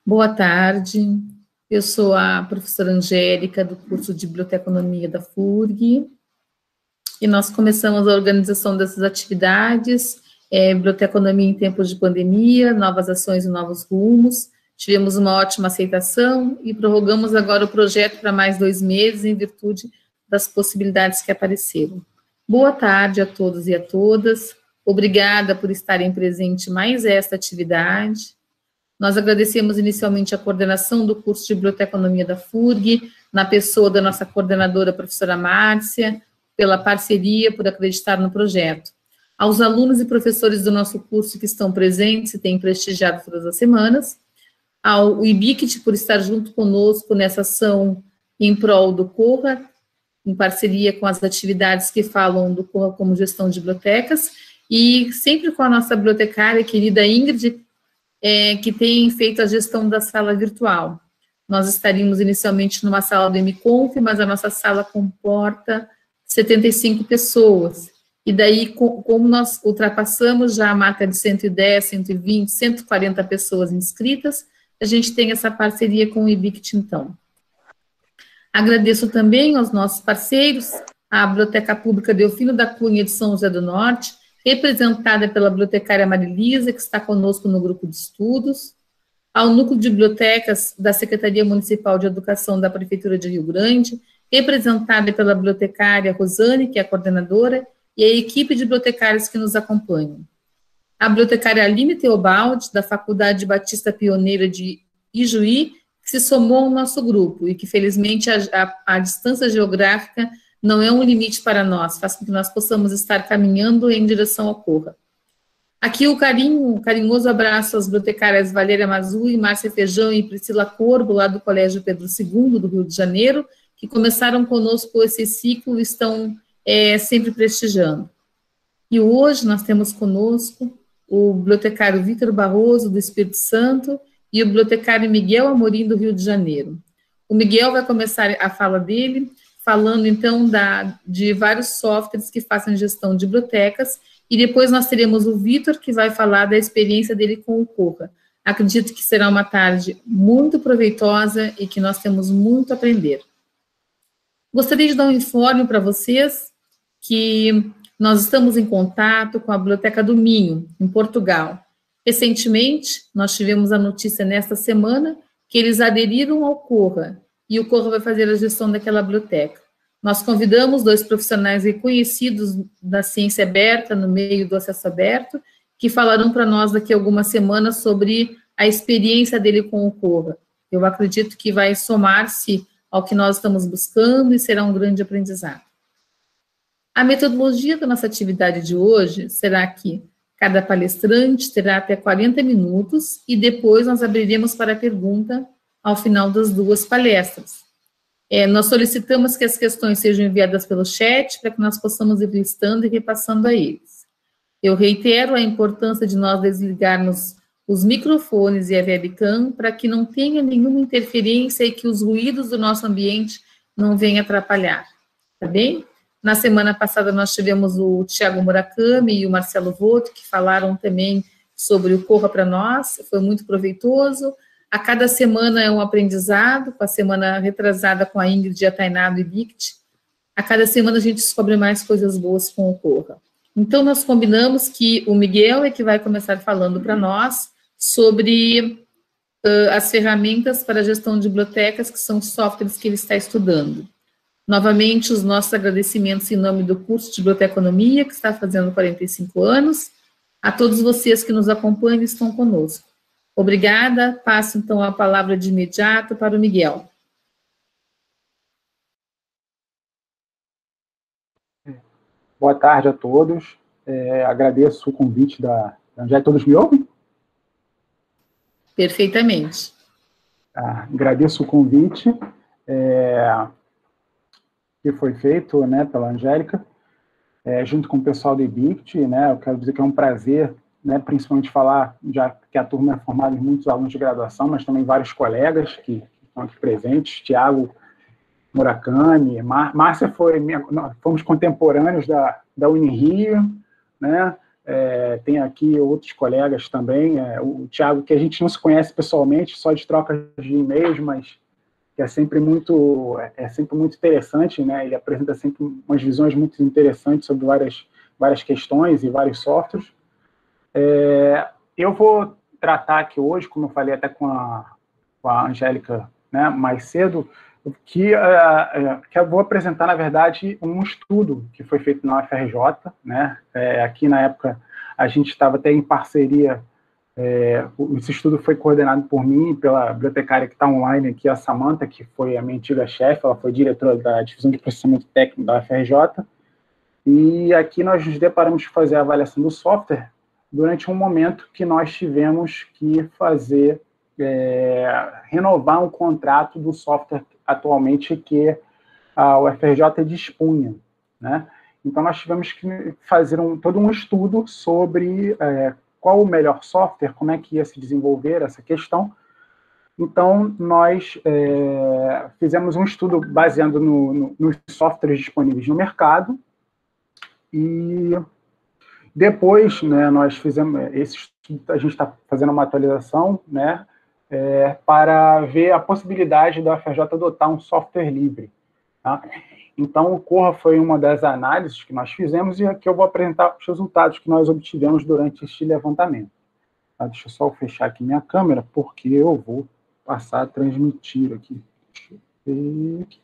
Boa tarde, eu sou a professora Angélica, do curso de Biblioteconomia da FURG, e nós começamos a organização dessas atividades, Biblioteconomia em tempos de pandemia, novas ações e novos rumos. Tivemos uma ótima aceitação e prorrogamos agora o projeto para mais 2 meses, em virtude das possibilidades que apareceram. Boa tarde a todos e a todas, obrigada por estarem presentes mais esta atividade. Nós agradecemos inicialmente a coordenação do curso de Biblioteconomia da FURG, na pessoa da nossa coordenadora, professora Márcia, pela parceria, por acreditar no projeto. Aos alunos e professores do nosso curso que estão presentes e têm prestigiado todas as semanas, ao IBICT por estar junto conosco nessa ação em prol do Corra, em parceria com as atividades que falam do Corra como gestão de bibliotecas, e sempre com a nossa bibliotecária querida Ingrid, que tem feito a gestão da sala virtual. Nós estaríamos inicialmente numa sala do MConf, mas a nossa sala comporta 75 pessoas. E daí, como nós ultrapassamos já a marca de 110, 120, 140 pessoas inscritas, a gente tem essa parceria com o IBICT, então. Agradeço também aos nossos parceiros, a Biblioteca Pública Delfino da Cunha de São José do Norte, representada pela bibliotecária Marilisa, que está conosco no grupo de estudos, ao Núcleo de Bibliotecas da Secretaria Municipal de Educação da Prefeitura de Rio Grande, representada pela bibliotecária Rosane, que é a coordenadora, e a equipe de bibliotecários que nos acompanham. A bibliotecária Aline Teobaldi, da Faculdade Batista Pioneira de Ijuí, que se somou ao nosso grupo, e que, felizmente, a distância geográfica não é um limite para nós, faz com que nós possamos estar caminhando em direção ao Corra. Aqui o carinhoso abraço às bibliotecárias Valéria Mazui, Márcia Feijão e Priscila Corbo, lá do Colégio Pedro II, do Rio de Janeiro, que começaram conosco esse ciclo e estão sempre prestigiando. E hoje nós temos conosco o bibliotecário Vítor Barroso, do Espírito Santo, e o bibliotecário Miguel Amorim, do Rio de Janeiro. O Miguel vai começar a fala dele, falando, então, de vários softwares que fazem gestão de bibliotecas, e depois nós teremos o Vítor, que vai falar da experiência dele com o Corra. Acredito que será uma tarde muito proveitosa e que nós temos muito a aprender. Gostaria de dar um informe para vocês que nós estamos em contato com a Biblioteca do Minho, em Portugal. Recentemente, nós tivemos a notícia nesta semana que eles aderiram ao Corra, e o Corra vai fazer a gestão daquela biblioteca. Nós convidamos 2 profissionais reconhecidos da ciência aberta, no meio do acesso aberto, que falarão para nós daqui a algumas semanas sobre a experiência dele com o Corra. Eu acredito que vai somar-se ao que nós estamos buscando e será um grande aprendizado. A metodologia da nossa atividade de hoje será que cada palestrante terá até 40 minutos e depois nós abriremos para pergunta ao final das 2 palestras. Nós solicitamos que as questões sejam enviadas pelo chat para que nós possamos ir listando e repassando a eles. Eu reitero a importância de nós desligarmos os microfones e a webcam para que não tenha nenhuma interferência e que os ruídos do nosso ambiente não venham atrapalhar, tá bem? Na semana passada nós tivemos o Thiago Murakami e o Marcelo Voto, que falaram também sobre o Corra para nós, foi muito proveitoso. A cada semana é um aprendizado, com a semana retrasada com a Ingrid e a Tainá do IBICT. A cada semana a gente descobre mais coisas boas com o Corra. Então, nós combinamos que o Miguel é que vai começar falando para nós sobre as ferramentas para a gestão de bibliotecas, que são softwares que ele está estudando. Novamente, os nossos agradecimentos em nome do curso de Biblioteconomia, que está fazendo 45 anos, a todos vocês que nos acompanham e estão conosco. Obrigada, passo então a palavra de imediato para o Miguel. Boa tarde a todos, agradeço o convite da Angélica. Todos me ouvem? Perfeitamente. Agradeço o convite que foi feito, né, pela Angélica, junto com o pessoal do IBICT, né, eu quero dizer que é um prazer, né, principalmente falar, já que a turma é formada em muitos alunos de graduação, mas também vários colegas que estão aqui presentes, Tiago Murakami, Márcia fomos contemporâneos da Unirio, né, tem aqui outros colegas também, o Thiago, que a gente não se conhece pessoalmente, só de troca de e-mails, mas que é sempre muito interessante, né? Ele apresenta sempre umas visões muito interessantes sobre várias questões e vários softwares. Eu vou tratar aqui hoje, como eu falei até com a Angélica, né, mais cedo, que eu vou apresentar, na verdade, um estudo que foi feito na UFRJ, né? Aqui, na época, a gente estava até em parceria. Esse estudo foi coordenado por mim e pela bibliotecária que está online aqui, a Samantha, que foi a minha antiga chefe, ela foi diretora da divisão de processamento técnico da UFRJ, e aqui nós nos deparamos com fazer a avaliação do software durante um momento que nós tivemos que renovar um contrato do software atualmente que a UFRJ dispunha, né? Então, nós tivemos que fazer todo um estudo sobre qual o melhor software, como é que ia se desenvolver essa questão. Então, nós fizemos um estudo baseado nos softwares disponíveis no mercado, e depois, né, nós fizemos esse estudo, a gente está fazendo uma atualização, né, para ver a possibilidade da UFRJ adotar um software livre. Tá? Então, o Corra foi uma das análises que nós fizemos, e aqui eu vou apresentar os resultados que nós obtivemos durante este levantamento. Tá? Deixa eu só fechar aqui minha câmera, porque eu vou passar a transmitir aqui. Deixa eu ver aqui.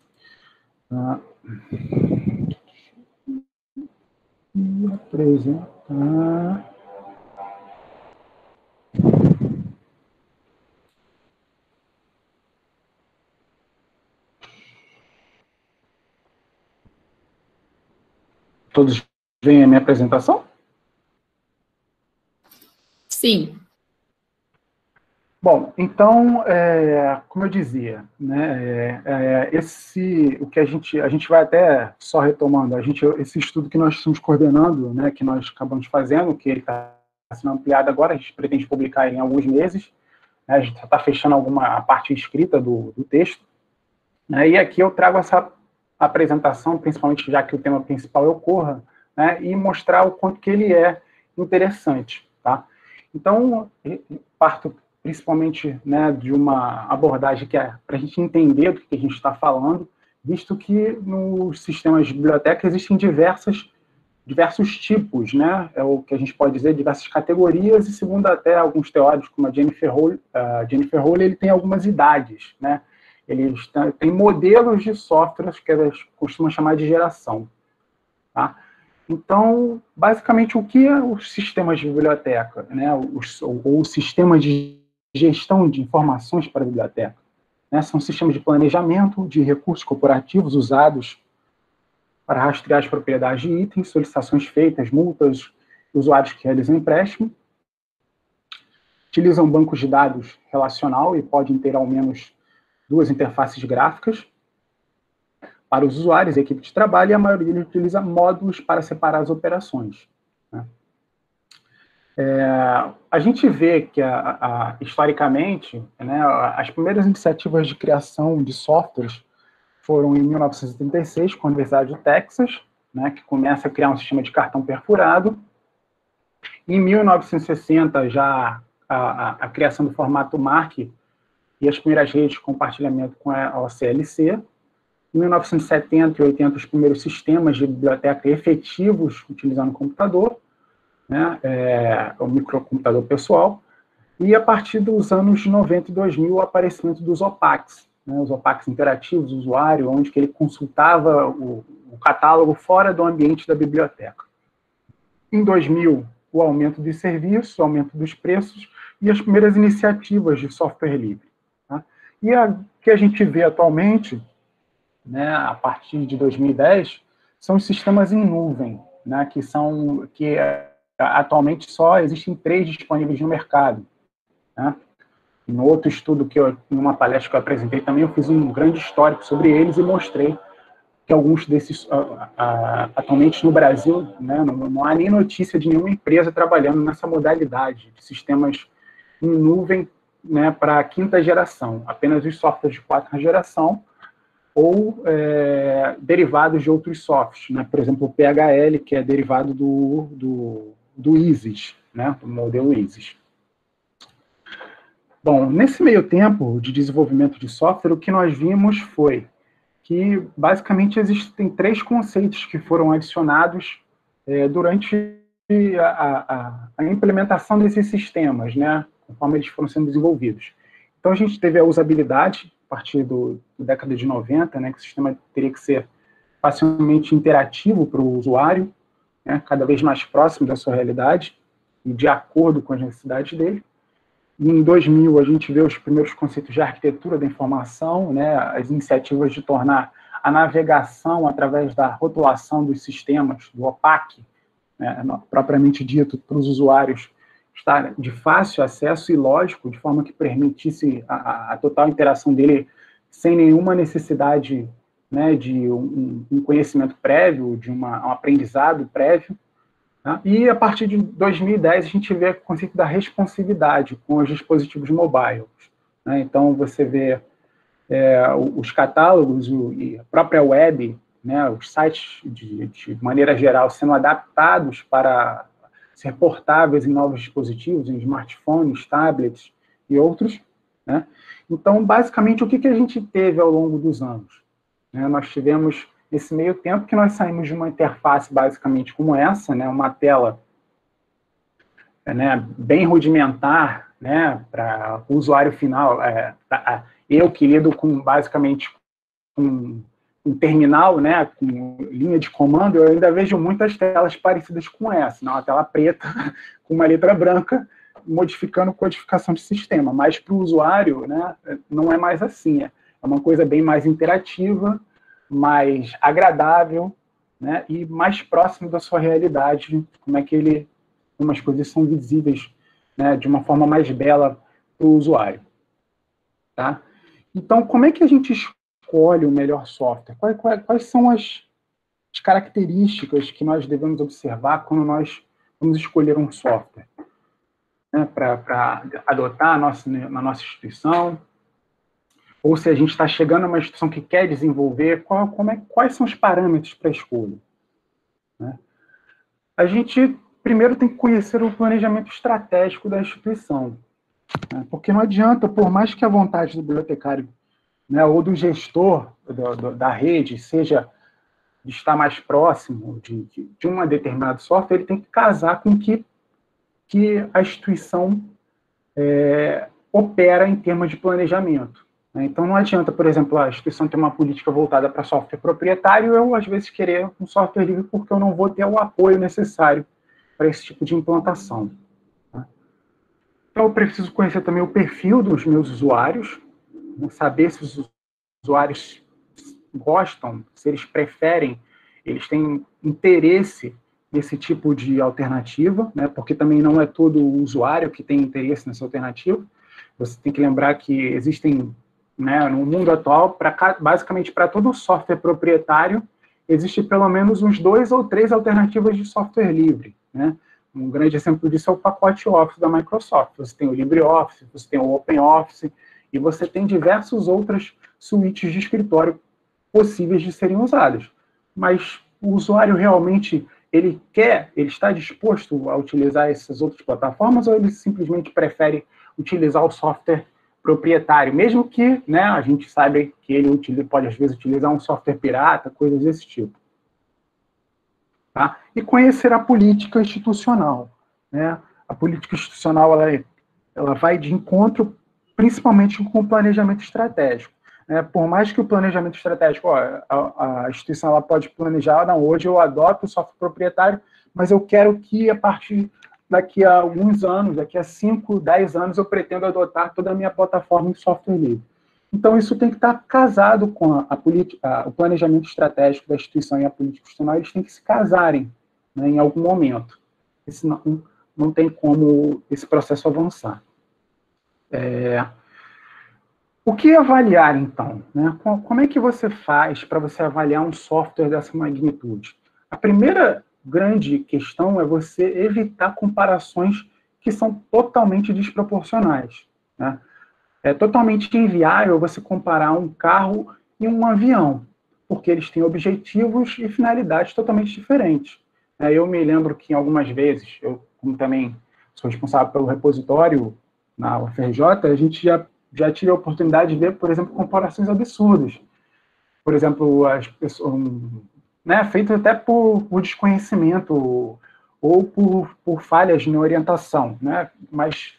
E apresentar. Todos veem a minha apresentação? Sim. Bom, então, como eu dizia, né, o que a gente vai até, só retomando, esse estudo que nós estamos coordenando, né, que nós acabamos fazendo, que ele está sendo ampliado agora, a gente pretende publicar em alguns meses, né, a gente está fechando a parte escrita do texto, né, e aqui eu trago essa apresentação, principalmente já que o tema principal é o Corra, né, e mostrar o quanto que ele é interessante, tá? Então, parto principalmente, né, de uma abordagem que é para a gente entender do que a gente está falando, visto que nos sistemas de biblioteca existem diversos tipos, né, é o que a gente pode dizer, diversas categorias, e segundo até alguns teóricos, como a Jennifer Hole, ele tem algumas idades, né, eles têm modelos de softwares que elas costumam chamar de geração, tá? Então, basicamente, o que é os sistemas de biblioteca, né, ou o sistema de gestão de informações para a biblioteca? Né, são sistemas de planejamento de recursos corporativos usados para rastrear as propriedades de itens, solicitações feitas, multas, usuários que realizam empréstimo, utilizam bancos de dados relacional e podem ter ao menos 2 interfaces gráficas para os usuários, a equipe de trabalho, e a maioria utiliza módulos para separar as operações. Né? A gente vê que, historicamente, né, as primeiras iniciativas de criação de softwares foram em 1936, com a Universidade do Texas, né, que começa a criar um sistema de cartão perfurado. Em 1960, já a criação do formato MARC e as primeiras redes de compartilhamento com a OCLC. Em 1970 e 80, os primeiros sistemas de biblioteca efetivos utilizando computador, né, o microcomputador pessoal, e a partir dos anos 90 e 2000, o aparecimento dos OPACs, né, os OPACs interativos do usuário, onde que ele consultava o catálogo fora do ambiente da biblioteca. Em 2000, o aumento dos serviços, o aumento dos preços e as primeiras iniciativas de software livre. Tá? E o que a gente vê atualmente, né, a partir de 2010, são os sistemas em nuvem, né, que atualmente só existem 3 disponíveis no mercado. Né? Em outro estudo, numa palestra que eu apresentei também, eu fiz um grande histórico sobre eles e mostrei que alguns desses, atualmente no Brasil, né, não há nem notícia de nenhuma empresa trabalhando nessa modalidade de sistemas em nuvem, né, para a 5ª geração, apenas os softwares de 4ª geração, ou derivados de outros softwares, né? Por exemplo, o PHL, que é derivado do do ISIS, né, do modelo ISIS. Bom, nesse meio tempo de desenvolvimento de software, o que nós vimos foi que, basicamente, existem 3 conceitos que foram adicionados durante a implementação desses sistemas, né, conforme eles foram sendo desenvolvidos. Então, a gente teve a usabilidade, a partir da década de 90, né, que o sistema teria que ser facilmente interativo para o usuário, né, cada vez mais próximo da sua realidade e de acordo com as necessidades dele. E em 2000, a gente vê os primeiros conceitos de arquitetura da informação, né, as iniciativas de tornar a navegação através da rotulação dos sistemas, do OPAC, né, propriamente dito, para os usuários, estar de fácil acesso e lógico, de forma que permitisse a total interação dele sem nenhuma necessidade, né, de um conhecimento prévio, de um aprendizado prévio. Né? E a partir de 2010 a gente vê o conceito da responsividade com os dispositivos mobiles. Né? Então você vê os catálogos e a própria web, né, os sites de maneira geral sendo adaptados para ser portáveis em novos dispositivos, em smartphones, tablets e outros. Né? Então, basicamente, o que a gente teve ao longo dos anos? Né? Nós tivemos, nesse meio tempo, que nós saímos de uma interface basicamente como essa, né? Uma tela bem rudimentar, né? Para o usuário final, eu que lido basicamente com um terminal, né? Com linha de comando, eu ainda vejo muitas telas parecidas com essa, uma tela preta com uma letra branca, modificando codificação de sistema, mas para o usuário, né, não é mais assim, é uma coisa bem mais interativa, mais agradável, né, e mais próximo da sua realidade, como as coisas são visíveis, né, de uma forma mais bela para o usuário. Tá? Então, como é que a gente escolhe o melhor software? Quais são as características que nós devemos observar quando nós vamos escolher um software? Né, para adotar na nossa instituição, ou se a gente está chegando a uma instituição que quer desenvolver, quais são os parâmetros para a escolha? Né? A gente primeiro tem que conhecer o planejamento estratégico da instituição, né? Porque não adianta, por mais que a vontade do bibliotecário, né, ou do gestor da rede seja de estar mais próximo de um determinado software, ele tem que casar com que a instituição opera em termos de planejamento. Né? Então, não adianta, por exemplo, a instituição ter uma política voltada para software proprietário, eu, às vezes, querer um software livre porque eu não vou ter o apoio necessário para esse tipo de implantação. Né? Então, eu preciso conhecer também o perfil dos meus usuários, né? Saber se os usuários gostam, se eles preferem, eles têm interesse nesse tipo de alternativa, né? Porque também não é todo usuário que tem interesse nessa alternativa. Você tem que lembrar que existem, né, no mundo atual, basicamente para todo software proprietário, existe pelo menos uns 2 ou 3 alternativas de software livre. Né? Um grande exemplo disso é o pacote Office da Microsoft. Você tem o LibreOffice, você tem o OpenOffice, e você tem diversas outras suítes de escritório possíveis de serem usadas. Mas o usuário realmente ele está disposto a utilizar essas outras plataformas, ou ele simplesmente prefere utilizar o software proprietário, mesmo que, né, a gente saiba que ele pode, às vezes, utilizar um software pirata, coisas desse tipo. Tá? E conhecer a política institucional. Né? A política institucional ela vai de encontro principalmente com o planejamento estratégico. Por mais que o planejamento estratégico, a instituição ela pode planejar, não, hoje eu adoto o software proprietário, mas eu quero que a partir daqui a alguns anos, daqui a 5, 10 anos, eu pretendo adotar toda a minha plataforma em software livre. Então, isso tem que estar casado com o planejamento estratégico da instituição e a política institucional, eles têm que se casarem, né, em algum momento. Senão, não tem como esse processo avançar. O que avaliar, então? Né? Como é que você faz para você avaliar um software dessa magnitude? A primeira grande questão é você evitar comparações que são totalmente desproporcionais. Né? É totalmente inviável você comparar um carro e um avião, porque eles têm objetivos e finalidades totalmente diferentes. Eu me lembro que, algumas vezes, eu, como também sou responsável pelo repositório na UFRJ, a gente já tive a oportunidade de ver, por exemplo, comparações absurdas. Por exemplo, as pessoas, né, feito até por desconhecimento ou por falhas na orientação, né? Mas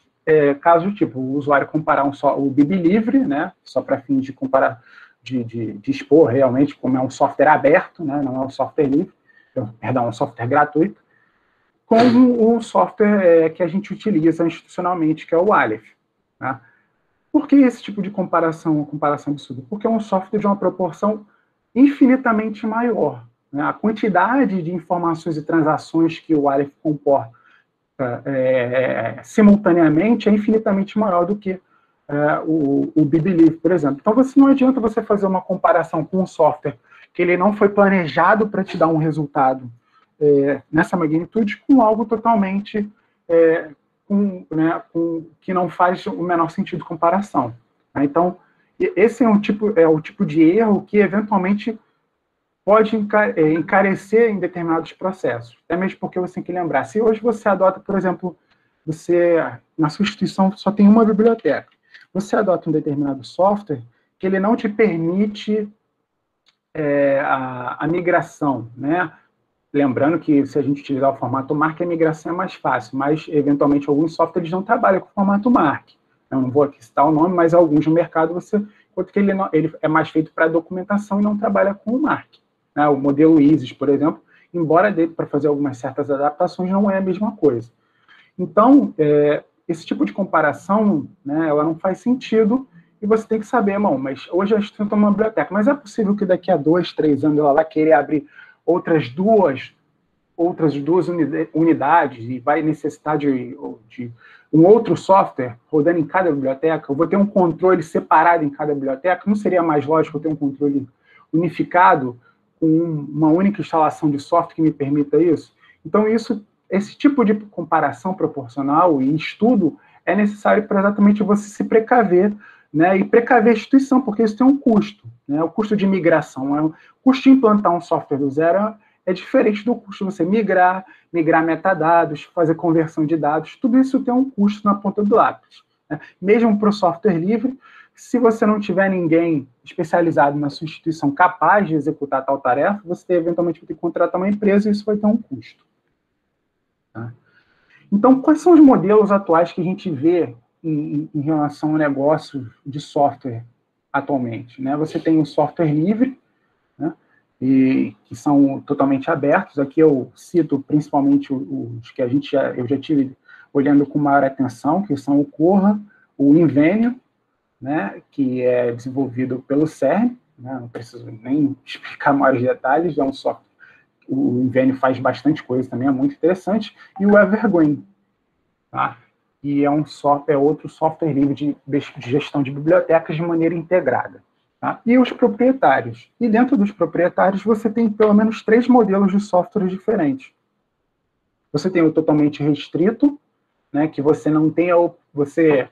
caso tipo o usuário comparar o BibLivre, né, só para fins de comparar, de expor realmente como é um software aberto, né, não é um software livre, perdão, um software gratuito, com o software que a gente utiliza institucionalmente, que é o Aleph. Né? Por que esse tipo de comparação absurda? Porque é um software de uma proporção infinitamente maior. Né? A quantidade de informações e transações que o Aleph comporta simultaneamente é infinitamente maior do que o BibLivre, por exemplo. Então, não adianta você fazer uma comparação com um software que ele não foi planejado para te dar um resultado nessa magnitude com algo totalmente que não faz o menor sentido de comparação. Né? Então, esse é o tipo de erro que, eventualmente, pode encarecer em determinados processos. Até mesmo porque você tem que lembrar, se hoje você adota, por exemplo, na sua instituição só tem uma biblioteca, você adota um determinado software que ele não te permite a migração, né? Lembrando que, se a gente utilizar o formato MARC, a migração é mais fácil, mas, eventualmente, alguns softwares não trabalham com o formato MARC. Eu não vou aqui citar o nome, mas alguns no mercado, enquanto que ele é mais feito para documentação e não trabalha com o MARC. Né? O modelo ISIS, por exemplo, embora dê para fazer algumas certas adaptações, não é a mesma coisa. Então, esse tipo de comparação, né, ela não faz sentido, e você tem que saber, mas hoje a gente tem uma biblioteca, mas é possível que daqui a 2, 3 anos ela vai querer abrir outras duas unidades e vai necessitar de um outro software rodando em cada biblioteca? Eu vou ter um controle separado em cada biblioteca? Não seria mais lógico eu ter um controle unificado com uma única instalação de software que me permita isso? Então, esse tipo de comparação proporcional e estudo é necessário para exatamente você se precaver, né, e precaver a instituição, porque isso tem um custo. Né, o custo de migração, o custo de implantar um software do zero é diferente do custo de você migrar metadados, fazer conversão de dados, tudo isso tem um custo na ponta do lápis. Né? Mesmo para o software livre, se você não tiver ninguém especializado na sua instituição capaz de executar tal tarefa, você eventualmente vai ter que contratar uma empresa e isso vai ter um custo. Tá? Então, quais são os modelos atuais que a gente vê em relação ao negócio de software atualmente? Né? Você tem o software livre, né? E que são totalmente abertos. Aqui eu cito principalmente os que eu já tive olhando com maior atenção, que são o Corra, o Invenio, né, que é desenvolvido pelo CERN, né, não preciso nem explicar maiores detalhes, é um software. O Invenio faz bastante coisa também, é muito interessante, e o Evergreen, tá? E é outro software livre de gestão de bibliotecas de maneira integrada. Tá? E os proprietários. E dentro dos proprietários, você tem pelo menos 3 modelos de software diferentes. Você tem o totalmente restrito, né, que você não tem, você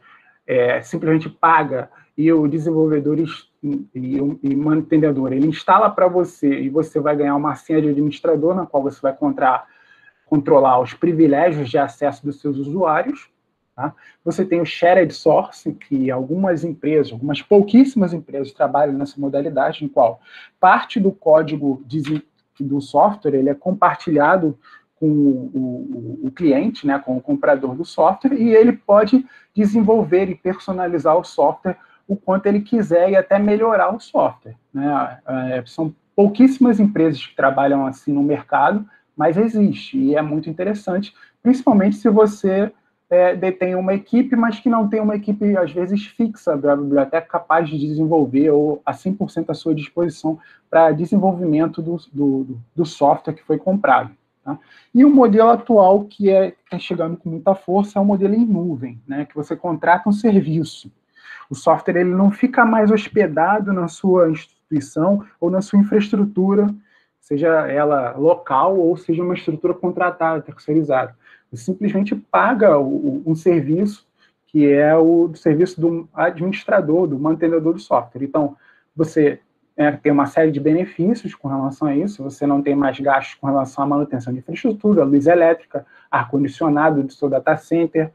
simplesmente paga e o desenvolvedor e mantenedor, ele instala para você e você vai ganhar uma senha de administrador, na qual você vai controlar os privilégios de acesso dos seus usuários. Tá? Você tem o shared source, que algumas pouquíssimas empresas trabalham nessa modalidade, em qual parte do código do software ele é compartilhado com o cliente, né, com o comprador do software, e ele pode desenvolver e personalizar o software o quanto ele quiser e até melhorar o software. Né? São pouquíssimas empresas que trabalham assim no mercado, mas existe, e é muito interessante, principalmente se você detém uma equipe, mas que não tem uma equipe, às vezes, fixa da biblioteca capaz de desenvolver ou a 100% à sua disposição para desenvolvimento do software que foi comprado. Tá? E o modelo atual, que está chegando com muita força, é o modelo em nuvem, né, que você contrata um serviço. O software ele não fica mais hospedado na sua instituição ou na sua infraestrutura, seja ela local ou seja uma estrutura contratada, terceirizada. Você simplesmente paga um serviço que é o serviço do administrador, do mantenedor do software. Então, você tem uma série de benefícios com relação a isso. Você não tem mais gastos com relação à manutenção de infraestrutura, luz elétrica, ar-condicionado do seu data center,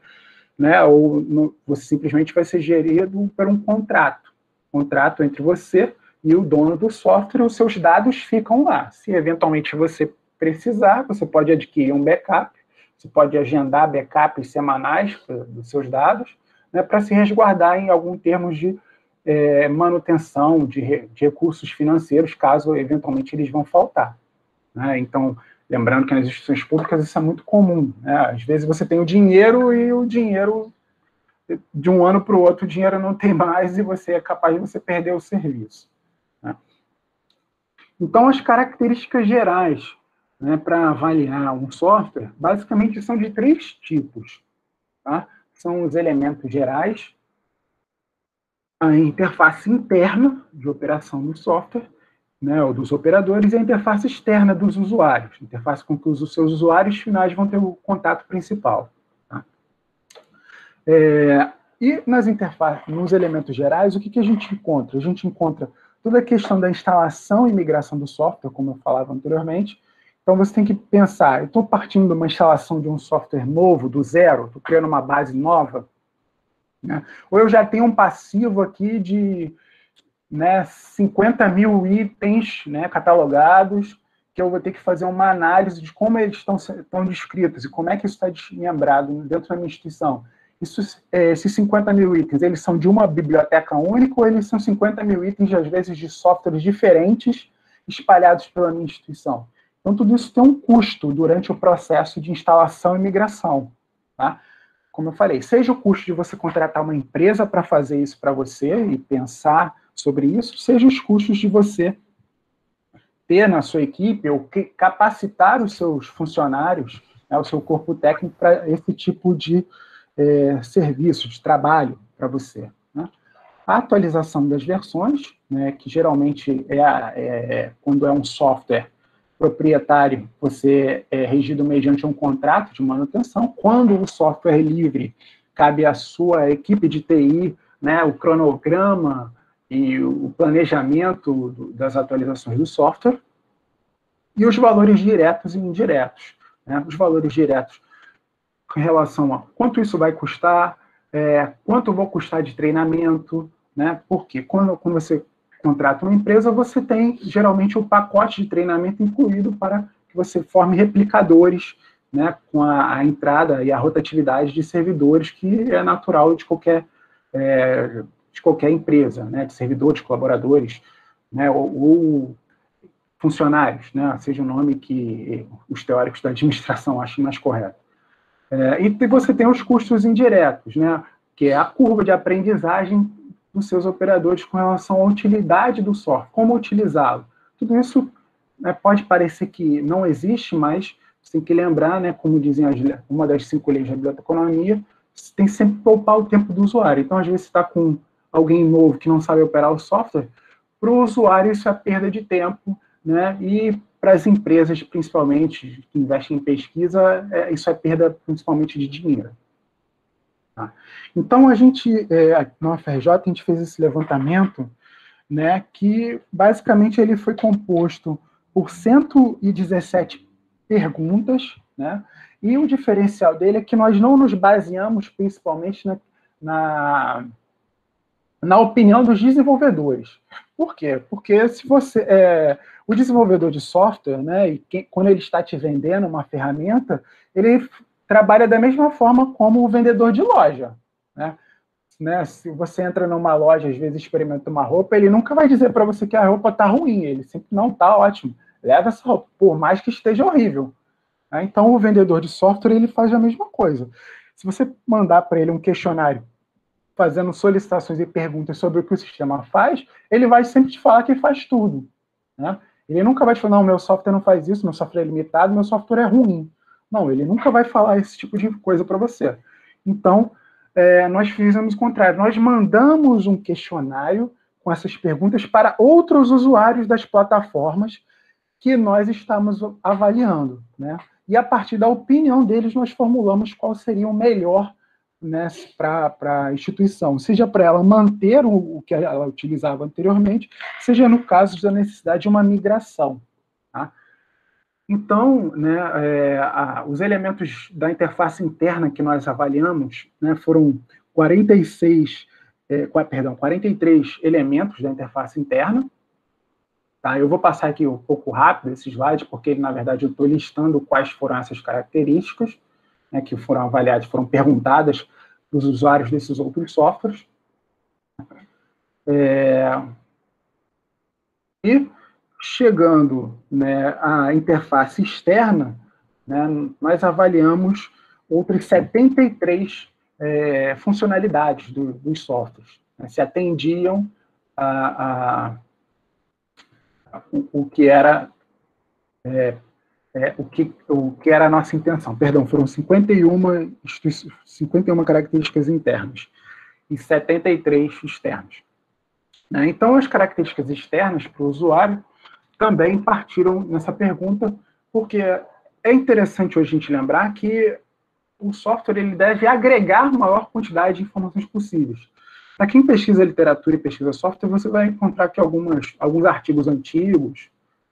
né? Ou você simplesmente vai ser gerido por um contrato entre você e o dono do software. Os seus dados ficam lá. Se eventualmente você precisar, você pode adquirir um backup, você pode agendar backups semanais dos seus dados, né, para se resguardar em algum termos de manutenção de recursos financeiros, caso eventualmente eles vão faltar, né? Então, lembrando que nas instituições públicas isso é muito comum, né? Às vezes você tem o dinheiro e o dinheiro, de um ano para o outro, o dinheiro não tem mais e você é capaz de você perder o serviço, né? Então, as características gerais, né, para avaliar um software, basicamente são de 3 tipos, tá? São os elementos gerais, a interface interna de operação do software, né, ou dos operadores, e a interface externa dos usuários, interface com que os seus usuários finais vão ter o contato principal, tá? E nos elementos gerais, o que a gente encontra? A gente encontra toda a questão da instalação e migração do software, como eu falava anteriormente. Então, você tem que pensar, eu estou partindo de uma instalação de um software novo, do zero, estou criando uma base nova, né? Ou eu já tenho um passivo aqui de, né, 50 mil itens, né, catalogados, que eu vou ter que fazer uma análise de como eles estão descritos e como é que isso está desmembrado dentro da minha instituição. Esses 50 mil itens, eles são de uma biblioteca única ou eles são 50 mil itens, às vezes, de softwares diferentes espalhados pela minha instituição? Então, tudo isso tem um custo durante o processo de instalação e migração, tá? Como eu falei, seja o custo de você contratar uma empresa para fazer isso para você e pensar sobre isso, seja os custos de você ter na sua equipe ou capacitar os seus funcionários, né, o seu corpo técnico para esse tipo de serviço, de trabalho para você, né? A atualização das versões, né, que geralmente quando é um software proprietário, você é regido mediante um contrato de manutenção. Quando o software é livre, cabe à sua equipe de TI, né, o cronograma e o planejamento das atualizações do software. E os valores diretos e indiretos, né? Os valores diretos em relação a quanto isso vai custar, quanto vou custar de treinamento, né? Porque quando você contrata uma empresa, você tem, geralmente, o pacote de treinamento incluído para que você forme replicadores, né, com a entrada e a rotatividade de servidores, que é natural de qualquer empresa, né, de servidores, colaboradores, né, ou funcionários, né, seja o nome que os teóricos da administração achem mais correto. E você tem os custos indiretos, né, que é a curva de aprendizagem dos seus operadores com relação à utilidade do software, como utilizá-lo. Tudo isso, né, pode parecer que não existe, mas você tem que lembrar, né, como dizem uma das 5 leis da biblioteconomia, você tem que sempre poupar o tempo do usuário. Então, às vezes, você está com alguém novo que não sabe operar o software, para o usuário isso é perda de tempo, né, e para as empresas, principalmente, que investem em pesquisa, isso é perda principalmente de dinheiro. Então, a gente, na UFRJ, a gente fez esse levantamento, né, que, basicamente, ele foi composto por 117 perguntas, né, e o diferencial dele é que nós não nos baseamos, principalmente, na opinião dos desenvolvedores. Por quê? Porque se você... o desenvolvedor de software, né, quando ele está te vendendo uma ferramenta, ele trabalha da mesma forma como o vendedor de loja, né? Se você entra numa loja, às vezes experimenta uma roupa, ele nunca vai dizer para você que a roupa está ruim, ele sempre, não, está ótimo, leva essa roupa, por mais que esteja horrível. Então, o vendedor de software, ele faz a mesma coisa. Se você mandar para ele um questionário fazendo solicitações e perguntas sobre o que o sistema faz, ele vai sempre te falar que faz tudo, né? Ele nunca vai te falar, não, meu software não faz isso, meu software é limitado, meu software é ruim. Não, ele nunca vai falar esse tipo de coisa para você. Então, nós fizemos o contrário. Nós mandamos um questionário com essas perguntas para outros usuários das plataformas que nós estamos avaliando, né? E, a partir da opinião deles, nós formulamos qual seria o melhor né, para a instituição, seja para ela manter o que ela utilizava anteriormente, seja no caso da necessidade de uma migração. Tá? Então, né, os elementos da interface interna que nós avaliamos, né, foram 43 elementos da interface interna. Tá? Eu vou passar aqui um pouco rápido esse slide, porque, na verdade, eu estou listando quais foram essas características, né, que foram avaliadas, foram perguntadas para os usuários desses outros softwares. E, chegando, né, à interface externa, né, nós avaliamos outras 73 funcionalidades dos softwares, né, se atendiam o que era o que era a nossa intenção. Perdão, foram 51 características internas e 73 externas. Né? Então, as características externas para o usuário também partiram nessa pergunta, porque é interessante hoje a gente lembrar que o software ele deve agregar a maior quantidade de informações possíveis. Para quem pesquisa literatura e pesquisa software, você vai encontrar aqui alguns artigos antigos,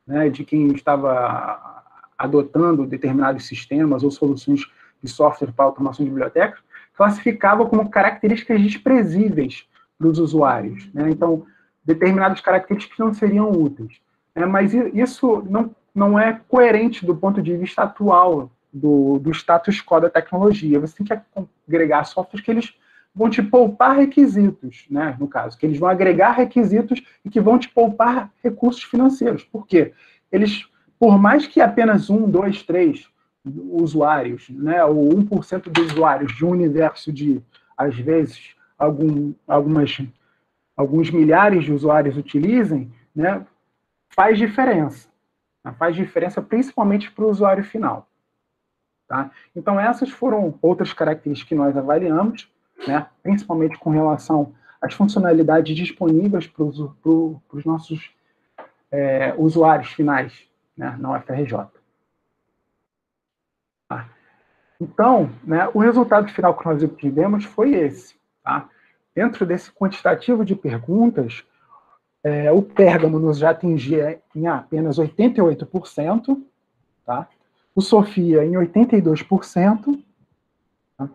né, de quem estava adotando determinados sistemas ou soluções de software para automação de bibliotecas, classificava como características desprezíveis para os usuários. Né? Então, determinadas características não seriam úteis. Mas isso não é coerente do ponto de vista atual do status quo da tecnologia. Você tem que agregar softwares que eles vão te poupar requisitos, né, no caso, que eles vão agregar requisitos e que vão te poupar recursos financeiros. Por quê? Eles, por mais que apenas 1, 2, 3 usuários, né, ou 1% dos usuários de um universo de, às vezes, alguns milhares de usuários utilizem, né, faz diferença. Faz diferença principalmente para o usuário final. Tá? Então, essas foram outras características que nós avaliamos, né, principalmente com relação às funcionalidades disponíveis para os nossos usuários finais, né, na UFRJ. Tá? Então, né, o resultado final que nós obtivemos foi esse. Tá? Dentro desse quantitativo de perguntas, o Pérgamo nos já atingia em apenas 88%, tá? O Sofia em 82%, tá?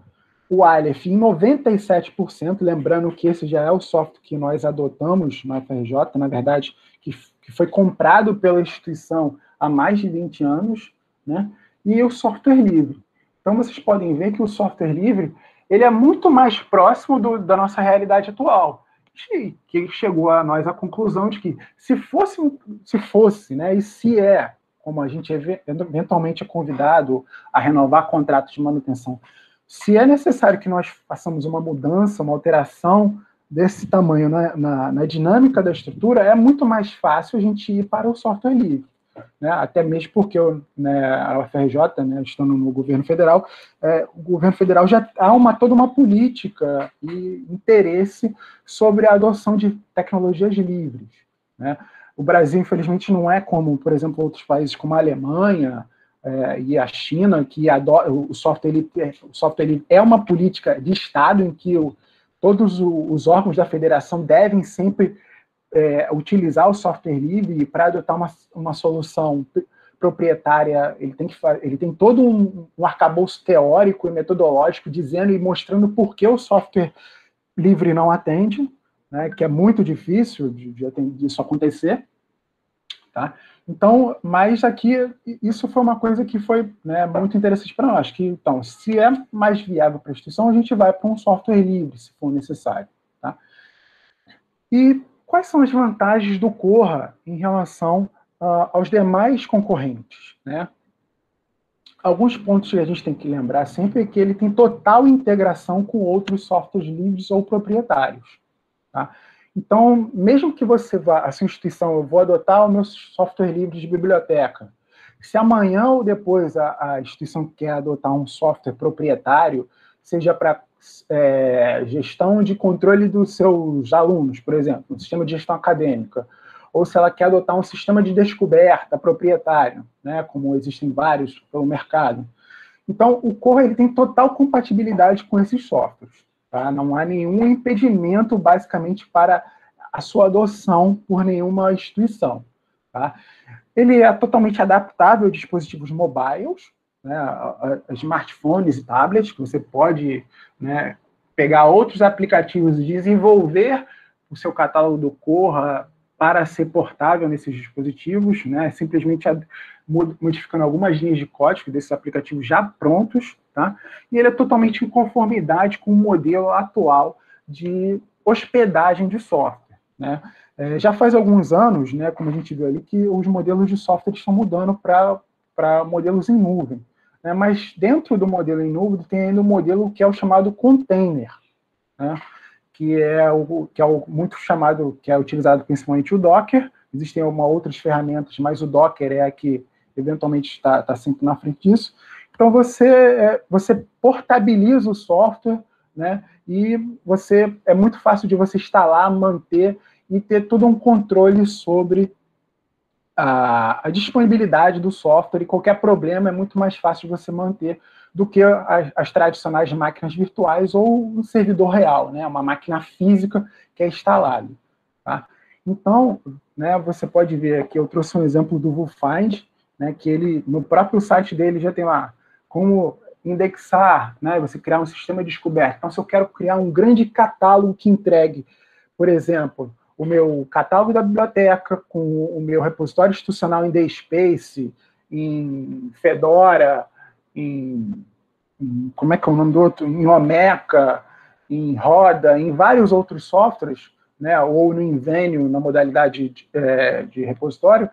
O Aleph em 97%, lembrando que esse já é o software que nós adotamos na UFRJ, na verdade, que foi comprado pela instituição há mais de 20 anos, né? E o software livre. Então, vocês podem ver que o software livre ele é muito mais próximo da nossa realidade atual, que chegou a nós à conclusão de que se fosse, né, e se é, como a gente eventualmente é convidado a renovar contratos de manutenção, se é necessário que nós façamos uma mudança, uma alteração desse tamanho na dinâmica da estrutura, é muito mais fácil a gente ir para o software livre. Né, até mesmo porque a UFRJ, né, estando no governo federal, o governo federal já há toda uma política e interesse sobre a adoção de tecnologias livres. Né. O Brasil, infelizmente, não é como, por exemplo, outros países como a Alemanha e a China, que o software ele é uma política de Estado em que todos os órgãos da federação devem sempre utilizar o software livre para adotar uma solução proprietária. Ele tem todo um arcabouço teórico e metodológico dizendo e mostrando por que o software livre não atende, né, que é muito difícil disso acontecer. Tá? Então, mas aqui, isso foi uma coisa que foi, né, muito interessante para nós, que, então, se é mais viável para a instituição, a gente vai para um software livre, se for necessário. Tá? E quais são as vantagens do Corra em relação aos demais concorrentes? Né? Alguns pontos que a gente tem que lembrar sempre é que ele tem total integração com outros softwares livres ou proprietários. Tá? Então, mesmo que você vá, a sua instituição, eu vou adotar o meu software livre de biblioteca. Se amanhã ou depois a instituição quer adotar um software proprietário, seja para gestão de controle dos seus alunos, por exemplo, um sistema de gestão acadêmica, ou se ela quer adotar um sistema de descoberta proprietário, né, como existem vários pelo mercado, Então, o Corra ele tem total compatibilidade com esses softwares. Tá? Não há nenhum impedimento, basicamente, para a sua adoção por nenhuma instituição. Tá? Ele é totalmente adaptável a dispositivos mobiles, né, a smartphones e tablets, que você pode, né, pegar outros aplicativos e desenvolver o seu catálogo do Corra para ser portável nesses dispositivos, né, simplesmente modificando algumas linhas de código desses aplicativos já prontos, tá? E ele é totalmente em conformidade com o modelo atual de hospedagem de software, né? Já faz alguns anos, né, como a gente viu ali, que os modelos de software estão mudando para modelos em nuvem, né? Mas dentro do modelo em nuvem tem ainda um modelo que é o chamado container, né? Que é o muito chamado, que é utilizado principalmente o Docker. Existem outras ferramentas, mas o Docker é a que eventualmente está sempre na frente disso. Então você portabiliza o software, né? E é muito fácil de você instalar, manter e ter todo um controle sobre a disponibilidade do software, e qualquer problema é muito mais fácil de você manter do que as tradicionais máquinas virtuais ou um servidor real, né? Uma máquina física que é instalada. Tá? Então, né, você pode ver aqui, eu trouxe um exemplo do VuFind, né, que ele, no próprio site dele, já tem lá como indexar, né, você criar um sistema de descoberta. Então, se eu quero criar um grande catálogo que entregue, por exemplo, o meu catálogo da biblioteca com o meu repositório institucional em DSpace, em Fedora, como é que é o nome do outro? Em Omeka, em Roda, em vários outros softwares, né, ou no Invenio, na modalidade de repositório,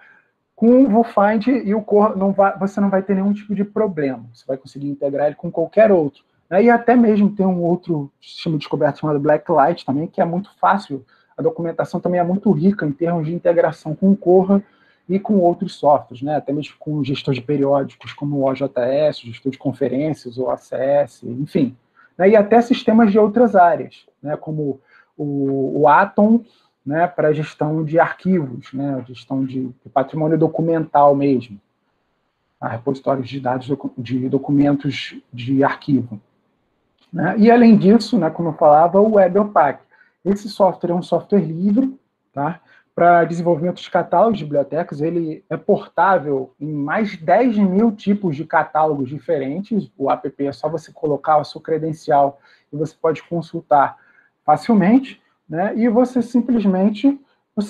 com o VuFind e o Corra, você não vai ter nenhum tipo de problema. Você vai conseguir integrar ele com qualquer outro. Né, e até mesmo tem um outro sistema de descoberta chamado Blacklight também, que é muito fácil. A documentação também é muito rica em termos de integração com o Corra e com outros softwares, né? Até mesmo com gestor de periódicos, como o OJS, gestor de conferências, o ACS, enfim. Né? E até sistemas de outras áreas, né? Como o Atom, né? Para gestão de arquivos, né? Gestão de patrimônio documental mesmo. Repositórios de dados de documentos de arquivo. Né? E, além disso, né, como eu falava, o Webpack. Esse software é um software livre, tá? Para desenvolvimento de catálogos de bibliotecas. Ele é portável em mais de 10 mil tipos de catálogos diferentes. O app é só você colocar a sua credencial e você pode consultar facilmente, né? E você simplesmente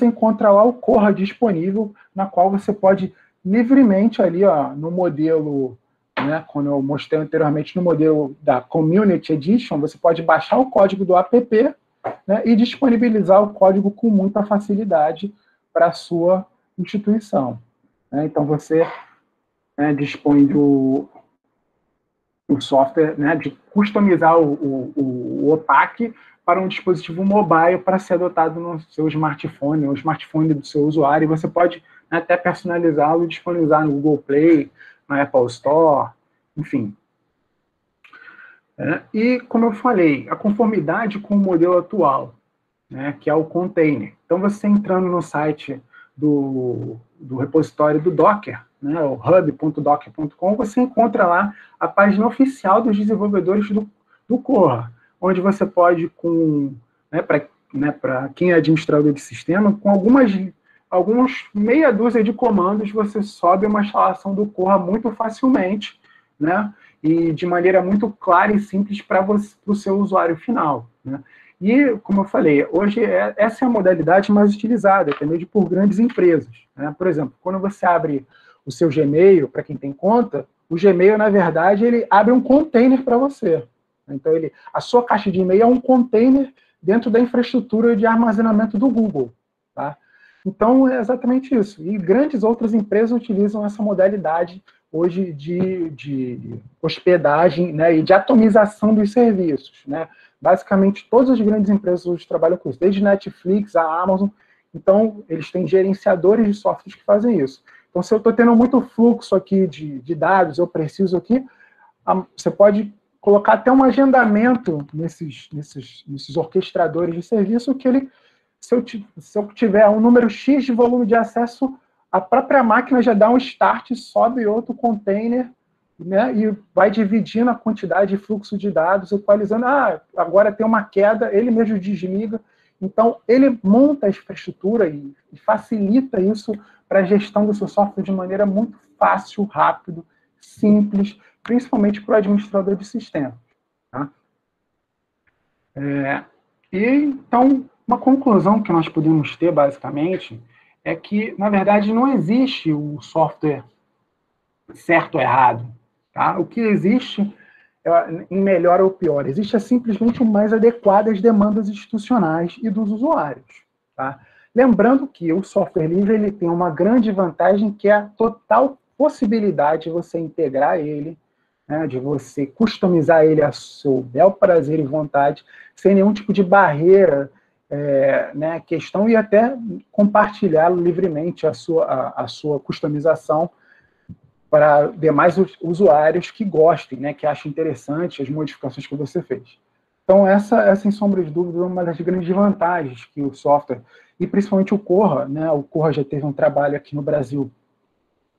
encontra lá o Corra disponível, na qual você pode livremente ali, ó, no modelo, né, quando eu mostrei anteriormente no modelo da Community Edition, você pode baixar o código do app, né, e disponibilizar o código com muita facilidade para a sua instituição. Né? Então, você, né, dispõe do software, né, de customizar o OPAC para um dispositivo mobile para ser adotado no seu smartphone, ou smartphone do seu usuário, e você pode, né, até personalizá-lo e disponibilizar no Google Play, na Apple Store, enfim. E, como eu falei, a conformidade com o modelo atual, né, que é o container. Então, você entrando no site do repositório do Docker, né, o hub.docker.com, você encontra lá a página oficial dos desenvolvedores do Corra, onde você pode, para quem é administrador de sistema, com alguns meia dúzia de comandos, você sobe uma instalação do Corra muito facilmente, né, e de maneira muito clara e simples para o seu usuário final. Né. E, como eu falei, hoje essa é a modalidade mais utilizada, até mesmo por grandes empresas. Né? Por exemplo, quando você abre o seu Gmail, para quem tem conta, o Gmail, na verdade, ele abre um container para você. Então, a sua caixa de e-mail é um container dentro da infraestrutura de armazenamento do Google. Tá? Então, é exatamente isso. E grandes outras empresas utilizam essa modalidade hoje de hospedagem, né, e de atomização dos serviços. Né? Basicamente, todas as grandes empresas hoje trabalham com isso, desde Netflix, a Amazon. Então, eles têm gerenciadores de softwares que fazem isso. Então, se eu estou tendo muito fluxo aqui de dados, eu preciso aqui, você pode colocar até um agendamento nesses orquestradores de serviço, que se eu tiver um número X de volume de acesso, a própria máquina já dá um start, sobe outro container, né, e vai dividindo a quantidade de fluxo de dados, equalizando, agora tem uma queda, ele mesmo desliga. Então, ele monta a infraestrutura e facilita isso para a gestão do seu software de maneira muito fácil, rápido, simples, principalmente para o administrador de sistema. Tá? Então, uma conclusão que nós podemos ter, basicamente, é que, na verdade, não existe o software certo ou errado. Tá? O que existe em melhor ou pior, existe simplesmente o mais adequado às demandas institucionais e dos usuários. Tá? Lembrando que o software livre ele tem uma grande vantagem, que é a total possibilidade de você integrar ele, né, de você customizar ele a seu bel prazer e vontade, sem nenhum tipo de barreira, né, questão, e até compartilhá-lo livremente, a sua customização, para demais usuários que gostem, né, que achem interessante as modificações que você fez. Então, essa sem sombra de dúvida, é uma das grandes vantagens que o software, e principalmente o Corra, né, o Corra já teve um trabalho aqui no Brasil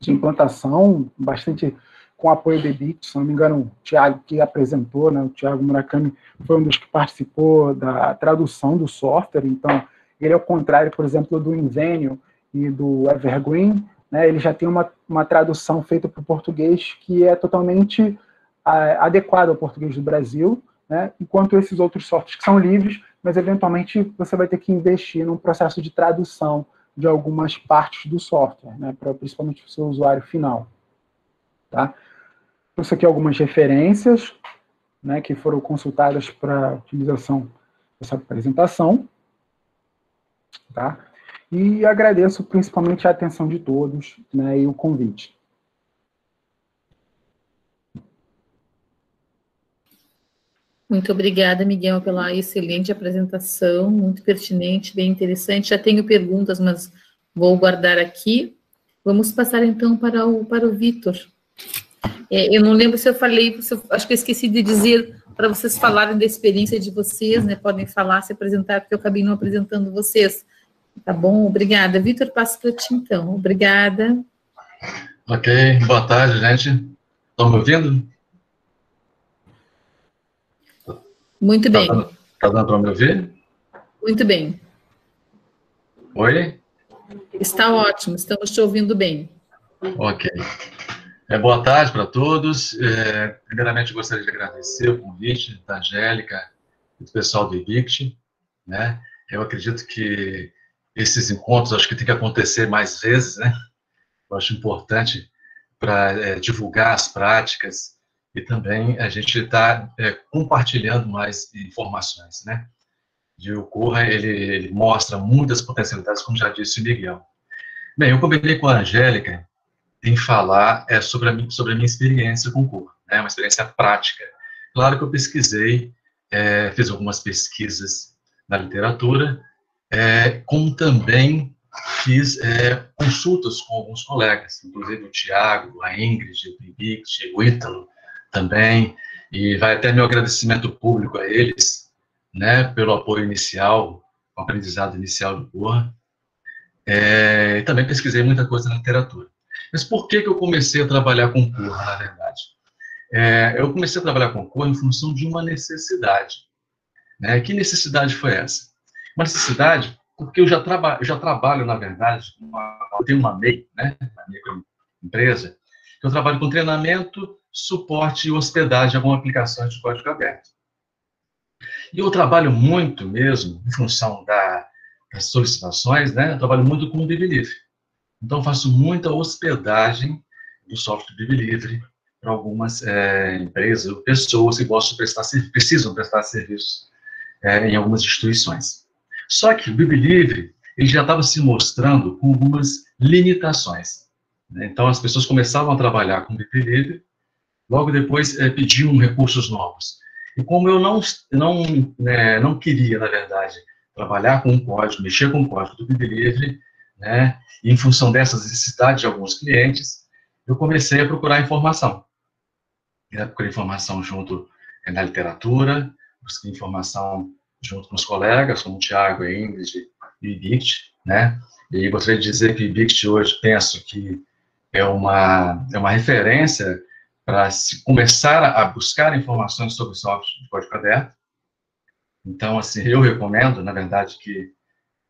de implantação, bastante com apoio do EBIT, se não me engano, o Thiago que apresentou, né, o Thiago Murakami foi um dos que participou da tradução do software, então, ele, ao contrário, por exemplo, do Invenio e do Evergreen, né, ele já tem uma tradução feita para o português que é totalmente adequada ao português do Brasil, né, enquanto esses outros softwares que são livres, mas eventualmente você vai ter que investir num processo de tradução de algumas partes do software, né, principalmente para o seu usuário final. Tá? Isso aqui é algumas referências, né, que foram consultadas para a utilização dessa apresentação. Tá? E agradeço principalmente a atenção de todos, né, e o convite. Muito obrigada, Miguel, pela excelente apresentação, muito pertinente, bem interessante. Já tenho perguntas, mas vou guardar aqui. Vamos passar, então, para o Vitor. Eu não lembro se eu falei, acho que eu esqueci de dizer para vocês falarem da experiência de vocês, né? Podem falar, se apresentar, porque eu acabei não apresentando vocês. Tá bom? Obrigada. Vitor, passo para ti, então. Obrigada. Ok, boa tarde, gente. Estão me ouvindo? Muito bem. Tá dando para me ouvir? Muito bem. Oi? Está ótimo, estamos te ouvindo bem. Ok. Boa tarde para todos. Primeiramente, gostaria de agradecer o convite da Angélica e do pessoal do IBICT, né? Eu acredito que esses encontros, acho que tem que acontecer mais vezes, né? Eu acho importante para divulgar as práticas e também a gente está compartilhando mais informações, né? E o Corra, ele mostra muitas potencialidades, como já disse o Miguel. Bem, eu combinei com a Angélica em falar sobre a minha experiência com o Corra, né? Uma experiência prática. Claro que eu pesquisei, fiz algumas pesquisas na literatura, como também fiz consultas com alguns colegas, inclusive o Thiago, a Ingrid, o Ibict, o Ítalo também, e vai até meu agradecimento público a eles, né, pelo apoio inicial, o aprendizado inicial do Corra. Também pesquisei muita coisa na literatura. Mas por que eu comecei a trabalhar com Corra, na verdade? Eu comecei a trabalhar com Corra em função de uma necessidade. Né? Que necessidade foi essa? Uma necessidade porque eu já trabalho, na verdade, eu tenho uma MEI, né, uma microempresa, que eu trabalho com treinamento, suporte e hospedagem de algumas aplicações de código aberto. E eu trabalho muito mesmo, em função das solicitações, né, eu trabalho muito com o BibLivre. Então, eu faço muita hospedagem do software BibLivre para algumas empresas ou pessoas que precisam prestar serviços em algumas instituições. Só que o BibLivre, ele já estava se mostrando com algumas limitações. Né? Então, as pessoas começavam a trabalhar com o BibLivre, logo depois pediam recursos novos. E como eu não queria, na verdade, trabalhar com o código, mexer com o código do BibLivre, né, e em função dessas necessidades de alguns clientes, eu comecei a procurar informação. Procurei informação junto na literatura, busquei informação junto com os colegas, como o Thiago, a Ingrid e o IBICT, né? E gostaria de dizer que o IBICT hoje penso que é uma referência para se começar a buscar informações sobre software de código aberto. Então, assim, eu recomendo, na verdade, que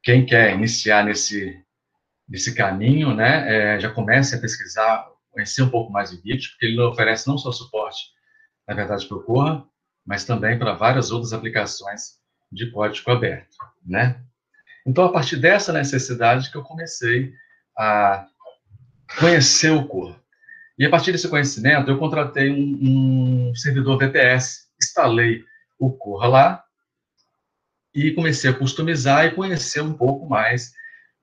quem quer iniciar nesse caminho, né, já comece a pesquisar, conhecer um pouco mais o Git, porque ele oferece não só suporte, na verdade, para o Corra, mas também para várias outras aplicações de código aberto, né? Então, a partir dessa necessidade que eu comecei a conhecer o Corra. E a partir desse conhecimento, eu contratei um servidor VPS, instalei o Corra lá e comecei a customizar e conhecer um pouco mais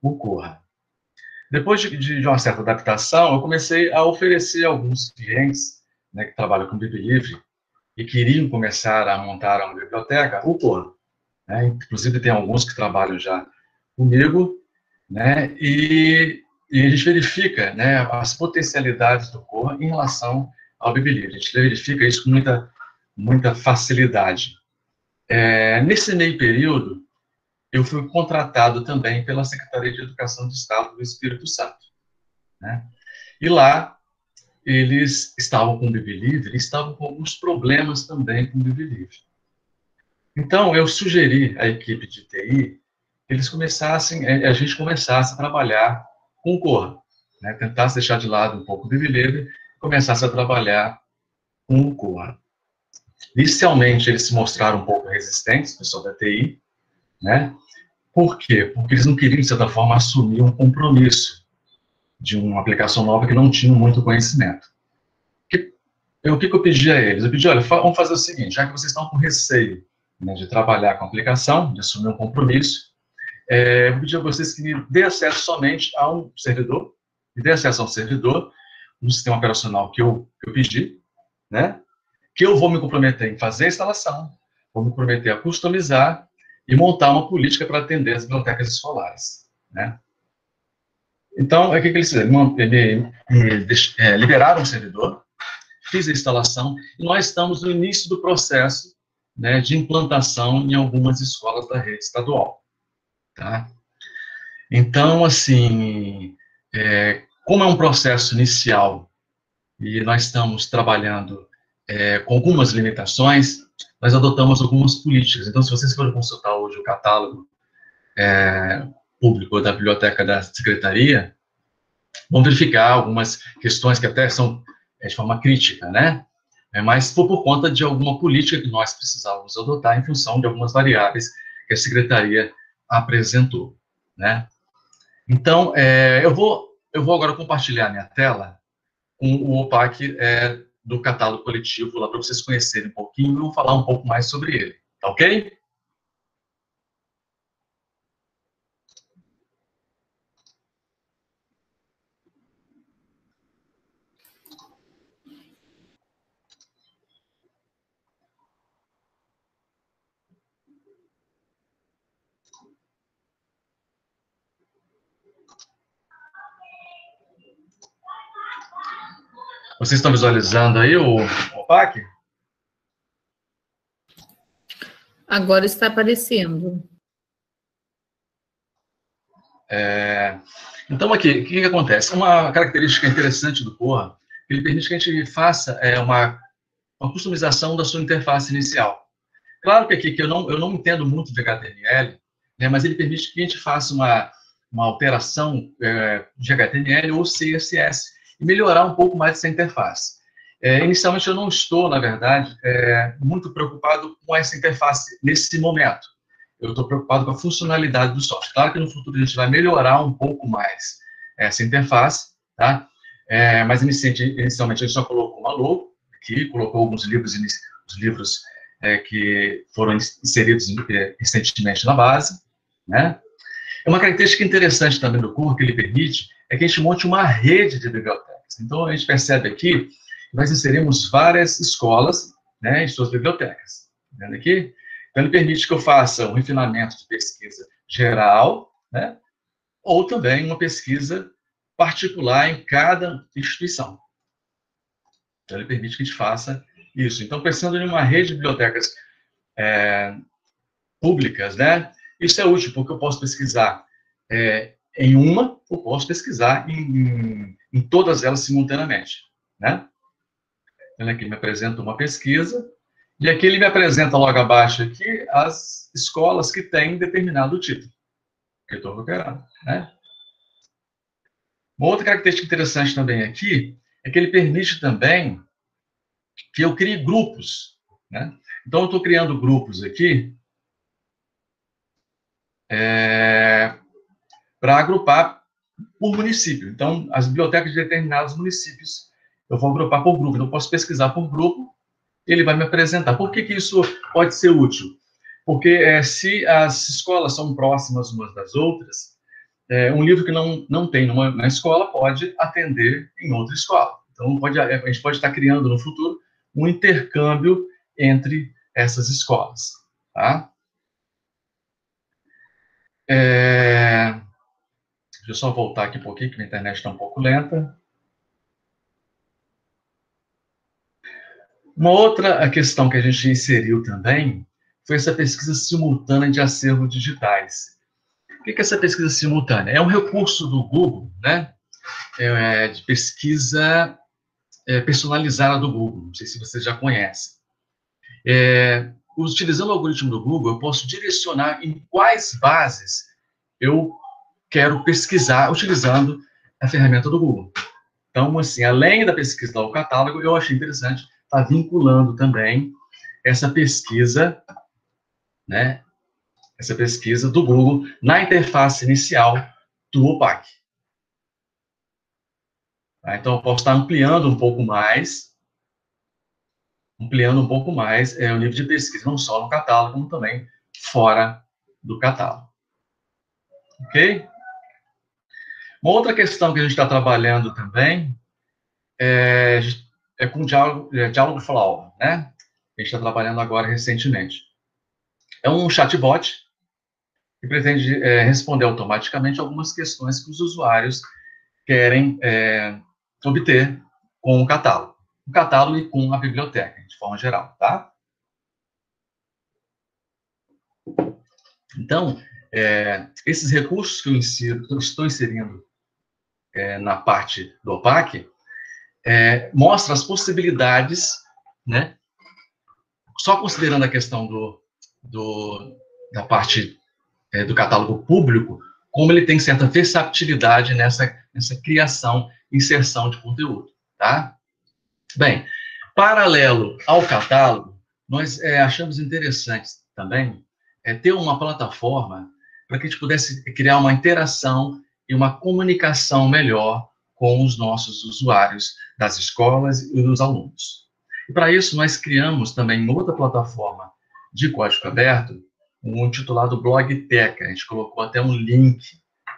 o Corra. Depois de uma certa adaptação, eu comecei a oferecer a alguns clientes, né, que trabalham com Biblivre e queriam começar a montar uma biblioteca, o Corra, né? Inclusive, tem alguns que trabalham já comigo, né? E a gente verifica, né, as potencialidades do Corra em relação ao Biblivre. A gente verifica isso com muita facilidade. Nesse meio período, eu fui contratado também pela Secretaria de Educação do Estado do Espírito Santo, né? E lá, eles estavam com o Biblivre e estavam com alguns problemas também com o Biblivre. Então, eu sugeri à equipe de TI que a gente começasse a trabalhar com o Corra, né? Tentasse deixar de lado um pouco o Biblivre e começasse a trabalhar com o Corra. Inicialmente, eles se mostraram um pouco resistentes, o pessoal da TI, né? Por quê? Porque eles não queriam, de certa forma, assumir um compromisso de uma aplicação nova que não tinham muito conhecimento. O que eu pedi a eles? Eu pedi, olha, vamos fazer o seguinte, já que vocês estão com receio, né, de trabalhar com a aplicação, de assumir um compromisso, eu pedi a vocês que me dê acesso somente a um servidor, me dê acesso a um servidor, no sistema operacional que eu pedi, né, que eu vou me comprometer em fazer a instalação, vou me comprometer a customizar e montar uma política para atender as bibliotecas escolares, né. Então, o que eles fizeram? Liberaram o servidor, fiz a instalação, e nós estamos no início do processo, né, de implantação em algumas escolas da rede estadual. Tá? Então, assim, como é um processo inicial, e nós estamos trabalhando com algumas limitações, nós adotamos algumas políticas. Então, se vocês forem consultar hoje o catálogo público da biblioteca da Secretaria, vão verificar algumas questões que até são de forma crítica, né? Mas foi por conta de alguma política que nós precisávamos adotar em função de algumas variáveis que a Secretaria apresentou, né? Então, eu vou agora compartilhar minha tela com o OPAC do catálogo coletivo, lá para vocês conhecerem um pouquinho, e vou falar um pouco mais sobre ele, tá ok? Vocês estão visualizando aí o OPAC? Agora está aparecendo. Então, aqui, o que acontece? Uma característica interessante do Corra, ele permite que a gente faça uma customização da sua interface inicial. Claro que aqui que eu não entendo muito de HTML, né, mas ele permite que a gente faça uma alteração de HTML ou CSS e melhorar um pouco mais essa interface. Inicialmente, eu não estou, na verdade, muito preocupado com essa interface nesse momento. Eu estou preocupado com a funcionalidade do software. Claro que no futuro a gente vai melhorar um pouco mais essa interface, tá? Mas inicialmente a gente só colocou uma logo aqui, colocou alguns livros, que foram inseridos recentemente na base, né? Uma característica interessante também do Corra que ele permite é que a gente monte uma rede de bibliotecas. Então, a gente percebe aqui que nós inserimos várias escolas, né, em suas bibliotecas. Tá vendo aqui? Então, ele permite que eu faça um refinamento de pesquisa geral, né, ou também uma pesquisa particular em cada instituição. Então, ele permite que a gente faça isso. Então, pensando em uma rede de bibliotecas públicas, né, isso é útil, porque eu posso pesquisar em uma, ou posso pesquisar em todas elas simultaneamente, né? Ele aqui me apresenta uma pesquisa, e aqui ele me apresenta logo abaixo aqui as escolas que têm determinado título que eu estou procurando, né? Uma outra característica interessante também aqui é que ele permite também que eu crie grupos, né? Então, eu estou criando grupos aqui para agrupar por município. Então, as bibliotecas de determinados municípios, eu vou agrupar por grupo. Então, eu posso pesquisar por grupo, ele vai me apresentar. Por que que isso pode ser útil? Porque se as escolas são próximas umas das outras, um livro que não tem na escola pode atender em outra escola. Então, a gente pode estar criando no futuro um intercâmbio entre essas escolas. Tá? Deixa eu só voltar aqui um pouquinho, que minha internet está um pouco lenta. Uma outra questão que a gente inseriu também foi essa pesquisa simultânea de acervos digitais. O que é essa pesquisa simultânea? É um recurso do Google, né, de pesquisa personalizada do Google. Não sei se você já conhece. Utilizando o algoritmo do Google, eu posso direcionar em quais bases eu quero pesquisar utilizando a ferramenta do Google. Então, assim, além da pesquisa do catálogo, eu achei interessante estar vinculando também essa pesquisa, né, essa pesquisa do Google na interface inicial do OPAC. Tá? Então, eu posso estar ampliando um pouco mais o nível de pesquisa, não só no catálogo, como também fora do catálogo. Ok? Uma outra questão que a gente está trabalhando também é com diálogo flow, né? A gente está trabalhando agora recentemente. É um chatbot que pretende responder automaticamente algumas questões que os usuários querem obter com o catálogo e com a biblioteca, de forma geral, tá? Então, esses recursos que eu estou inserindo na parte do OPAC, mostra as possibilidades, né? Só considerando a questão da parte do catálogo público, como ele tem certa versatilidade nessa criação e inserção de conteúdo, tá? Bem, paralelo ao catálogo, nós achamos interessante também ter uma plataforma para que a gente pudesse criar uma interação e uma comunicação melhor com os nossos usuários das escolas e dos alunos. E para isso, nós criamos também outra plataforma de código aberto, um intitulado Blogteca. A gente colocou até um link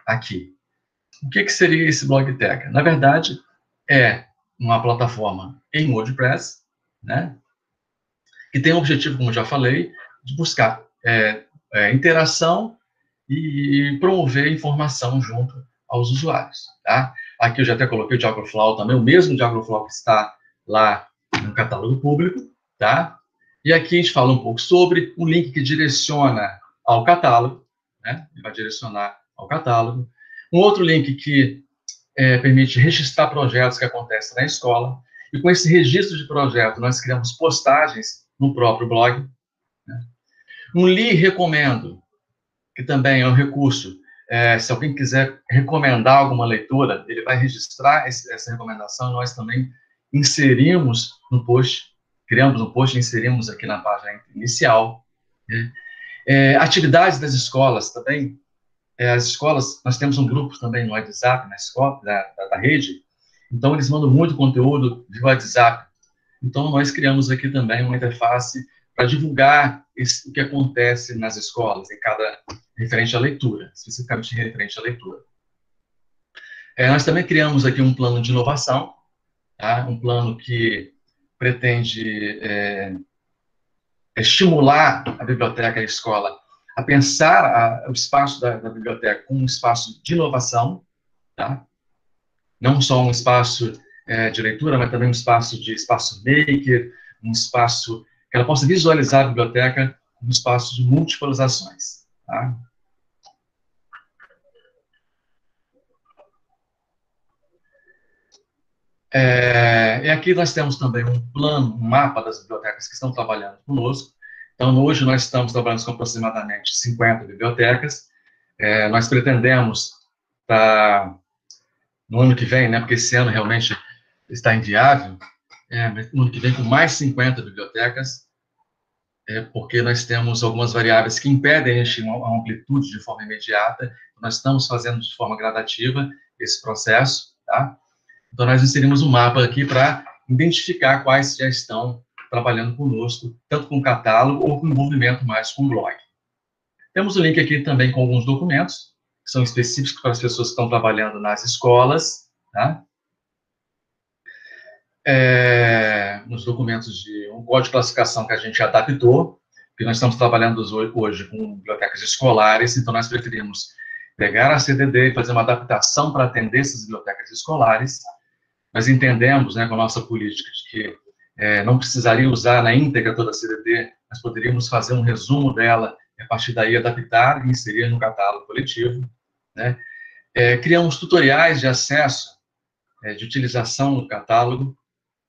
aqui. O que seria esse Blogteca? Na verdade, é uma plataforma em WordPress, né, que tem o objetivo, como eu já falei, de buscar interação e promover informação junto aos usuários. Tá? Aqui eu já até coloquei o Dialogflow também, o mesmo Dialogflow que está lá no catálogo público. Tá? E aqui a gente fala um pouco sobre um link que direciona ao catálogo, né? Ele vai direcionar ao catálogo. Um outro link que permite registrar projetos que acontecem na escola. E com esse registro de projeto, nós criamos postagens no próprio blog. Né? Um Li Recomendo, que também é um recurso. Se alguém quiser recomendar alguma leitura, ele vai registrar essa recomendação. Nós também inserimos no post, criamos um post e inserimos aqui na página inicial. Né? Atividades das escolas também. As escolas, nós temos um grupo também no WhatsApp, na escola, da rede, então eles mandam muito conteúdo de WhatsApp. Então, nós criamos aqui também uma interface para divulgar o que acontece nas escolas, referente à leitura, especificamente referente à leitura. Nós também criamos aqui um plano de inovação, tá? Um plano que pretende estimular a biblioteca e a escola a pensar o espaço da biblioteca como um espaço de inovação, tá? Não só um espaço de leitura, mas também um espaço maker, um espaço que ela possa visualizar a biblioteca como um espaço de múltiplas ações. Tá? E aqui nós temos também um plano, um mapa das bibliotecas que estão trabalhando conosco. Então, hoje nós estamos trabalhando com aproximadamente 50 bibliotecas. Nós pretendemos, no ano que vem, né, porque esse ano realmente está inviável, no ano que vem com mais 50 bibliotecas, porque nós temos algumas variáveis que impedem a amplitude de forma imediata. Nós estamos fazendo de forma gradativa esse processo, tá? Então, nós inserimos um mapa aqui para identificar quais já estão trabalhando conosco, tanto com catálogo ou com envolvimento mais com o blog. Temos o link aqui também com alguns documentos, que são específicos para as pessoas que estão trabalhando nas escolas, tá? Nos documentos de um código de classificação que a gente adaptou, que nós estamos trabalhando hoje com bibliotecas escolares, então nós preferimos pegar a CDD e fazer uma adaptação para atender essas bibliotecas escolares. Nós entendemos, né, com a nossa política, de que não precisaria usar na íntegra toda a CDD, nós poderíamos fazer um resumo dela, e a partir daí adaptar e inserir no catálogo coletivo, né? Criamos tutoriais de acesso, de utilização do catálogo,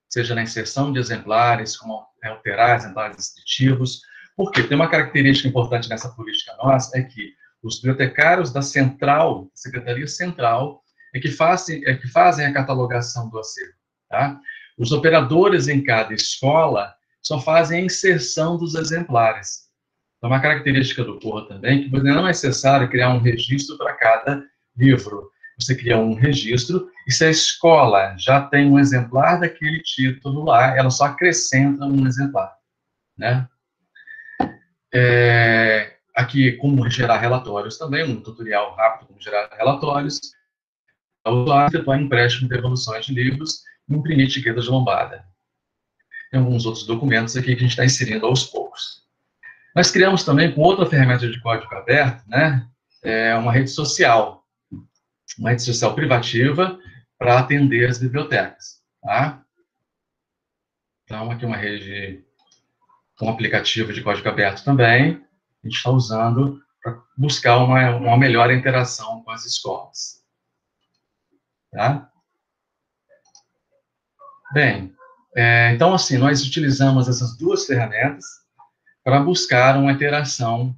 seja na inserção de exemplares, como alterar exemplares descritivos, porque tem uma característica importante nessa política nossa, é que os bibliotecários da central, Secretaria Central, que fazem a catalogação do acervo, tá? Os operadores em cada escola só fazem a inserção dos exemplares. Então, uma característica do Corra também, que não é necessário criar um registro para cada livro. Você cria um registro, e se a escola já tem um exemplar daquele título lá, ela só acrescenta um exemplar, né? Aqui, como gerar relatórios também, um tutorial rápido como gerar relatórios. O usuário efetuar empréstimo de devoluções de livros e imprimir etiquetas de lombada. Tem alguns outros documentos aqui que a gente está inserindo aos poucos. Nós criamos também, com outra ferramenta de código aberto, né, uma rede social privativa para atender as bibliotecas. Tá? Então, aqui uma rede com aplicativo de código aberto também, a gente está usando para buscar uma melhor interação com as escolas. Tá? Bem, então, assim, nós utilizamos essas duas ferramentas para buscar uma interação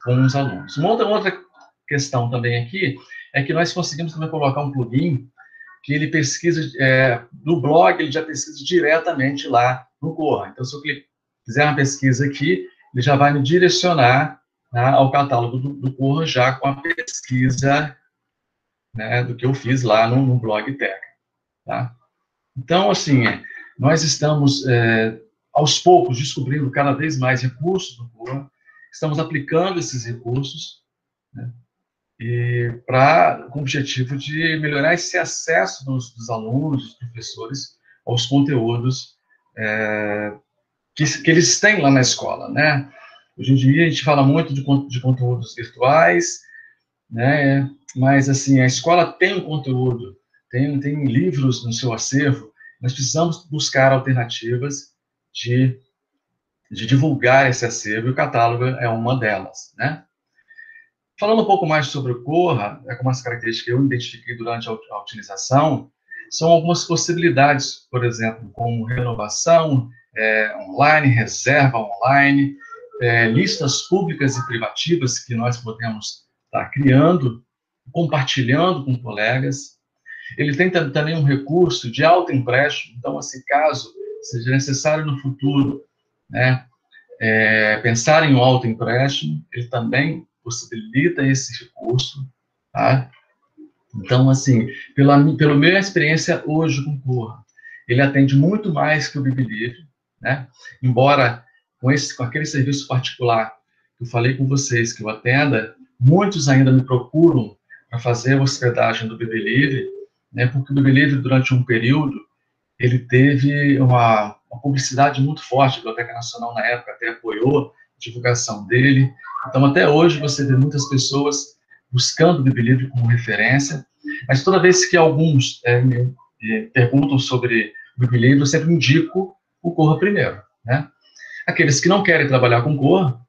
com os alunos. Uma outra questão também aqui é que nós conseguimos também colocar um plugin que ele pesquisa, no blog, ele já pesquisa diretamente lá no Corra. Então, se eu fizer uma pesquisa aqui, ele já vai me direcionar, né, ao catálogo do Corra já com a pesquisa, né, do que eu fiz lá no blog Teca, tá? Então, assim, nós estamos, aos poucos, descobrindo cada vez mais recursos do Corra, estamos aplicando esses recursos, né, com o objetivo de melhorar esse acesso dos alunos, dos professores, aos conteúdos que eles têm lá na escola, né? Hoje em dia, a gente fala muito de conteúdos virtuais, né? Mas, assim, a escola tem um conteúdo, tem livros no seu acervo, nós precisamos buscar alternativas de divulgar esse acervo, e o catálogo é uma delas, né? Falando um pouco mais sobre o Corra, algumas características que eu identifiquei durante a utilização, são algumas possibilidades, por exemplo, como renovação online, reserva online, listas públicas e privativas que nós podemos estar criando, compartilhando com colegas. Ele tem também um recurso de autoempréstimo, então, assim, caso seja necessário no futuro, né, pensar em um autoempréstimo, ele também possibilita esse recurso, tá? Então, assim, pela minha experiência hoje com o Corra, ele atende muito mais que o Biblilivre, né? Embora com aquele serviço particular que eu falei com vocês que eu atenda, muitos ainda me procuram para fazer a hospedagem do Biblilivre, né? Porque o Biblilivre, durante um período, ele teve uma publicidade muito forte, a Biblioteca Nacional, na época, até apoiou a divulgação dele. Então, até hoje, você vê muitas pessoas buscando o Biblilivre como referência, mas toda vez que alguns me perguntam sobre o Biblilivre, eu sempre indico o Corra primeiro, né? Aqueles que não querem trabalhar com Corra,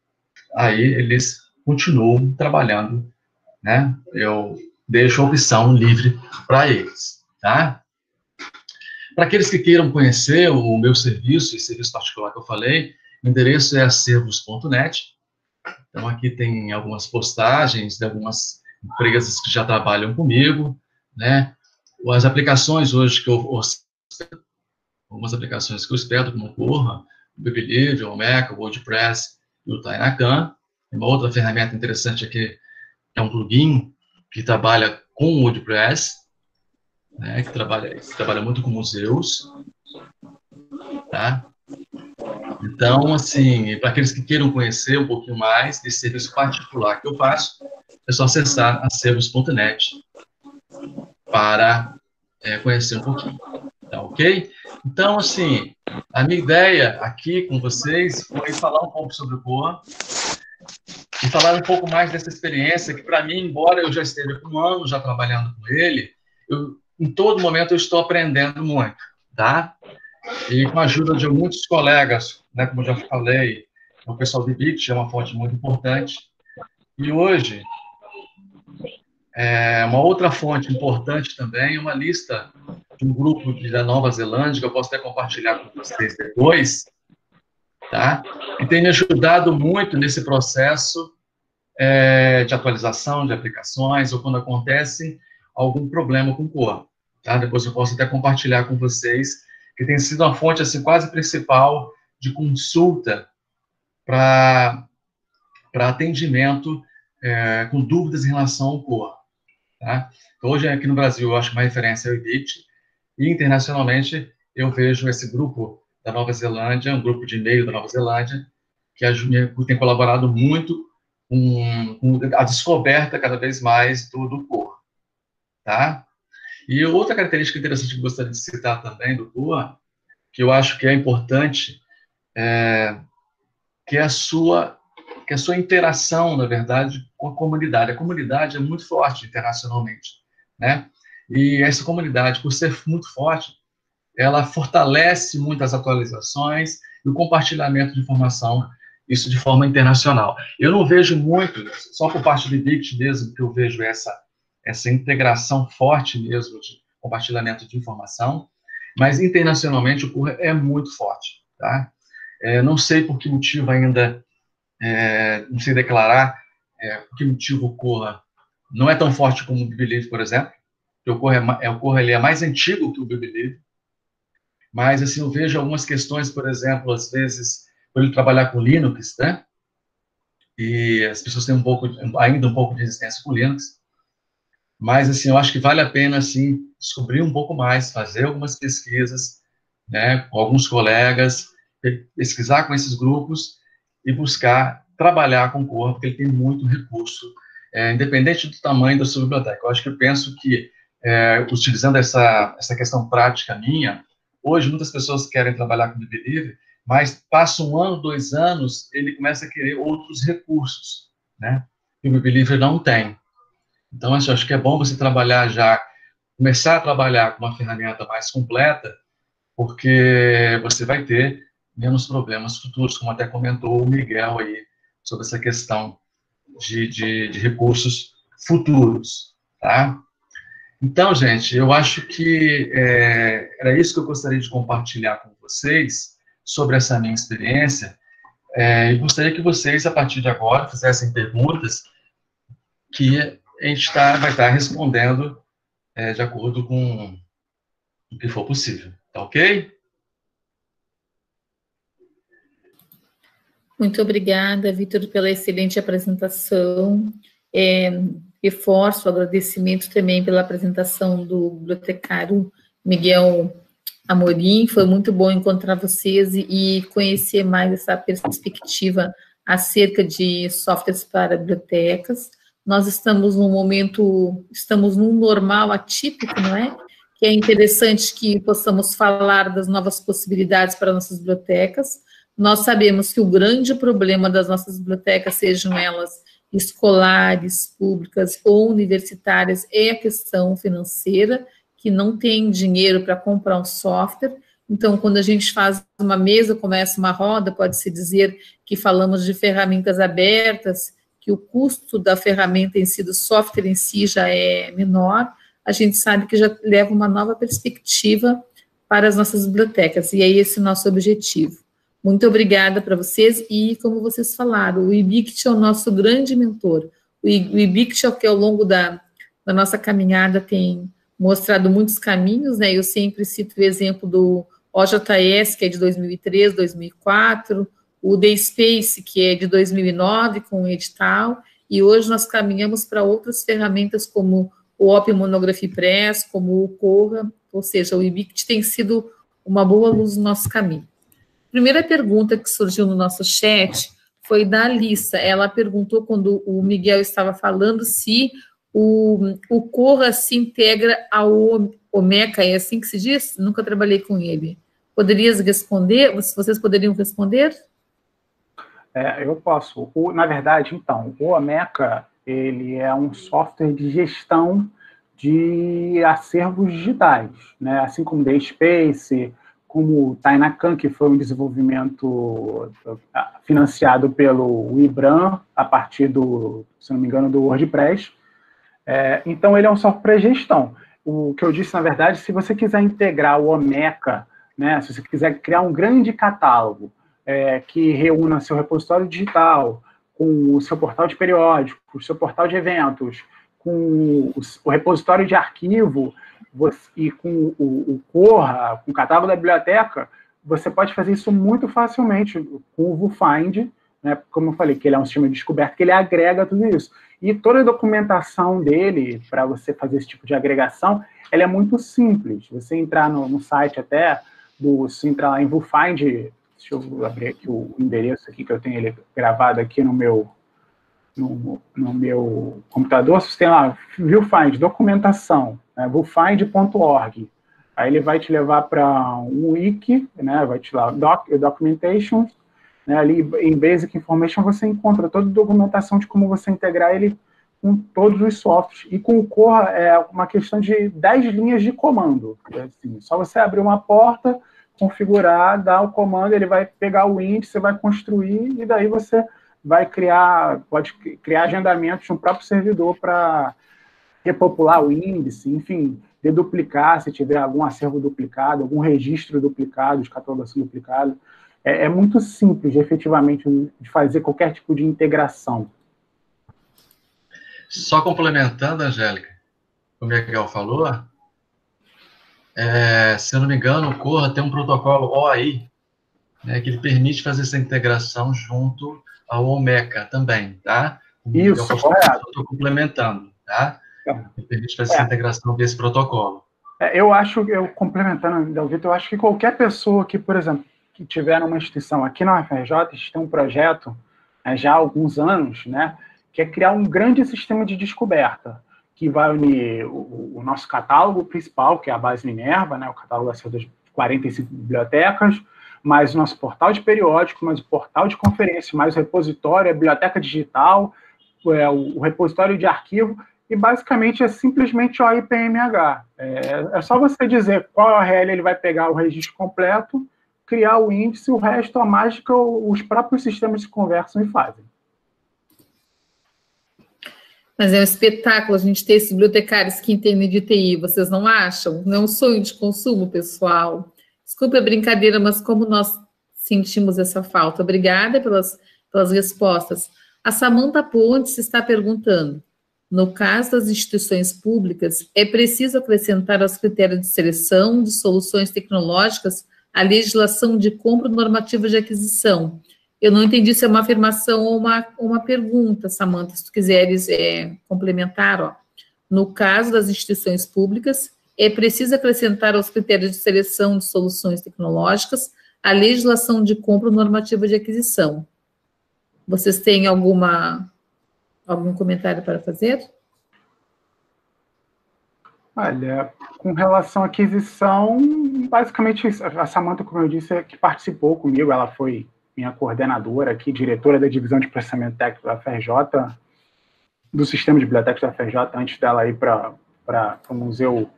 aí eles continuam trabalhando, né? Eu deixo a opção livre para eles, tá? Para aqueles que queiram conhecer o meu serviço, esse serviço particular que eu falei, o endereço é acervos.net. Então, aqui tem algumas postagens de algumas empresas que já trabalham comigo, né? As aplicações hoje que eu algumas aplicações que eu hospedo, como o Corra, o Bebelive, o Meca, o WordPress e o Tainacan. Uma outra ferramenta interessante aqui é um plugin que trabalha com o WordPress, né? Que trabalha muito com museus, tá? Então, assim, para aqueles que queiram conhecer um pouquinho mais desse serviço particular que eu faço, é só acessar acervos.net para conhecer um pouquinho, tá ok? Então, assim, a minha ideia aqui com vocês foi falar um pouco sobre o Corra e falar um pouco mais dessa experiência que, para mim, embora eu já esteja com um ano já trabalhando com ele, em todo momento eu estou aprendendo muito, tá? E com a ajuda de muitos colegas, né, como eu já falei, o pessoal do IBICT é uma fonte muito importante. E hoje, uma outra fonte importante também é uma lista de um grupo da Nova Zelândia, que eu posso até compartilhar com vocês depois, tá? Que tem me ajudado muito nesse processo de atualização de aplicações, ou quando acontece algum problema com o Corra, tá? Depois eu posso até compartilhar com vocês, que tem sido uma fonte assim, quase principal de consulta para atendimento com dúvidas em relação ao Corra. Tá? Então, hoje, aqui no Brasil, eu acho que uma referência é o IBICT, e internacionalmente eu vejo esse grupo da Nova Zelândia, um grupo de e-mail da Nova Zelândia, que tem colaborado muito com a descoberta cada vez mais do Corra. Tá? E outra característica interessante que eu gostaria de citar também do Corra, que eu acho que é importante, que é a sua interação, na verdade, com a comunidade. A comunidade é muito forte internacionalmente, né? E essa comunidade, por ser muito forte, ela fortalece muitas atualizações e o compartilhamento de informação, isso de forma internacional. Eu não vejo muito, só por parte do IBICT mesmo, que eu vejo essa integração forte mesmo de compartilhamento de informação, mas internacionalmente o Corra é muito forte, tá? Não sei por que motivo ainda, não sei declarar por que motivo o Corra não é tão forte como o Bebelive, por exemplo, porque o Corra ele é mais antigo que o Bebelive, mas assim, eu vejo algumas questões, por exemplo, às vezes, por ele trabalhar com Linux, né? E as pessoas têm ainda um pouco de resistência com Linux, mas assim, eu acho que vale a pena assim, descobrir um pouco mais, fazer algumas pesquisas, né, com alguns colegas, pesquisar com esses grupos e buscar trabalhar com o Corra, porque ele tem muito recurso, independente do tamanho da sua biblioteca. Eu penso que, utilizando essa questão prática minha, hoje muitas pessoas querem trabalhar com o Bebelive, mas passa 1 ano, 2 anos, ele começa a querer outros recursos, né, que o Bebelive não tem. Então, eu acho que é bom você começar a trabalhar com uma ferramenta mais completa, porque você vai ter menos problemas futuros, como até comentou o Miguel aí, sobre essa questão de recursos futuros, tá? Então, gente, eu acho que era isso que eu gostaria de compartilhar com vocês sobre essa minha experiência, e gostaria que vocês, a partir de agora, fizessem perguntas que a gente vai estar respondendo de acordo com o que for possível, tá ok? Muito obrigada, Vitor, pela excelente apresentação. Reforço o agradecimento também pela apresentação do bibliotecário Miguel Amorim. Foi muito bom encontrar vocês e conhecer mais essa perspectiva acerca de softwares para bibliotecas. Nós estamos num normal atípico, não é? Que é interessante que possamos falar das novas possibilidades para nossas bibliotecas. Nós sabemos que o grande problema das nossas bibliotecas, sejam elas escolares, públicas ou universitárias, é a questão financeira, que não tem dinheiro para comprar um software. Então, quando a gente faz uma mesa, começa uma roda, pode-se dizer que falamos de ferramentas abertas, que o custo da ferramenta em si, do software em si, já é menor. A gente sabe que já leva uma nova perspectiva para as nossas bibliotecas, e é esse o nosso objetivo. Muito obrigada para vocês, e como vocês falaram, o IBICT é o nosso grande mentor. O IBICT, que ao longo da nossa caminhada tem mostrado muitos caminhos, né? Eu sempre cito o exemplo do OJS, que é de 2003, 2004, o The Space, que é de 2009, com o edital, e hoje nós caminhamos para outras ferramentas como o Open Monography Press, como o Corra, ou seja, o IBICT tem sido uma boa luz no nosso caminho. Primeira pergunta que surgiu no nosso chat foi da Alissa. Ela perguntou, quando o Miguel estava falando, se o Corra se integra ao Omeca, é assim que se diz? Nunca trabalhei com ele. Poderias responder? Vocês poderiam responder? Eu posso. Na verdade, então, o Omeca, ele é um software de gestão de acervos digitais, né? Assim como o DSpace, como o Tainacan, que foi um desenvolvimento financiado pelo IBRAM, a partir do, se não me engano, do WordPress. Então, ele é um software de gestão. O que eu disse, na verdade, se você quiser integrar o Omeca, né, se você quiser criar um grande catálogo que reúna seu repositório digital, com o seu portal de periódicos, o seu portal de eventos, com o repositório de arquivo e com o Corra, com o catálogo da biblioteca, você pode fazer isso muito facilmente com o VuFind, né, como eu falei, que ele é um sistema de descoberta, que ele agrega tudo isso. E toda a documentação dele, para você fazer esse tipo de agregação, ela é muito simples. Você entrar no site até, se entrar lá em VuFind, deixa eu abrir aqui o endereço aqui, que eu tenho ele gravado aqui no meu computador, você tem lá, VuFind, documentação, né, vufind.org. Aí ele vai te levar para um wiki, né, vai te lá, documentation, né, ali em Basic Information você encontra toda a documentação de como você integrar ele com todos os softwares. E com o Corra é uma questão de 10 linhas de comando. Assim, só você abrir uma porta, configurar, dar o comando, ele vai pegar o índice, vai construir, e daí você vai pode criar agendamentos no próprio servidor para repopular o índice, enfim, deduplicar, se tiver algum acervo duplicado, algum registro duplicado, de catalogação duplicada. É muito simples, efetivamente, de fazer qualquer tipo de integração. Só complementando, Angélica, como o Miguel falou, se eu não me engano, o Corra tem um protocolo OAI, né, que ele permite fazer essa integração junto ao Omeca também, tá? Isso, correto. Eu estou complementando, tá? Ele permite fazer essa integração desse protocolo. Complementando, Vitor, eu acho que qualquer pessoa que, por exemplo, que tiver numa instituição aqui na UFRJ, a gente tem um projeto já há alguns anos, né, que é criar um grande sistema de descoberta, que vai unir o nosso catálogo principal, que é a base Minerva, né, o catálogo das 45 bibliotecas, mais o nosso portal de periódico, mais o portal de conferência, mais o repositório, a biblioteca digital, o repositório de arquivo, e basicamente é simplesmente o IPMH. É só você dizer qual URL ele vai pegar o registro completo, criar o índice, o resto, a mágica, os próprios sistemas se conversam e fazem. Mas é um espetáculo a gente ter esses bibliotecários que entendem de TI, vocês não acham? Não é um sonho de consumo, pessoal? Desculpe a brincadeira, mas como nós sentimos essa falta. Obrigada pelas respostas. A Samanta Pontes está perguntando, no caso das instituições públicas, é preciso acrescentar aos critérios de seleção de soluções tecnológicas a legislação de compra normativa de aquisição? Eu não entendi se é uma afirmação ou uma pergunta, Samanta, se tu quiseres complementar. Ó. No caso das instituições públicas, é preciso acrescentar aos critérios de seleção de soluções tecnológicas a legislação de compra normativa de aquisição. Vocês têm algum comentário para fazer? Olha, com relação à aquisição, basicamente, a Samanta, como eu disse, que participou comigo, ela foi minha coordenadora aqui, diretora da divisão de processamento técnico da FRJ, do sistema de bibliotecas da FRJ, antes dela ir para o museu,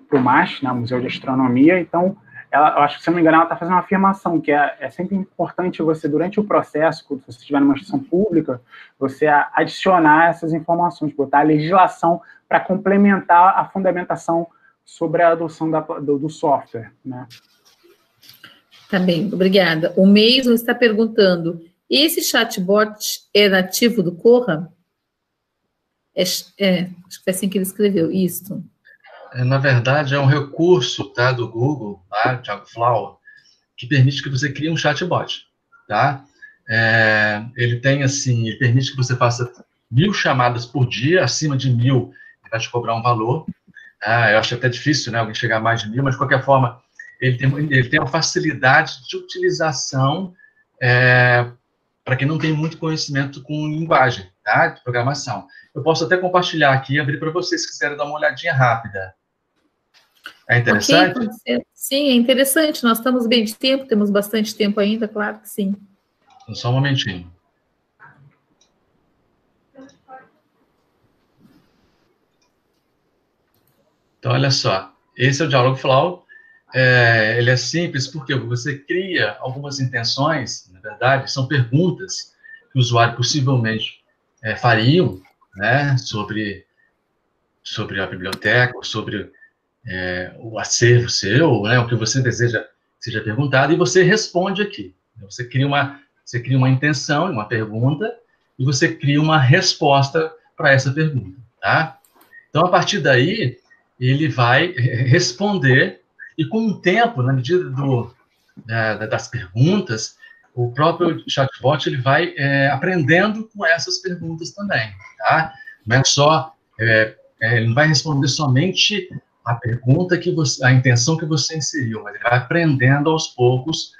para o MAST, né, Museu de Astronomia. Então, eu acho que, se não me engano, ela está fazendo uma afirmação, que é sempre importante você, durante o processo, quando você estiver numa instituição pública, você adicionar essas informações, botar a legislação para complementar a fundamentação sobre a adoção do software, né? Tá bem, obrigada. O Mason está perguntando, esse chatbot é nativo do Corra? Acho que foi assim que ele escreveu, isso. Na verdade, é um recurso, tá, do Google, tá, Dialogflow, que permite que você crie um chatbot, tá? Ele tem, assim, ele permite que você faça 1000 chamadas por dia, acima de 1000, ele vai te cobrar um valor. Eu acho até difícil, né, alguém chegar a mais de 1000, mas, de qualquer forma, ele tem uma facilidade de utilização para quem não tem muito conhecimento com linguagem, tá, de programação. Eu posso até compartilhar aqui e abrir para vocês, se quiserem dar uma olhadinha rápida. É interessante? Okay, sim, é interessante. Nós estamos bem de tempo, temos bastante tempo ainda, claro que sim. Só um momentinho. Então, olha só. Esse é o Dialogflow. Ele é simples porque você cria algumas intenções, na verdade, são perguntas que o usuário possivelmente fariam, né, sobre a biblioteca, ou sobre o acervo seu, né, o que você deseja que seja perguntado, e você responde aqui. Você cria uma intenção, uma pergunta, e você cria uma resposta para essa pergunta, tá? Então, a partir daí, ele vai responder, e com o tempo, na medida das perguntas, o próprio chatbot ele vai aprendendo com essas perguntas também, tá? Não é só, ele não vai responder somente a pergunta a intenção que você inseriu, mas ele vai aprendendo aos poucos,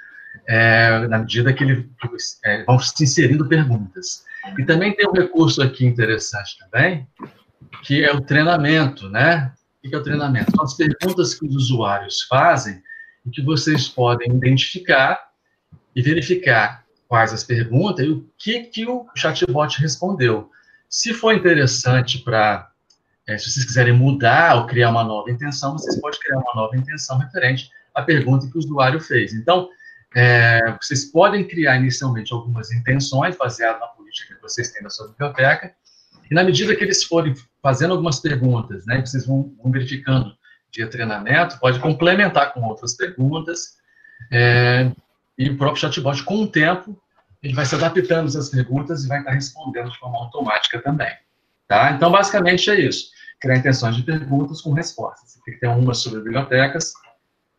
na medida que vão se inserindo perguntas. E também tem um recurso aqui interessante também, que é o treinamento, né? O que é o treinamento? São as perguntas que os usuários fazem e que vocês podem identificar e verificar quais as perguntas e o que o chatbot respondeu. Se for interessante se vocês quiserem mudar ou criar uma nova intenção, vocês podem criar uma nova intenção referente à pergunta que o usuário fez. Então, vocês podem criar inicialmente algumas intenções baseadas na política que vocês têm na sua biblioteca, e na medida que eles forem fazendo algumas perguntas, né, vocês vão verificando via treinamento, pode complementar com outras perguntas, e o próprio chatbot, com o tempo, ele vai se adaptando a essas perguntas e vai estar respondendo de forma automática também. Tá? Então, basicamente, é isso. Criar intenções de perguntas com respostas. Tem que ter uma sobre bibliotecas,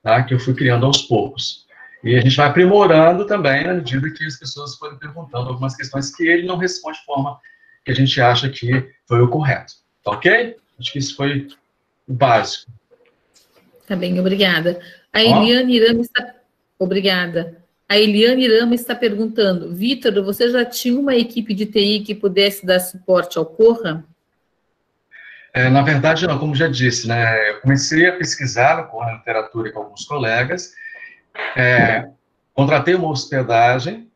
tá, que eu fui criando aos poucos. E a gente vai aprimorando também na medida que as pessoas forem perguntando algumas questões que ele não responde de forma que a gente acha que foi o correto. Tá ok? Acho que isso foi o básico. Tá bem, obrigada. A Eliane Irama está... Obrigada. A Eliane Irama está perguntando, Vitor, você já tinha uma equipe de TI que pudesse dar suporte ao Corra? Na verdade, não, como já disse, né, eu comecei a pesquisar no Corra Literatura com alguns colegas, contratei uma hospedagem,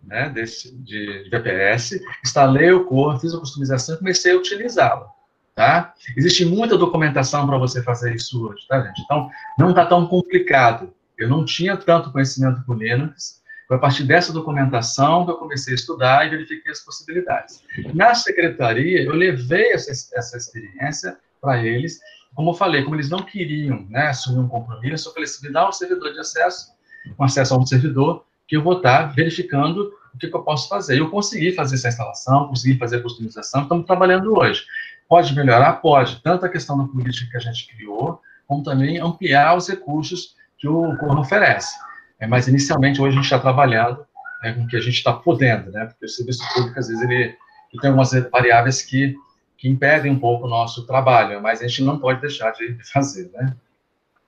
né, de VPS, instalei o Corra, fiz a customização e comecei a utilizá-lo, tá? Existe muita documentação para você fazer isso hoje, tá, gente? Então, não está tão complicado. Eu não tinha tanto conhecimento com Linux, foi a partir dessa documentação que eu comecei a estudar e verifiquei as possibilidades. Na secretaria, eu levei essa experiência para eles, como eu falei, como eles não queriam, né, assumir um compromisso, eu falei, se me dá um servidor de acesso, um acesso a um servidor, que eu vou estar verificando o que eu posso fazer. Eu consegui fazer essa instalação, consegui fazer a customização, estamos trabalhando hoje. Pode melhorar? Pode. Tanto a questão da política que a gente criou, como também ampliar os recursos que o Corra oferece. Mas, inicialmente, hoje a gente está trabalhando com o que a gente está podendo, né? Porque o serviço público, às vezes, ele tem algumas variáveis que impedem um pouco o nosso trabalho, mas a gente não pode deixar de fazer, né?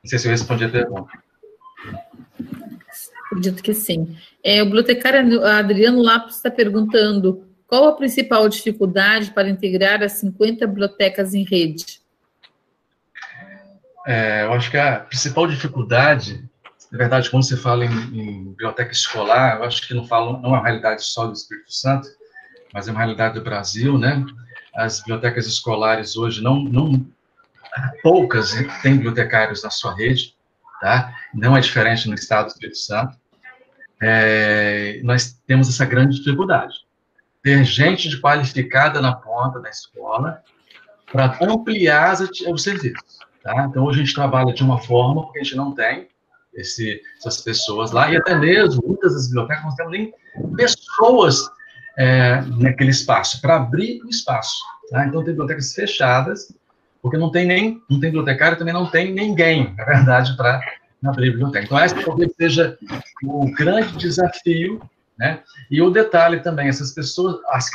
Não sei se eu respondi a pergunta. Acredito que sim. O bibliotecário Adriano Lapis está perguntando qual a principal dificuldade para integrar as 50 bibliotecas em rede? Eu acho que a principal dificuldade, na verdade, quando você fala em biblioteca escolar, eu acho que não é uma realidade só do Espírito Santo, mas é uma realidade do Brasil, né? As bibliotecas escolares hoje, poucas têm bibliotecários na sua rede, tá? Não é diferente no estado do Espírito Santo. Nós temos essa grande dificuldade. Ter gente qualificada na ponta da escola para ampliar os serviços. Tá? Então, hoje a gente trabalha de uma forma, porque a gente não tem essas pessoas lá, e até mesmo, muitas das bibliotecas, não temos nem pessoas naquele espaço, para abrir o espaço. Tá? Então, tem bibliotecas fechadas, porque não tem bibliotecário, também não tem ninguém, na verdade, para abrir a biblioteca. Então, esse talvez seja o grande desafio, né? E o detalhe também, essas pessoas, as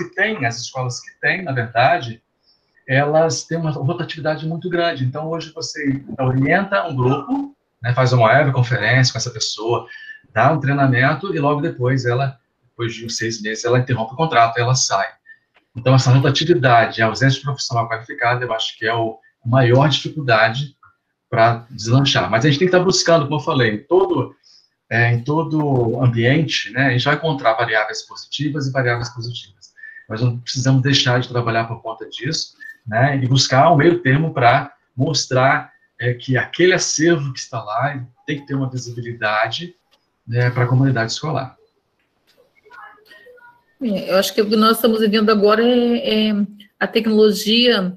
escolas que têm, na verdade, elas têm uma rotatividade muito grande. Então, hoje você orienta um grupo, né, faz uma webconferência com essa pessoa, dá um treinamento e logo depois depois de uns 6 meses, ela interrompe o contrato e ela sai. Então, essa rotatividade, a ausência de profissional qualificado, eu acho que é a maior dificuldade para deslanchar. Mas a gente tem que estar buscando, como eu falei, em todo ambiente, né, a gente vai encontrar variáveis positivas e variáveis positivas. Nós não precisamos deixar de trabalhar por conta disso, né, e buscar um meio termo para mostrar que aquele acervo que está lá tem que ter uma visibilidade, né, para a comunidade escolar. Eu acho que o que nós estamos vivendo agora a tecnologia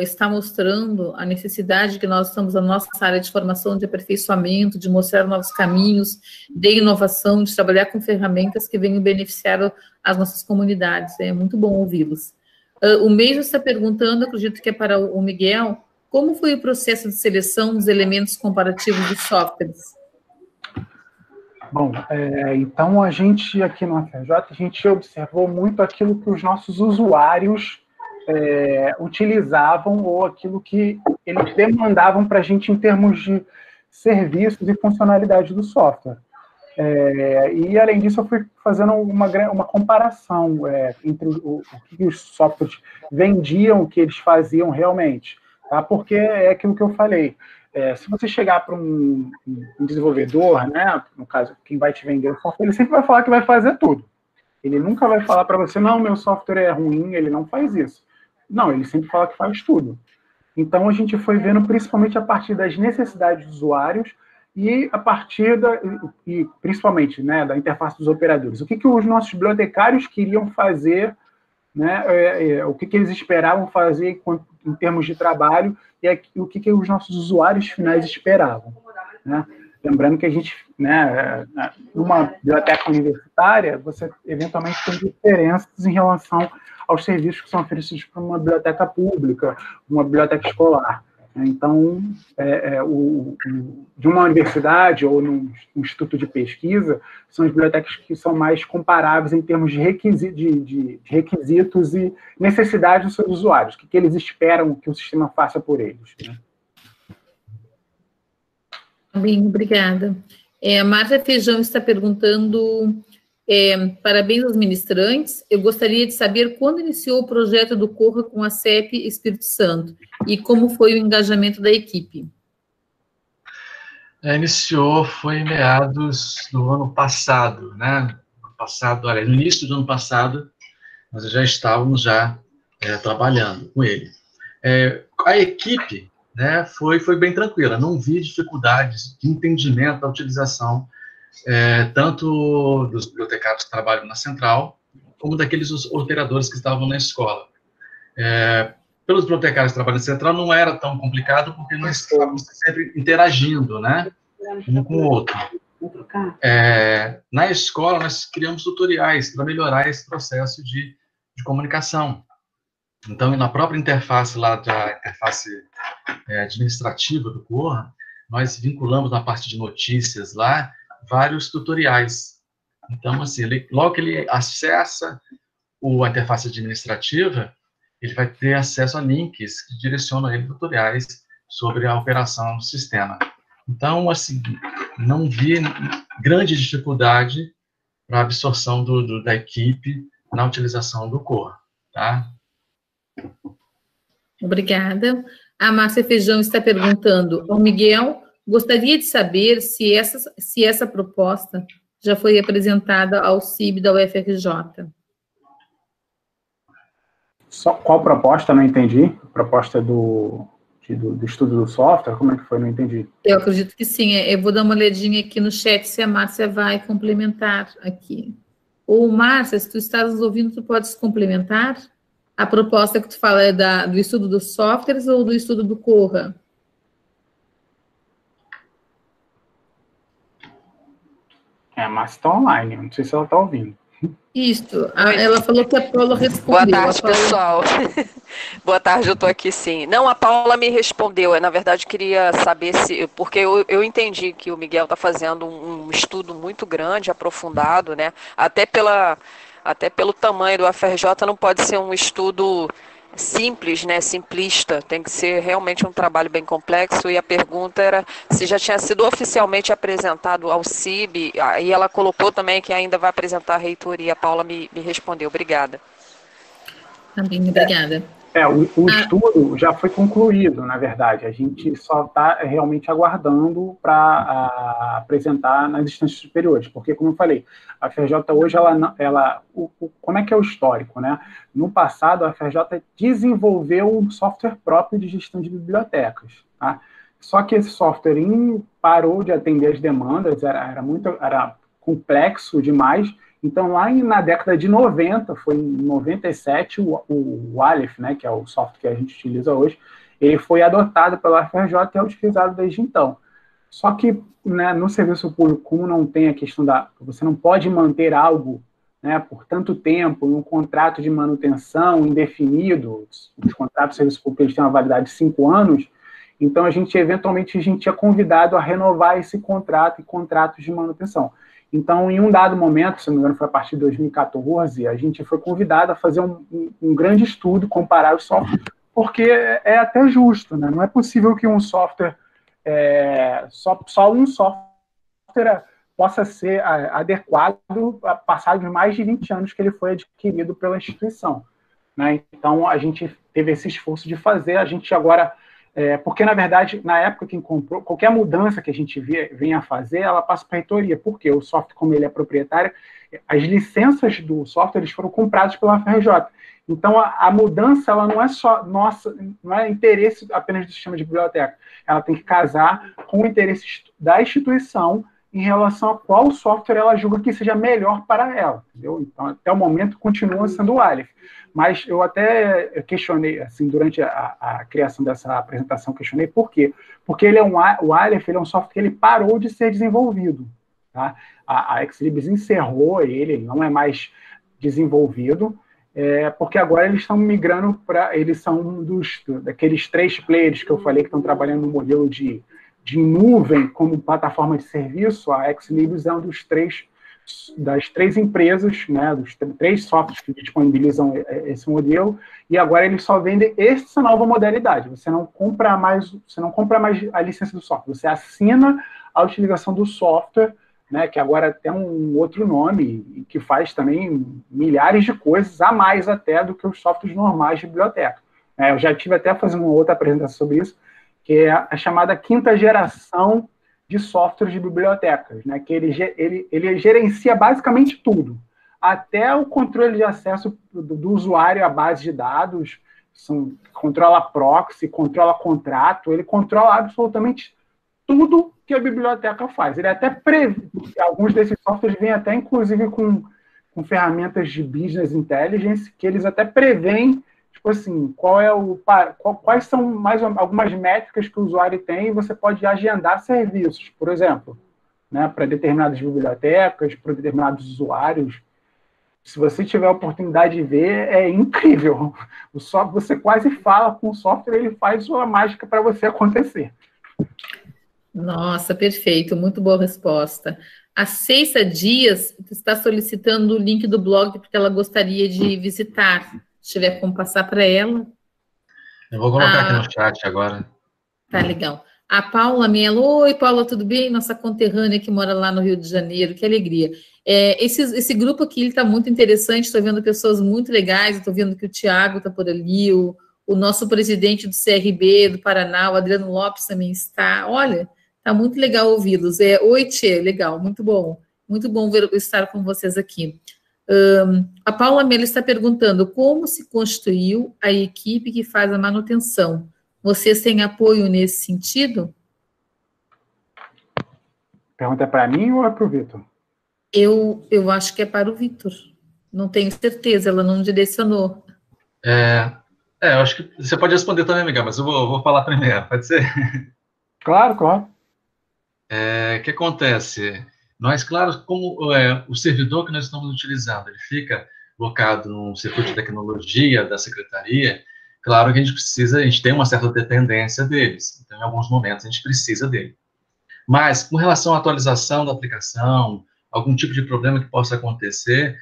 está mostrando a necessidade que nós estamos na nossa área de formação, de aperfeiçoamento, de mostrar novos caminhos, de inovação, de trabalhar com ferramentas que venham beneficiar as nossas comunidades. É muito bom ouvi-los. O Meijo está perguntando, acredito que é para o Miguel, como foi o processo de seleção dos elementos comparativos dos softwares? Bom, então a gente aqui no FRJ, a gente observou muito aquilo que os nossos usuários utilizavam ou aquilo que eles demandavam para a gente em termos de serviços e funcionalidade do software. E, além disso, eu fui fazendo uma comparação entre o que os softwares vendiam, o que eles faziam realmente. Tá? Porque é aquilo que eu falei. Se você chegar para um desenvolvedor, né, no caso, quem vai te vender o software, ele sempre vai falar que vai fazer tudo. Ele nunca vai falar para você, não, meu software é ruim, ele não faz isso. Não, ele sempre fala que faz tudo. Então, a gente foi vendo principalmente a partir das necessidades dos usuários e a partir principalmente, né, da interface dos operadores. O que os nossos bibliotecários queriam fazer, né, o que eles esperavam fazer em termos de trabalho e o que os nossos usuários finais esperavam. Né? Lembrando que a gente, né, numa biblioteca universitária, você eventualmente tem diferenças em relação aos serviços que são oferecidos por uma biblioteca pública, uma biblioteca escolar. Então, de uma universidade ou num instituto de pesquisa, são as bibliotecas que são mais comparáveis em termos de requisitos e necessidades dos seus usuários, o que eles esperam que o sistema faça por eles. Né? Bem, obrigada. A Marta Feijão está perguntando, parabéns aos ministrantes, eu gostaria de saber quando iniciou o projeto do Corra com a CEP Espírito Santo e como foi o engajamento da equipe. Foi em meados do ano passado, né? No início do ano passado, nós já estávamos trabalhando com ele. A equipe, né, foi bem tranquila, não vi dificuldades de entendimento da utilização tanto dos bibliotecários que trabalham na central, como daqueles operadores que estavam na escola. Pelos bibliotecários que trabalham na central não era tão complicado, porque nós estávamos sempre interagindo, né, um com o outro. Na escola, nós criamos tutoriais para melhorar esse processo de comunicação. Então, na própria interface lá, da interface administrativa do Corra, nós vinculamos na parte de notícias lá, vários tutoriais. Então, assim, logo que ele acessa a interface administrativa, ele vai ter acesso a links que direcionam ele a tutoriais sobre a operação do sistema. Então, assim, não vi grande dificuldade para a absorção da equipe na utilização do Corra, tá? Obrigada. A Márcia Feijão está perguntando ao Miguel, gostaria de saber se essa proposta já foi apresentada ao CIB da UFRJ. Qual proposta? Não entendi. Proposta do estudo do software? Como é que foi? Não entendi. Eu acredito que sim. Eu vou dar uma olhadinha aqui no chat se a Márcia vai complementar aqui. Ou, Márcia, se tu estás nos ouvindo, tu podes complementar? A proposta que tu fala é do estudo dos softwares ou do estudo do Corra? Mas está online, não sei se ela está ouvindo. Isso, ela falou que a Paula respondeu. Boa tarde, pessoal. Boa tarde, eu estou aqui sim. Não, a Paula me respondeu. Na verdade, queria saber se... Porque eu entendi que o Miguel está fazendo um estudo muito grande, aprofundado, né? Até pelo tamanho do UFRJ, não pode ser um estudo simples, né, simplista, tem que ser realmente um trabalho bem complexo, e a pergunta era se já tinha sido oficialmente apresentado ao CIB, e ela colocou também que ainda vai apresentar a reitoria. A Paula me respondeu. Obrigada. Também, obrigada. O estudo já foi concluído, na verdade. A gente só está realmente aguardando para apresentar nas instâncias superiores, porque, como eu falei, a FRJ hoje, como é que é o histórico, né? No passado, a FRJ desenvolveu um software próprio de gestão de bibliotecas, tá? Só que esse software parou de atender as demandas, era complexo demais. Então, lá na década de 90, foi em 97, o Aleph, né, que é o software que a gente utiliza hoje, ele foi adotado pela FRJ e é utilizado desde então. Só que, né, no serviço público, como não tem a questão você não pode manter algo, né, por tanto tempo, em um contrato de manutenção indefinido, os contratos de serviço público eles têm uma validade de 5 anos, então eventualmente a gente é convidado a renovar esse contrato e contratos de manutenção. Então, em um dado momento, se não me engano, foi a partir de 2014, a gente foi convidado a fazer um grande estudo, comparar os softwares, porque é até justo, né? Não é possível que um software, só um software possa ser adequado a passar de mais de 20 anos que ele foi adquirido pela instituição, né? Então, a gente teve esse esforço de fazer, a gente agora... porque, na verdade, na época quem comprou, qualquer mudança que a gente venha a fazer, ela passa para a reitoria, porque o software, como ele é proprietário, as licenças do software eles foram compradas pela FRJ. Então, a mudança ela não é só nossa, não é interesse apenas do sistema de biblioteca, ela tem que casar com o interesse da instituição em relação a qual software ela julga que seja melhor para ela, entendeu? Então, até o momento, continua sendo o Aleph. Mas eu até questionei, assim, durante a criação dessa apresentação, questionei por quê? Porque o Aleph ele é um software que ele parou de ser desenvolvido. Tá? A Xlibris encerrou ele não é mais desenvolvido, porque agora eles estão migrando para... Eles são daqueles 3 players que eu falei que estão trabalhando no modelo de nuvem como plataforma de serviço. A Xlibris é um das 3 empresas, né, dos 3 softwares que disponibilizam esse modelo, e agora eles só vendem essa nova modalidade. Você não compra mais a licença do software, você assina a utilização do software, né, que agora tem um outro nome, e que faz também milhares de coisas, a mais até do que os softwares normais de biblioteca. Eu já estive até fazendo uma outra apresentação sobre isso, que é a chamada 5ª geração de softwares de bibliotecas, né, que ele gerencia basicamente tudo, até o controle de acesso do usuário à base de dados, controla proxy, controla contrato, ele controla absolutamente tudo que a biblioteca faz. Ele até alguns desses softwares vêm até, inclusive, com ferramentas de business intelligence, que eles até preveem, tipo assim, quais são algumas métricas que o usuário tem, e você pode agendar serviços, por exemplo, né, para determinadas bibliotecas, para determinados usuários. Se você tiver a oportunidade de ver, é incrível. Você quase fala com o software, ele faz sua mágica para você acontecer. Nossa, perfeito, muito boa resposta. A Ceissa Dias está solicitando o link do blog porque ela gostaria de visitar. Se tiver como passar para ela. Eu vou colocar aqui no chat agora. Tá legal. A Paula Mello. Oi, Paula, tudo bem? Nossa conterrânea que mora lá no Rio de Janeiro, que alegria. Esse grupo aqui está muito interessante, estou vendo pessoas muito legais, estou vendo que o Tiago está por ali, o nosso presidente do CRB do Paraná, o Adriano Lopes também está. Olha, está muito legal ouvi-los. Oi, Tchê, legal, muito bom estar com vocês aqui. A Paula Mello está perguntando como se constituiu a equipe que faz a manutenção. Vocês têm apoio nesse sentido? Pergunta é para mim ou é para o Vitor? Eu acho que é para o Vitor. Não tenho certeza, ela não direcionou. Eu acho que você pode responder também, Miguel, mas eu vou falar primeiro, pode ser? Claro, claro. O que acontece? Nós, claro, como o servidor que nós estamos utilizando, ele fica locado no setor de tecnologia da secretaria, claro que a gente tem uma certa dependência deles, então, em alguns momentos, a gente precisa dele. Mas, com relação à atualização da aplicação, algum tipo de problema que possa acontecer,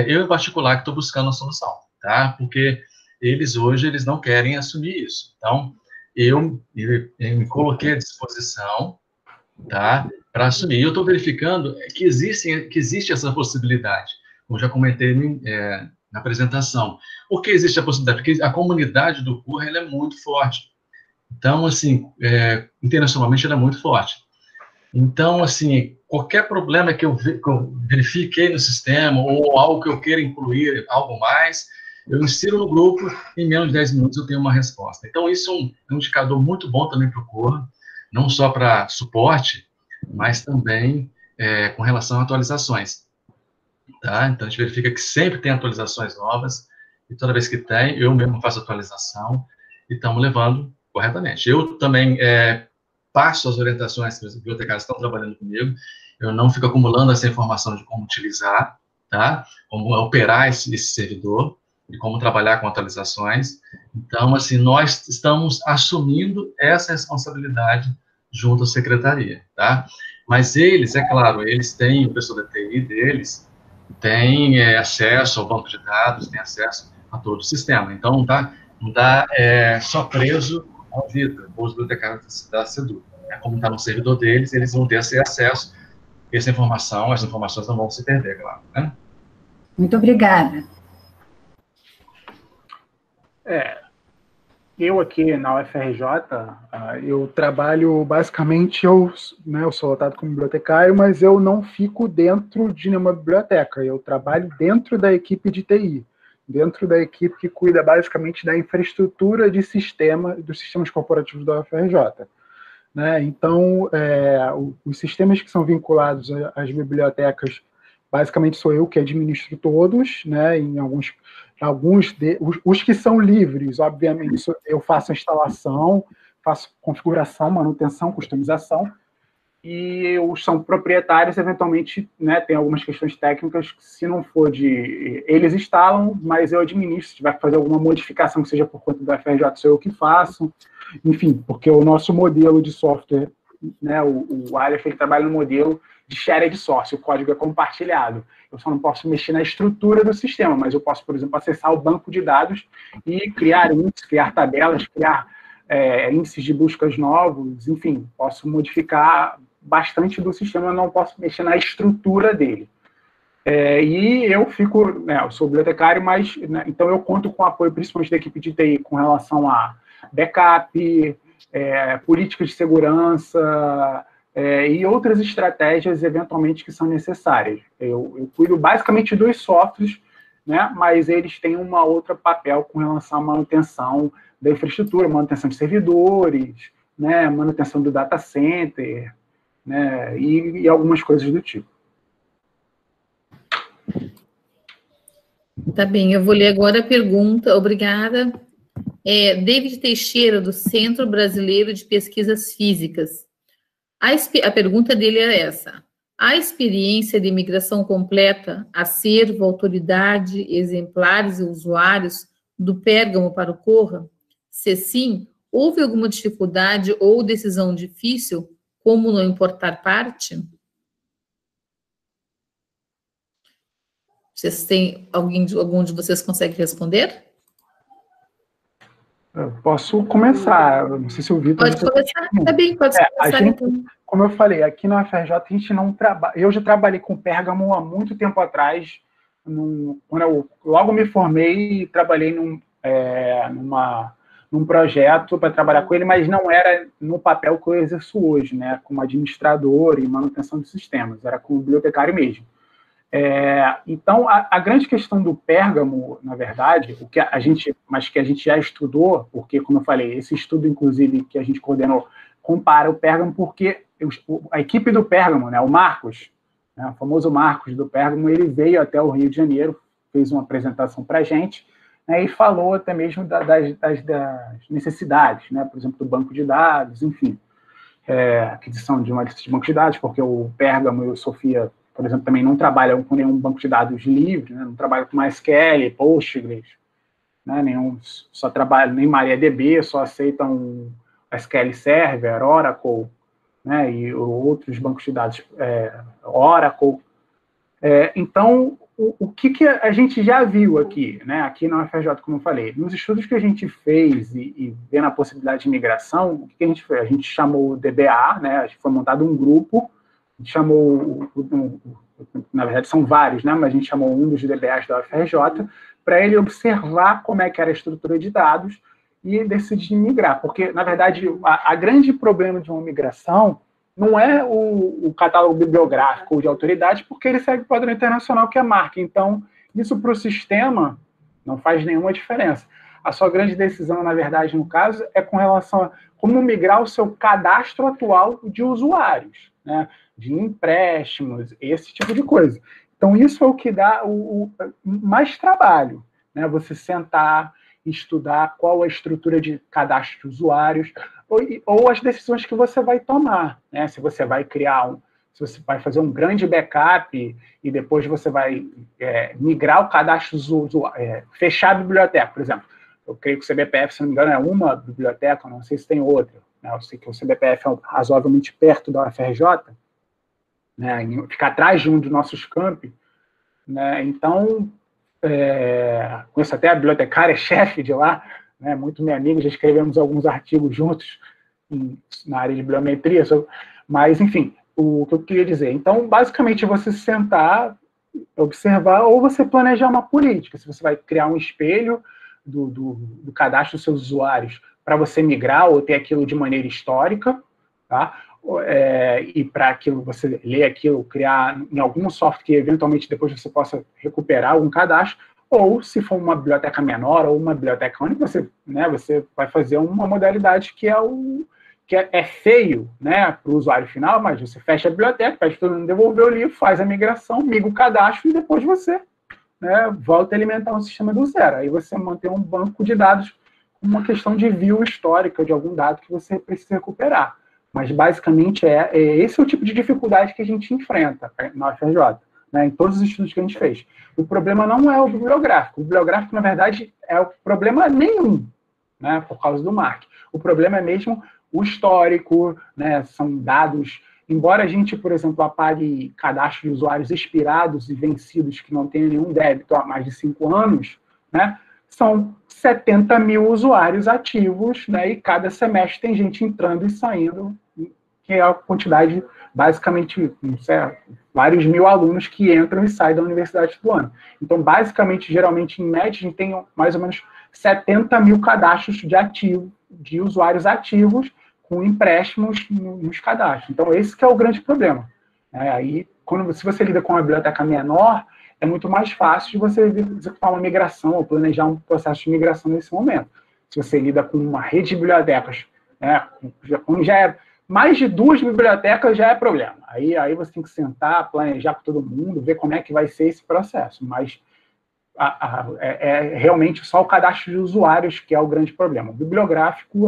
eu, em particular, que estou buscando a solução, tá? Porque hoje, eles não querem assumir isso. Então, eu me coloquei à disposição, tá? Para assumir. Eu estou verificando que existe essa possibilidade, como já comentei na apresentação. Por que existe a possibilidade? Porque a comunidade do CUR, ela é muito forte. Então, assim, internacionalmente ela é muito forte. Então, assim, qualquer problema que eu verifiquei no sistema, ou algo que eu queira incluir, algo mais, eu insiro no grupo, em menos de 10 minutos eu tenho uma resposta. Então, isso é um indicador muito bom também para o CUR, não só para suporte, mas também com relação a atualizações. Tá? Então, a gente verifica que sempre tem atualizações novas, e toda vez que tem, eu mesmo faço atualização, e estamos levando corretamente. Eu também passo as orientações que os bibliotecários estão trabalhando comigo, eu não fico acumulando essa informação de como utilizar, tá? Como operar esse servidor, e como trabalhar com atualizações. Então, assim, nós estamos assumindo essa responsabilidade junto à secretaria, tá? Mas eles, é claro, eles têm, o pessoal da TI deles, tem acesso ao banco de dados, tem acesso a todo o sistema. Então, não está só preso ao Vita, os bibliotecários da SEDU. Como está no servidor deles, eles vão ter esse acesso, as informações não vão se perder, claro. Né? Muito obrigada. Eu aqui na UFRJ, eu trabalho basicamente, eu sou lotado como bibliotecário, mas eu não fico dentro de nenhuma biblioteca, eu trabalho dentro da equipe de TI, dentro da equipe que cuida basicamente da infraestrutura dos sistemas corporativos da UFRJ. Né? Então, os sistemas que são vinculados às bibliotecas, basicamente sou eu que administro todos, né? Em os que são livres, obviamente, eu faço a instalação, faço configuração, manutenção, customização, e os são proprietários, eventualmente, né, tem algumas questões técnicas que, se não for eles instalam, mas eu administro, se tiver que fazer alguma modificação que seja por conta da FRJ, sou eu que faço, enfim, porque o nosso modelo de software, né, o Aleph, ele trabalha no modelo de shared source, o código é compartilhado. Eu só não posso mexer na estrutura do sistema, mas eu posso, por exemplo, acessar o banco de dados e criar índices, criar tabelas, criar índices de buscas novos, enfim, posso modificar bastante do sistema, eu não posso mexer na estrutura dele. E eu eu sou bibliotecário, mas, né, então eu conto com o apoio, principalmente da equipe de TI, com relação a backup, políticas de segurança, e outras estratégias, eventualmente, que são necessárias. Eu cuido basicamente dos softwares, né, mas eles têm uma outra papel com relação à manutenção da infraestrutura, manutenção de servidores, né, manutenção do data center, né, e algumas coisas do tipo. Tá bem, eu vou ler agora a pergunta, obrigada. David Teixeira, do Centro Brasileiro de Pesquisas Físicas. A pergunta dele é essa: a experiência de migração completa, acervo, autoridade, exemplares e usuários do Pérgamo para o Corra? Se sim, houve alguma dificuldade ou decisão difícil, como não importar parte? Vocês têm, algum de vocês consegue responder? Eu posso começar, não sei se o Vitor... Pode começar, tá bem, pode começar então. Como eu falei, aqui na UFRJ a gente não trabalha... Eu já trabalhei com Pérgamo há muito tempo atrás, quando eu logo me formei, trabalhei num projeto para trabalhar com ele, mas não era no papel que eu exerço hoje, né, como administrador e manutenção de sistemas, era como bibliotecário mesmo. Então, a grande questão do Pérgamo, na verdade, que a gente já estudou, porque, como eu falei, esse estudo, inclusive, que a gente coordenou, compara o Pérgamo, porque a equipe do Pérgamo, né, o Marcos, né, o famoso Marcos do Pérgamo, ele veio até o Rio de Janeiro, fez uma apresentação para a gente, né, e falou até mesmo das necessidades, né, por exemplo, do banco de dados, enfim. aquisição de uma lista de banco de dados, porque o Pérgamo e o Sofia, por exemplo, também não trabalham com nenhum banco de dados livre, né? Não trabalham com MySQL, Postgres, né? Só trabalham nem MariaDB, só aceitam SQL Server, Oracle, né? E outros bancos de dados, Oracle. Então, o que a gente já viu aqui, né? Aqui na UFRJ, como eu falei, nos estudos que a gente fez e vendo a possibilidade de migração, o que a gente fez? A gente chamou o DBA, né? A gente foi montado um grupo, a gente chamou, na verdade são vários, né? Mas a gente chamou um dos DBAs da UFRJ para ele observar como é que era a estrutura de dados e decidir migrar, porque, na verdade, a grande problema de uma migração não é o catálogo bibliográfico de autoridade, porque ele segue o padrão internacional, que é a marca. Então, isso para o sistema não faz nenhuma diferença. A sua grande decisão, na verdade, no caso, é com relação a como migrar o seu cadastro atual de usuários, né? De empréstimos, esse tipo de coisa. Então, isso é o que dá o mais trabalho, né? Você sentar, estudar qual a estrutura de cadastro de usuários, ou as decisões que você vai tomar, né? Se você vai se você vai fazer um grande backup e depois você vai migrar o cadastro do usuário, fechar a biblioteca, por exemplo. Eu creio que o CBPF, se não me engano, é uma biblioteca, não sei se tem outra, né? Eu sei que o CBPF é razoavelmente perto da UFRJ, né? Fica atrás de um dos nossos campi, né? Então, conheço até a bibliotecária-chefe de lá, né? Muito minha amiga, já escrevemos alguns artigos juntos na área de bibliometria, mas, enfim, o que eu queria dizer. Então, basicamente, você sentar, observar, ou você planejar uma política, se você vai criar um espelho do cadastro dos seus usuários para você migrar ou ter aquilo de maneira histórica, tá? E para aquilo, você ler aquilo, criar em algum software que eventualmente depois você possa recuperar algum cadastro, ou se for uma biblioteca menor ou uma biblioteca única, você vai fazer uma modalidade que é feio, né, para o usuário final, mas você fecha a biblioteca, pede todo mundo devolver o livro, faz a migração, migra o cadastro e depois você, né, volta a alimentar um sistema do zero. Aí você mantém um banco de dados com uma questão de view histórica de algum dado que você precisa recuperar. Mas, basicamente, esse é o tipo de dificuldade que a gente enfrenta na UFRJ, né, em todos os estudos que a gente fez. O problema não é o bibliográfico. O bibliográfico, na verdade, é o problema nenhum, né, por causa do MARC. O problema é mesmo o histórico, né, são dados... Embora a gente, por exemplo, apague cadastros de usuários expirados e vencidos que não tenham nenhum débito há mais de 5 anos, né, são 70 mil usuários ativos, né, e cada semestre tem gente entrando e saindo, que é a quantidade, basicamente, vários mil alunos que entram e saem da universidade do ano. Então, basicamente, geralmente, em média, a gente tem mais ou menos 70 mil cadastros de usuários ativos com empréstimos nos cadastros. Então, esse que é o grande problema. Aí, se você lida com uma biblioteca menor, é muito mais fácil de você executar uma migração ou planejar um processo de migração nesse momento. Se você lida com uma rede de bibliotecas, né, quando já é mais de 2 bibliotecas, já é problema. Aí você tem que sentar, planejar com todo mundo, ver como é que vai ser esse processo. Mas é realmente só o cadastro de usuários que é o grande problema. O bibliográfico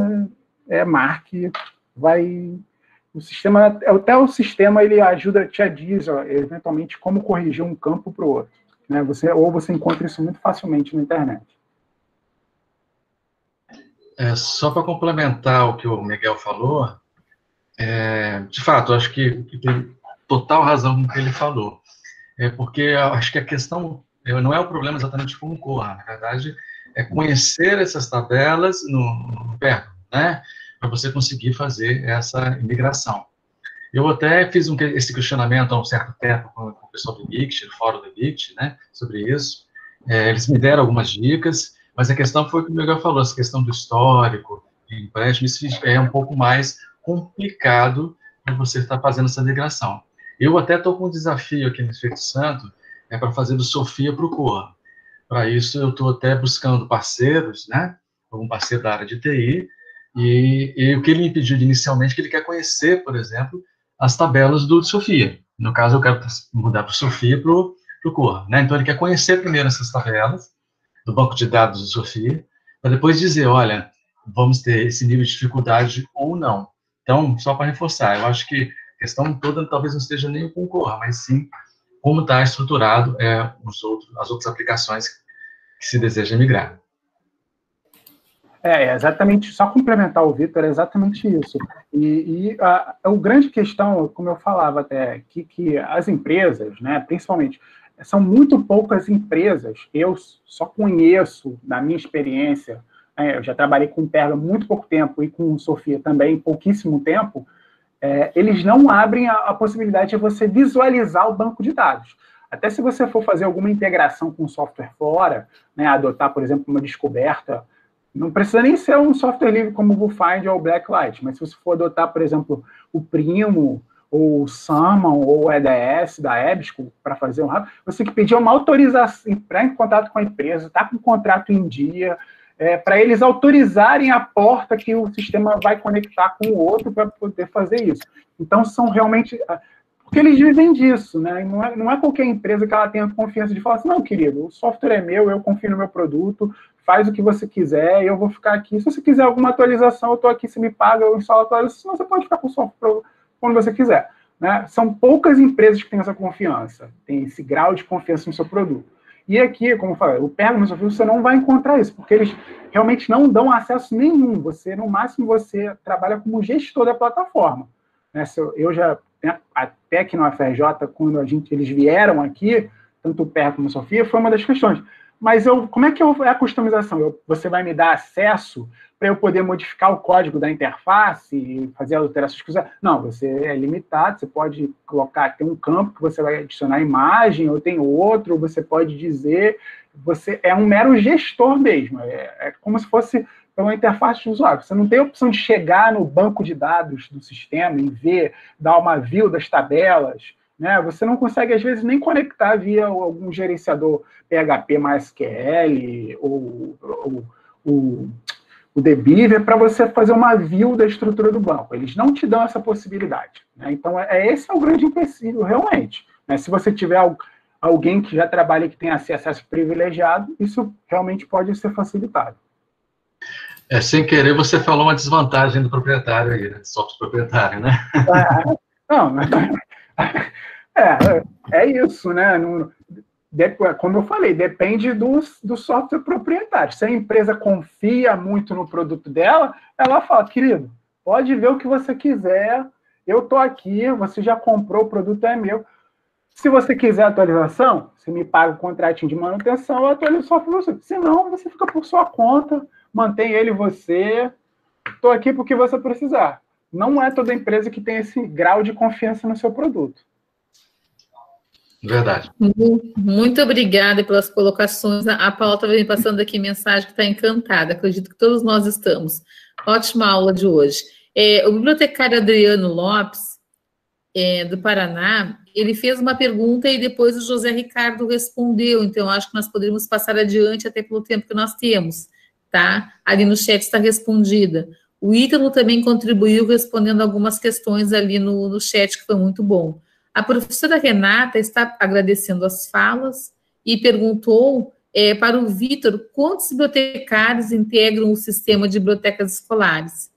MARC, o sistema, até o sistema ele te diz, eventualmente, como corrigir um campo para o outro. Né? Ou você encontra isso muito facilmente na internet. Só para complementar o que o Miguel falou, de fato, eu acho que tem total razão no que ele falou. Porque eu acho que a questão não é o problema exatamente como Corra, na verdade, é conhecer essas tabelas no Pérgamo, né? Para você conseguir fazer essa migração. Eu até fiz esse questionamento há um certo tempo com o pessoal do EBICT, do fórum do EBICT, né, sobre isso. Eles me deram algumas dicas, mas a questão foi o que o Miguel falou, essa questão do histórico, de empréstimo, isso é um pouco mais complicado para você estar fazendo essa migração. Eu até estou com um desafio aqui no Espírito Santo, para fazer do Sofia para o Corra. Para isso, eu estou até buscando parceiros, né, algum parceiro da área de TI, e o que ele me pediu inicialmente, que ele quer conhecer, por exemplo, as tabelas do Sofia. No caso, eu quero mudar para o Sofia para o Corra, né? Então, ele quer conhecer primeiro essas tabelas do banco de dados do Sofia, para depois dizer, olha, vamos ter esse nível de dificuldade ou não. Então, só para reforçar, eu acho que a questão toda talvez não esteja nem o concorra, mas sim como está estruturado as outras aplicações que se deseja migrar. Exatamente, só complementar o Vitor, é exatamente isso. E a grande questão, como eu falava até, que as empresas, né, principalmente, são muito poucas empresas, eu só conheço, na minha experiência, eu já trabalhei com Perga há muito pouco tempo e com Sofia também pouquíssimo tempo, eles não abrem a possibilidade de você visualizar o banco de dados. Até se você for fazer alguma integração com software fora, né, adotar, por exemplo, uma descoberta, não precisa nem ser um software livre como o VuFind ou o Blacklight, mas se você for adotar, por exemplo, o Primo, ou o Summon, ou o EDS da EBSCO para fazer um rápido, você tem que pedir uma autorização, entrar em contato com a empresa, estar com o contrato em dia, para eles autorizarem a porta que o sistema vai conectar com o outro para poder fazer isso. Então, são realmente... Porque eles vivem disso, né? Não é qualquer empresa que ela tenha confiança de falar assim, não, querido, o software é meu, eu confio no meu produto, faz o que você quiser, eu vou ficar aqui. Se você quiser alguma atualização, eu estou aqui, você me paga, eu instalo a atualização, senão você pode ficar com o software quando você quiser. Né? São poucas empresas que têm essa confiança, têm esse grau de confiança no seu produto. E aqui, como eu falei, o Perga no Sofia, você não vai encontrar isso, porque eles realmente não dão acesso nenhum. Você, no máximo, você trabalha como gestor da plataforma. Né? Eu já, até aqui no FRJ, quando eles vieram aqui, tanto o Perga como a Sofia, foi uma das questões. Mas como é que é a customização? Você vai me dar acesso para eu poder modificar o código da interface e fazer as alterações que quiser? Não, você é limitado, você pode colocar, tem um campo que você vai adicionar imagem, ou tem outro, você pode dizer, você é um mero gestor mesmo, é como se fosse uma interface de usuário. Você não tem a opção de chegar no banco de dados do sistema e ver, dar uma view das tabelas, né? Você não consegue, às vezes, nem conectar via algum gerenciador PHP MySQL ou o Debiver para você fazer uma view da estrutura do banco. Eles não te dão essa possibilidade. Né? Então, esse é o grande empecilho, realmente. Né? Se você tiver alguém que já trabalha e que tem acesso privilegiado, isso realmente pode ser facilitado. Sem querer, você falou uma desvantagem do proprietário aí, né? Software proprietário, né? Não, é isso, né? Como eu falei, depende do software proprietário. Se a empresa confia muito no produto dela, ela fala, querido, pode ver o que você quiser, eu estou aqui, você já comprou, o produto é meu. Se você quiser atualização, você me paga o contratinho de manutenção, eu atualizo o software para você. Se não, você fica por sua conta, mantém ele você, estou aqui porque você precisar. Não é toda empresa que tem esse grau de confiança no seu produto. Verdade. Muito obrigada pelas colocações. A Paula está me passando aqui mensagem que está encantada. Acredito que todos nós estamos. Ótima aula de hoje. O bibliotecário Adriano Lopes, do Paraná, ele fez uma pergunta e depois o José Ricardo respondeu. Então, acho que nós poderíamos passar adiante até pelo tempo que nós temos. Tá? Ali no chat está respondida. O Ítalo também contribuiu respondendo algumas questões ali no chat, que foi muito bom. A professora Renata está agradecendo as falas e perguntou para o Vitor quantos bibliotecários integram o sistema de bibliotecas escolares.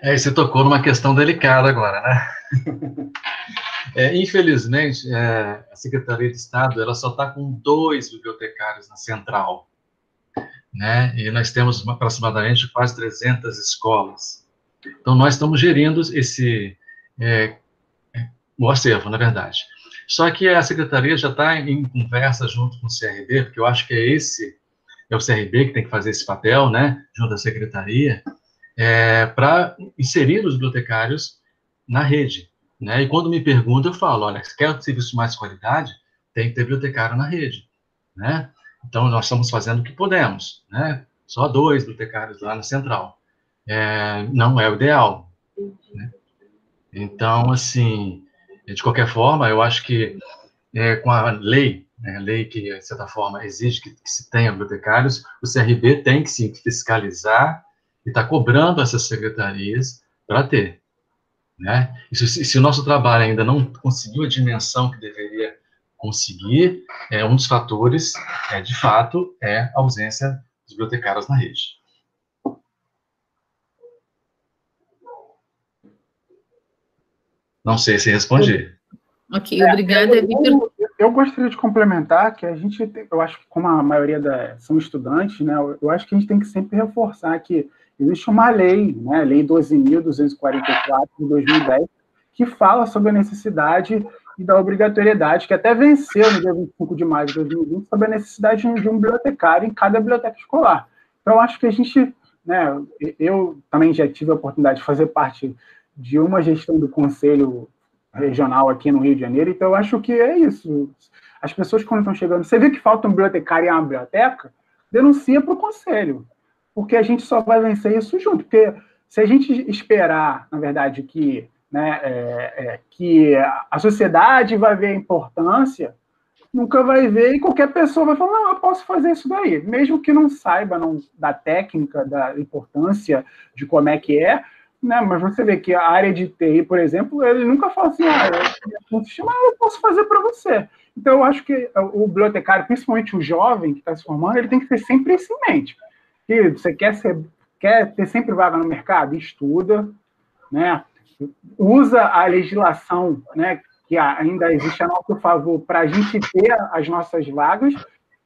Você tocou numa questão delicada agora, né? Infelizmente, a Secretaria de Estado ela só está com 2 bibliotecários na central, né? E nós temos aproximadamente quase 300 escolas. Então, nós estamos gerindo o acervo, na verdade. Só que a Secretaria já está em conversa junto com o CRB, porque eu acho que é o CRB que tem que fazer esse papel, né, junto à Secretaria, para inserir os bibliotecários na rede. Né? E quando me perguntam, eu falo, olha, se quer um serviço de mais qualidade, tem que ter bibliotecário na rede. Né? Então, nós estamos fazendo o que podemos. Né? Só 2 bibliotecários lá na central. Não é o ideal. Né? Então, assim, de qualquer forma, eu acho que com a lei, né, a lei que, de certa forma, exige que se tenha bibliotecários, o CRB tem que se fiscalizar e está cobrando essas secretarias para ter. Né? E se o nosso trabalho ainda não conseguiu a dimensão que deveria conseguir, um dos fatores, de fato, é a ausência dos bibliotecários na rede. Não sei se respondi. Ok, obrigada, Vitor. Eu gostaria de complementar que a gente, eu acho que como a maioria são estudantes, né, eu acho que a gente tem que sempre reforçar que existe uma lei, né, Lei 12.244 de 2010, que fala sobre a necessidade e da obrigatoriedade, que até venceu no dia 25 de maio de 2020, sobre a necessidade de um bibliotecário em cada biblioteca escolar. Então, eu acho que a gente, né, eu também já tive a oportunidade de fazer parte de uma gestão do conselho regional aqui no Rio de Janeiro, então eu acho que é isso. As pessoas, quando estão chegando, você vê que falta um bibliotecário em uma biblioteca, denuncia para o conselho, porque a gente só vai vencer isso junto, porque se a gente esperar, na verdade, que, né, que a sociedade vai ver a importância, nunca vai ver, e qualquer pessoa vai falar, não, eu posso fazer isso daí, mesmo que não saiba da técnica, da importância, de como é que é, né, mas você vê que a área de TI, por exemplo, ele nunca fala assim, eu posso fazer para você. Então, eu acho que o bibliotecário, principalmente o jovem que está se formando, ele tem que ter sempre isso em mente. Que você quer ter sempre vaga no mercado? Estuda, né, usa a legislação, né, que ainda existe a nosso favor para a gente ter as nossas vagas,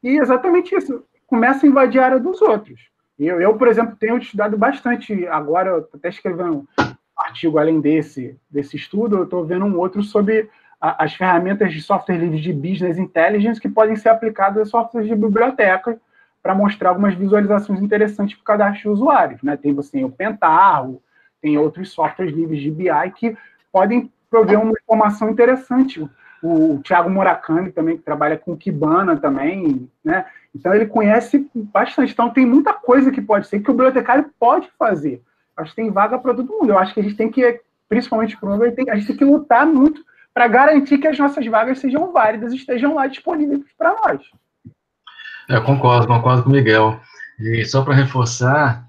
e exatamente isso, começa a invadir a área dos outros. Eu, por exemplo, tenho estudado bastante, agora eu estou até escrevendo um artigo além desse estudo, eu estou vendo um outro sobre as ferramentas de software livre de business intelligence que podem ser aplicadas a softwares de biblioteca para mostrar algumas visualizações interessantes para o cadastro de usuários, né? Tem o Pentaho, tem outros softwares livres de BI que podem prover uma informação interessante. O Thiago Murakami também, que trabalha com Kibana também, né? Então, ele conhece bastante. Então, tem muita coisa que pode ser, que o bibliotecário pode fazer. Acho que tem vaga para todo mundo. Eu acho que a gente tem que, principalmente para a gente tem que lutar muito para garantir que as nossas vagas sejam válidas e estejam lá disponíveis para nós. Eu concordo com o Miguel. E só para reforçar,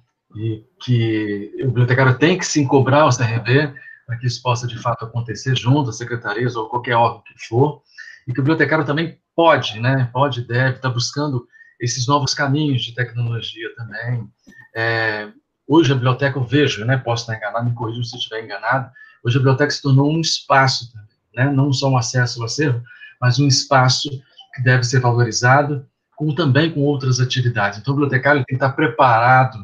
que o bibliotecário tem que sim cobrar o CRB, para que isso possa, de fato, acontecer junto às secretarias ou qualquer órgão que for, e que o bibliotecário também pode, né, pode e deve estar buscando esses novos caminhos de tecnologia também. Hoje a biblioteca, eu vejo, né, posso estar enganado, me corrija se eu estiver enganado, hoje a biblioteca se tornou um espaço também, né, não só um acesso ao acervo, mas um espaço que deve ser valorizado, como também com outras atividades. Então, o bibliotecário tem que estar preparado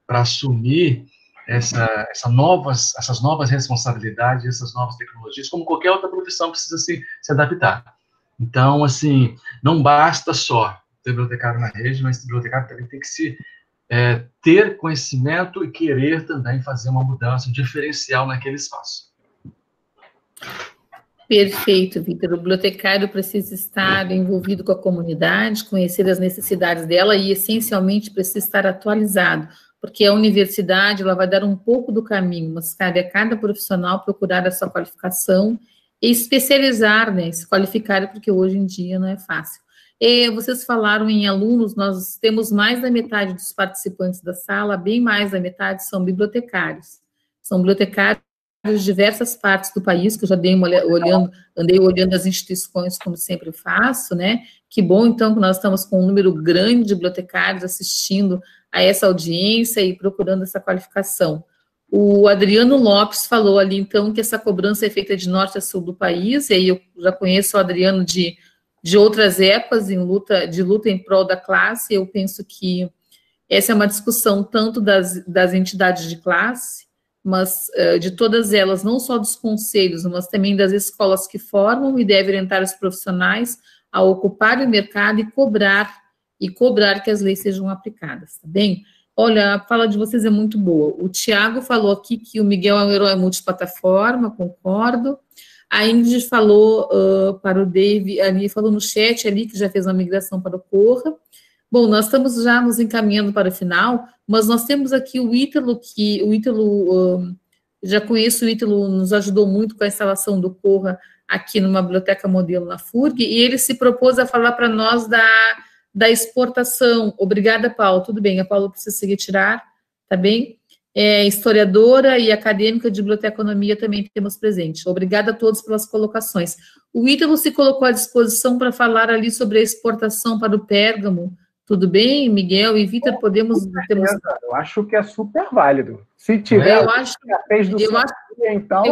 para assumir essas novas responsabilidades, essas novas tecnologias, como qualquer outra profissão precisa se adaptar. Então, assim, não basta só ter bibliotecário na rede, mas o bibliotecário também tem que ter conhecimento e querer também fazer uma mudança, um diferencial naquele espaço. Perfeito, Vitor. O bibliotecário precisa estar envolvido com a comunidade, conhecer as necessidades dela e, essencialmente, precisa estar atualizado, porque a universidade ela vai dar um pouco do caminho, mas cabe a cada profissional procurar a sua qualificação e especializar, né, se qualificar, porque hoje em dia não é fácil. E vocês falaram em alunos, nós temos mais da metade dos participantes da sala, bem mais da metade são bibliotecários. São bibliotecários de diversas partes do país, que eu já andei olhando as instituições, como sempre faço, né? Que bom, então, que nós estamos com um número grande de bibliotecários assistindo a essa audiência e procurando essa qualificação. O Adriano Lopes falou ali, então, que essa cobrança é feita de norte a sul do país, e aí eu já conheço o Adriano de outras épocas, de luta em prol da classe. Eu penso que essa é uma discussão tanto das entidades de classe, mas de todas elas, não só dos conselhos, mas também das escolas que formam e devem orientar os profissionais a ocupar o mercado e cobrar que as leis sejam aplicadas, tá bem? Olha, a fala de vocês é muito boa. O Tiago falou aqui que o Miguel é um herói multiplataforma, concordo. A Ingrid falou para o Dave, ali falou no chat ali que já fez uma migração para o Corra. Bom, nós estamos já nos encaminhando para o final, mas nós temos aqui o Ítalo, já conheço o Ítalo, nos ajudou muito com a instalação do Corra aqui numa biblioteca modelo na FURG, e ele se propôs a falar para nós da exportação. Obrigada, Paulo. Tudo bem, a Paula precisa se retirar, tá bem? Historiadora e acadêmica de biblioteconomia também temos presente. Obrigada a todos pelas colocações. O Ítalo se colocou à disposição para falar ali sobre a exportação para o Pérgamo. Tudo bem, Miguel e Vitor, podemos... Eu acho que é super válido. Se tiver... então...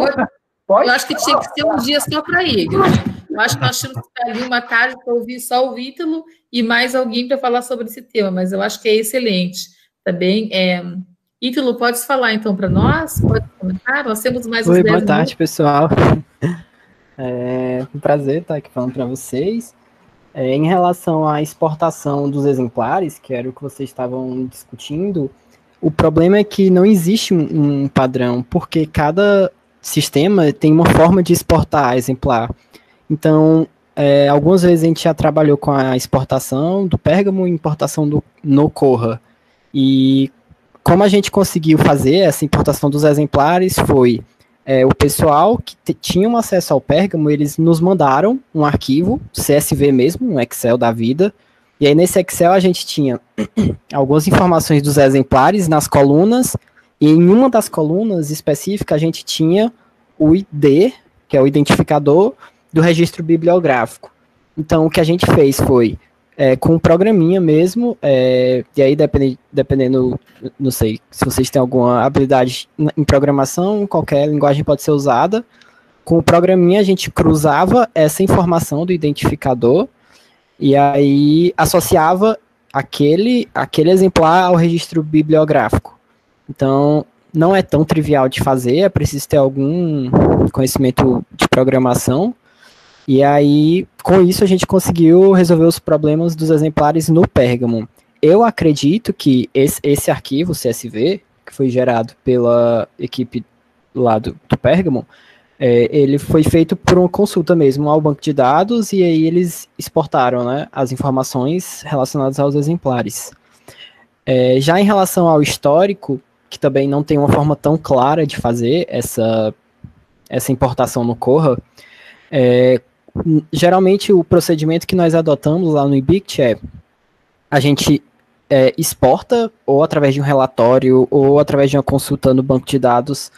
Pode? Eu acho que tinha que ser um dia só para ele. Eu acho que nós tínhamos que estar ali uma tarde para ouvir só o Ítalo e mais alguém para falar sobre esse tema, mas eu acho que é excelente. Tá bem? Ítalo, pode falar então para nós? Pode comentar? Nós temos mais uns 10 boa minutos. tarde, pessoal. É um prazer estar aqui falando para vocês. Em relação à exportação dos exemplares, que era o que vocês estavam discutindo, o problema é que não existe um padrão, porque cada sistema tem uma forma de exportar exemplar. Então, algumas vezes a gente já trabalhou com a exportação do Pérgamo e importação no Corra. E como a gente conseguiu fazer essa importação dos exemplares foi o pessoal que tinha acesso ao Pérgamo, eles nos mandaram um arquivo, CSV mesmo, um Excel da vida, e aí nesse Excel a gente tinha algumas informações dos exemplares nas colunas, e em uma das colunas específicas a gente tinha o ID, que é o identificador do registro bibliográfico. Então o que a gente fez foi, com um programinha mesmo, e aí dependendo, não sei, se vocês têm alguma habilidade em programação, qualquer linguagem pode ser usada, com o programinha a gente cruzava essa informação do identificador, e aí associava aquele exemplar ao registro bibliográfico. Então, não é tão trivial de fazer, é preciso ter algum conhecimento de programação, e aí, com isso, a gente conseguiu resolver os problemas dos exemplares no Pérgamo. Eu acredito que esse arquivo, CSV, que foi gerado pela equipe lá do Pérgamo, ele foi feito por uma consulta mesmo ao banco de dados, e aí eles exportaram, né, as informações relacionadas aos exemplares. Já em relação ao histórico, que também não tem uma forma tão clara de fazer essa importação no Corra, geralmente o procedimento que nós adotamos lá no IBICT a gente exporta ou através de um relatório ou através de uma consulta no banco de dados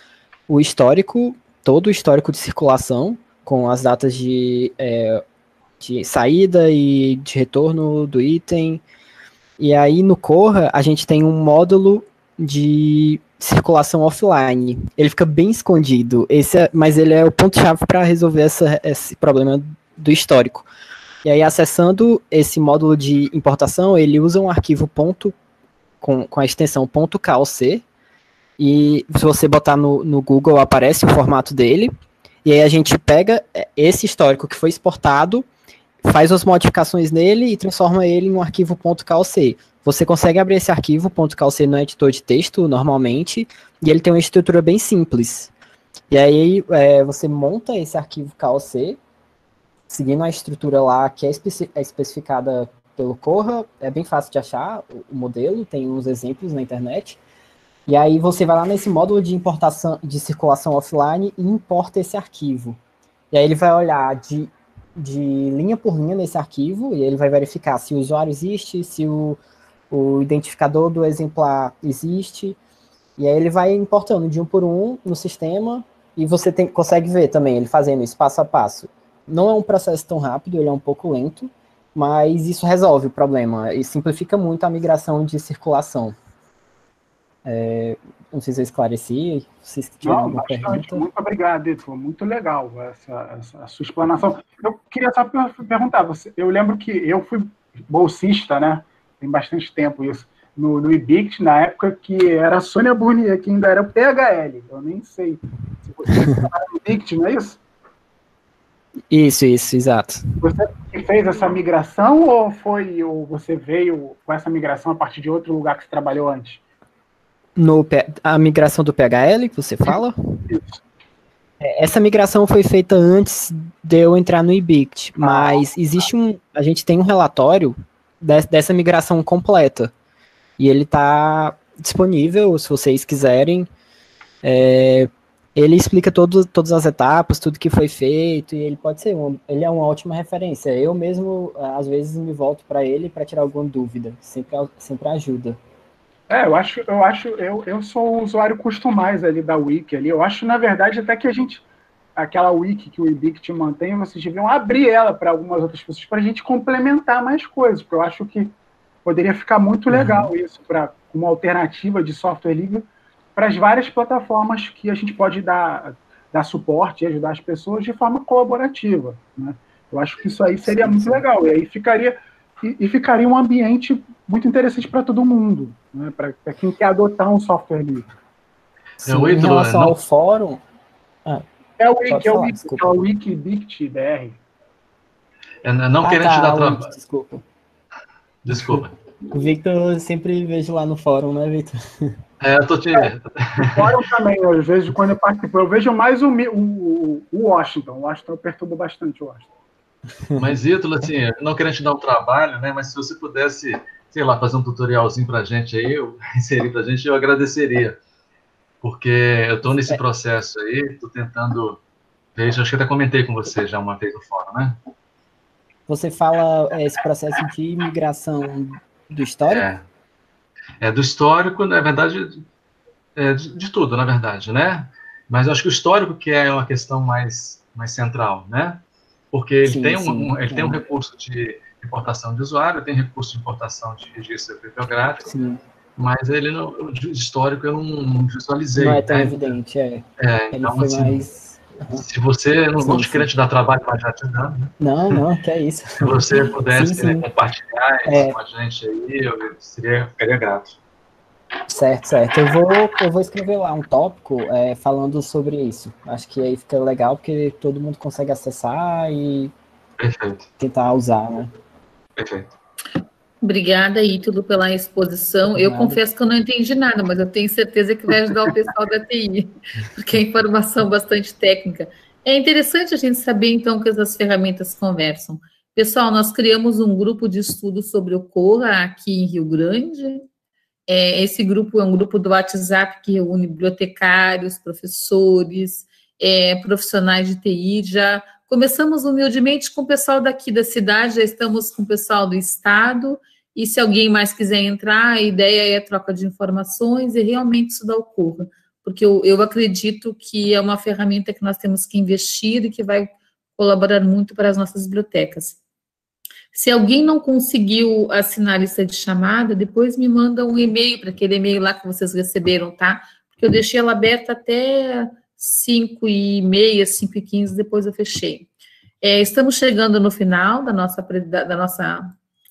o histórico, todo o histórico de circulação com as datas de saída e de retorno do item, e aí no Corra a gente tem um módulo de circulação offline. Ele fica bem escondido, mas ele é o ponto-chave para resolver esse problema do histórico. E aí, acessando esse módulo de importação, ele usa um arquivo com a extensão .calc, e se você botar no Google, aparece o formato dele, e aí a gente pega esse histórico que foi exportado, faz as modificações nele e transforma ele em um arquivo .calc. Você consegue abrir esse arquivo .calc no editor de texto, normalmente, e ele tem uma estrutura bem simples. E aí você monta esse arquivo calc, seguindo a estrutura lá que é especificada pelo Corra, é bem fácil de achar o modelo, tem uns exemplos na internet. E aí você vai lá nesse módulo de importação, de circulação offline e importa esse arquivo. E aí ele vai olhar de linha por linha nesse arquivo, e ele vai verificar se o usuário existe, se o identificador do exemplar existe, e aí ele vai importando de um por um no sistema, e você consegue ver também ele fazendo isso passo a passo. Não é um processo tão rápido, ele é um pouco lento, mas isso resolve o problema, e simplifica muito a migração de circulação. Não sei se eu esclareci, se tiver alguma pergunta. Muito obrigado, Ítalo, muito legal essa sua explanação. Eu queria só perguntar, eu lembro que eu fui bolsista, né, tem bastante tempo isso, no IBICT, na época que era a Sônia Burnier, que ainda era o PHL, eu nem sei se você estava no IBICT, não é isso? Isso, exato. Você que fez essa migração ou você veio com essa migração a partir de outro lugar que você trabalhou antes? A migração do PHL, que você fala? Isso. Essa migração foi feita antes de eu entrar no IBICT, mas a gente tem um relatório dessa migração completa, e ele está disponível, se vocês quiserem. Ele explica todas as etapas, tudo que foi feito, e ele pode ser ele é uma ótima referência. Eu mesmo, às vezes, me volto para ele para tirar alguma dúvida, sempre ajuda. Eu sou o usuário customized ali da Wiki ali. Eu acho, na verdade, até que aquela Wiki que o IBICT mantém, vocês deviam abrir ela para algumas outras pessoas para a gente complementar mais coisas, porque eu acho que poderia ficar muito legal isso, para uma alternativa de software livre para as várias plataformas que a gente pode dar dar suporte e ajudar as pessoas de forma colaborativa, né? Eu acho que isso aí seria muito legal, e aí ficaria um ambiente muito interessante para todo mundo, né? Para quem quer adotar um software livre. Sim, em relação ao fórum... É o Wikibict BR. Não querendo te dar trabalho. Desculpa. O Victor sempre vejo lá no fórum, né, Victor? Eu tô te... No fórum também, às vezes, quando eu participo, eu vejo mais o Washington. O Washington perturba bastante o Washington. Mas, Ítalo, assim, não querendo te dar um trabalho, né, mas se você pudesse, sei lá, fazer um tutorialzinho pra gente aí, inserir pra gente, eu agradeceria. Porque eu tô nesse processo aí, tô tentando ver, acho que até comentei com você já uma vez no fórum, né? Você fala esse processo de migração do histórico? Do histórico, na verdade, de tudo, na verdade, né? Mas eu acho que o histórico que é uma questão mais central, né? Porque ele tem um recurso de importação de usuário, tem recurso de importação de registro bibliográfico, mas ele o histórico eu não visualizei. Não é tão evidente, Ele então, foi assim, mais... Se você, não te querendo te dar trabalho, mas já te dando, né? Não, que é isso. Se você pudesse né, compartilhar isso com a gente aí, eu ficaria grato. Certo. Eu vou escrever lá um tópico falando sobre isso. Acho que aí fica legal, porque todo mundo consegue acessar e tentar usar, né? Perfeito. Obrigada, Ítalo, pela exposição. Eu confesso que eu não entendi nada, mas eu tenho certeza que vai ajudar o pessoal da TI, porque é informação bastante técnica. É interessante a gente saber, então, que essas ferramentas conversam. Pessoal, nós criamos um grupo de estudo sobre o Corra aqui em Rio Grande. Esse grupo é um grupo do WhatsApp que reúne bibliotecários, professores, profissionais de TI. Já começamos humildemente com o pessoal daqui da cidade, já estamos com o pessoal do estado, e se alguém mais quiser entrar, a ideia é a troca de informações e realmente estudar o Corra, porque eu acredito que é uma ferramenta que nós temos que investir e que vai colaborar muito para as nossas bibliotecas. Se alguém não conseguiu assinar a lista de chamada, depois me manda um e-mail para aquele e-mail lá que vocês receberam, tá? Porque eu deixei ela aberta até 5h30, 5h15, depois eu fechei. Estamos chegando no final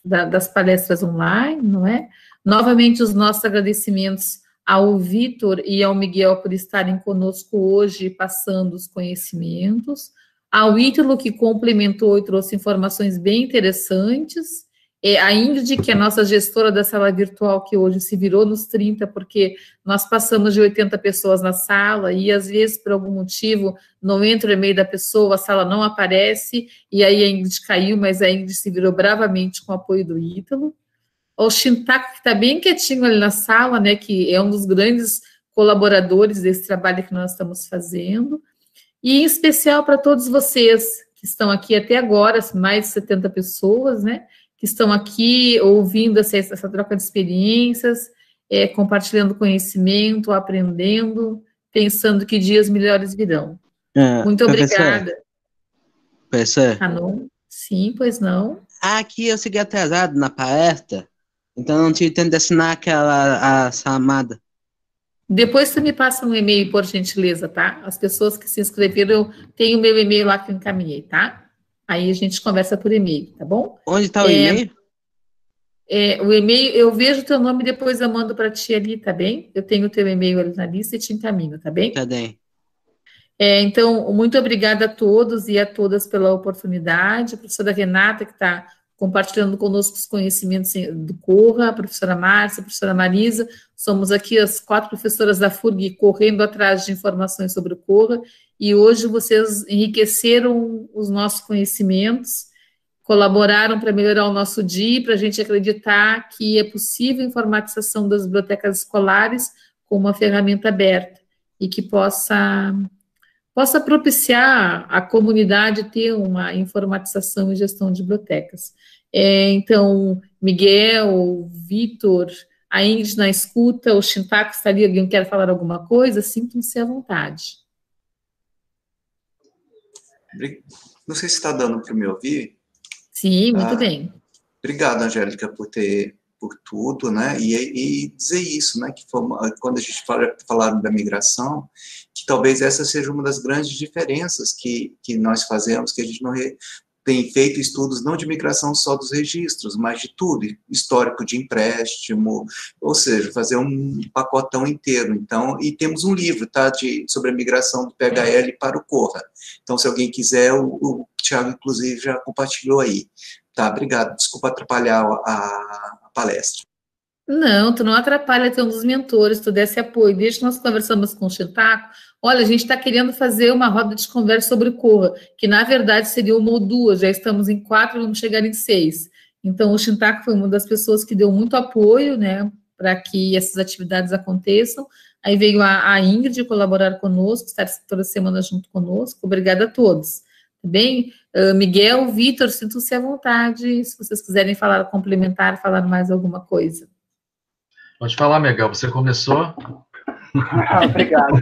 das palestras online, não é? Novamente, os nossos agradecimentos ao Vitor e ao Miguel por estarem conosco hoje, passando os conhecimentos, ao Ítalo, que complementou e trouxe informações bem interessantes, a Ingrid, que é nossa gestora da sala virtual, que hoje se virou nos 30, porque nós passamos de 80 pessoas na sala, e às vezes, por algum motivo, não entra o e-mail da pessoa, a sala não aparece, e aí a Ingrid caiu, mas a Ingrid se virou bravamente com o apoio do Ítalo. O Shintaka, que está bem quietinho ali na sala, né, que é um dos grandes colaboradores desse trabalho que nós estamos fazendo. E em especial para todos vocês que estão aqui até agora, mais de 70 pessoas, né, que estão aqui ouvindo essa troca de experiências, compartilhando conhecimento, aprendendo, pensando que dias melhores virão. Muito obrigada. Professor? Canon? Sim, pois não. Aqui eu segui atrasado na palestra, então não tive tempo de assinar a chamada. Depois você me passa um e-mail, por gentileza, tá? As pessoas que se inscreveram, tem o meu e-mail lá que eu encaminhei, tá? Aí a gente conversa por e-mail, tá bom? Onde está o e-mail? O e-mail, eu vejo o teu nome e depois eu mando para ti ali, tá bem? Eu tenho o teu e-mail ali na lista e te encaminho, tá bem? Tá bem. Então, muito obrigada a todos e a todas pela oportunidade. A professora Renata, que está compartilhando conosco os conhecimentos do Corra, a professora Márcia, a professora Marisa, somos aqui as 4 professoras da FURG correndo atrás de informações sobre o Corra, e hoje vocês enriqueceram os nossos conhecimentos, colaboraram para melhorar o nosso dia, para a gente acreditar que é possível a informatização das bibliotecas escolares com uma ferramenta aberta, e que possa propiciar a comunidade ter uma informatização e gestão de bibliotecas. Então, Miguel, Vitor, a Ingrid na escuta, o Shintaka está ali, alguém quer falar alguma coisa? Sintam-se à vontade. Não sei se está dando para me ouvir. Sim, muito bem. Obrigado, Angélica, por tudo, né? E dizer isso, né? Que foi quando a gente falaram da migração, que talvez essa seja uma das grandes diferenças que nós fazemos, que a gente não tem feito estudos não de migração só dos registros, mas de tudo, histórico de empréstimo, ou seja, fazer um pacotão inteiro. Então, e temos um livro, tá, sobre a migração do PHL para o Corra. Então, se alguém quiser, o Thiago, inclusive, já compartilhou aí. Tá, obrigado. Desculpa atrapalhar a palestra. Não, tu não atrapalha ter um dos mentores, tu dê esse apoio. Desde que nós conversamos com o Shintaku, olha, a gente está querendo fazer uma roda de conversa sobre o Corra, que na verdade seria uma ou duas, já estamos em 4, vamos chegar em 6. Então, o Shintaku foi uma das pessoas que deu muito apoio, né, para que essas atividades aconteçam. Aí veio a Ingrid colaborar conosco, estar toda semana junto conosco. Obrigada a todos. Tá bem? Miguel, Vitor, sintam-se à vontade, se vocês quiserem falar, complementar, falar mais alguma coisa. Pode falar, Miguel, você começou. Obrigado.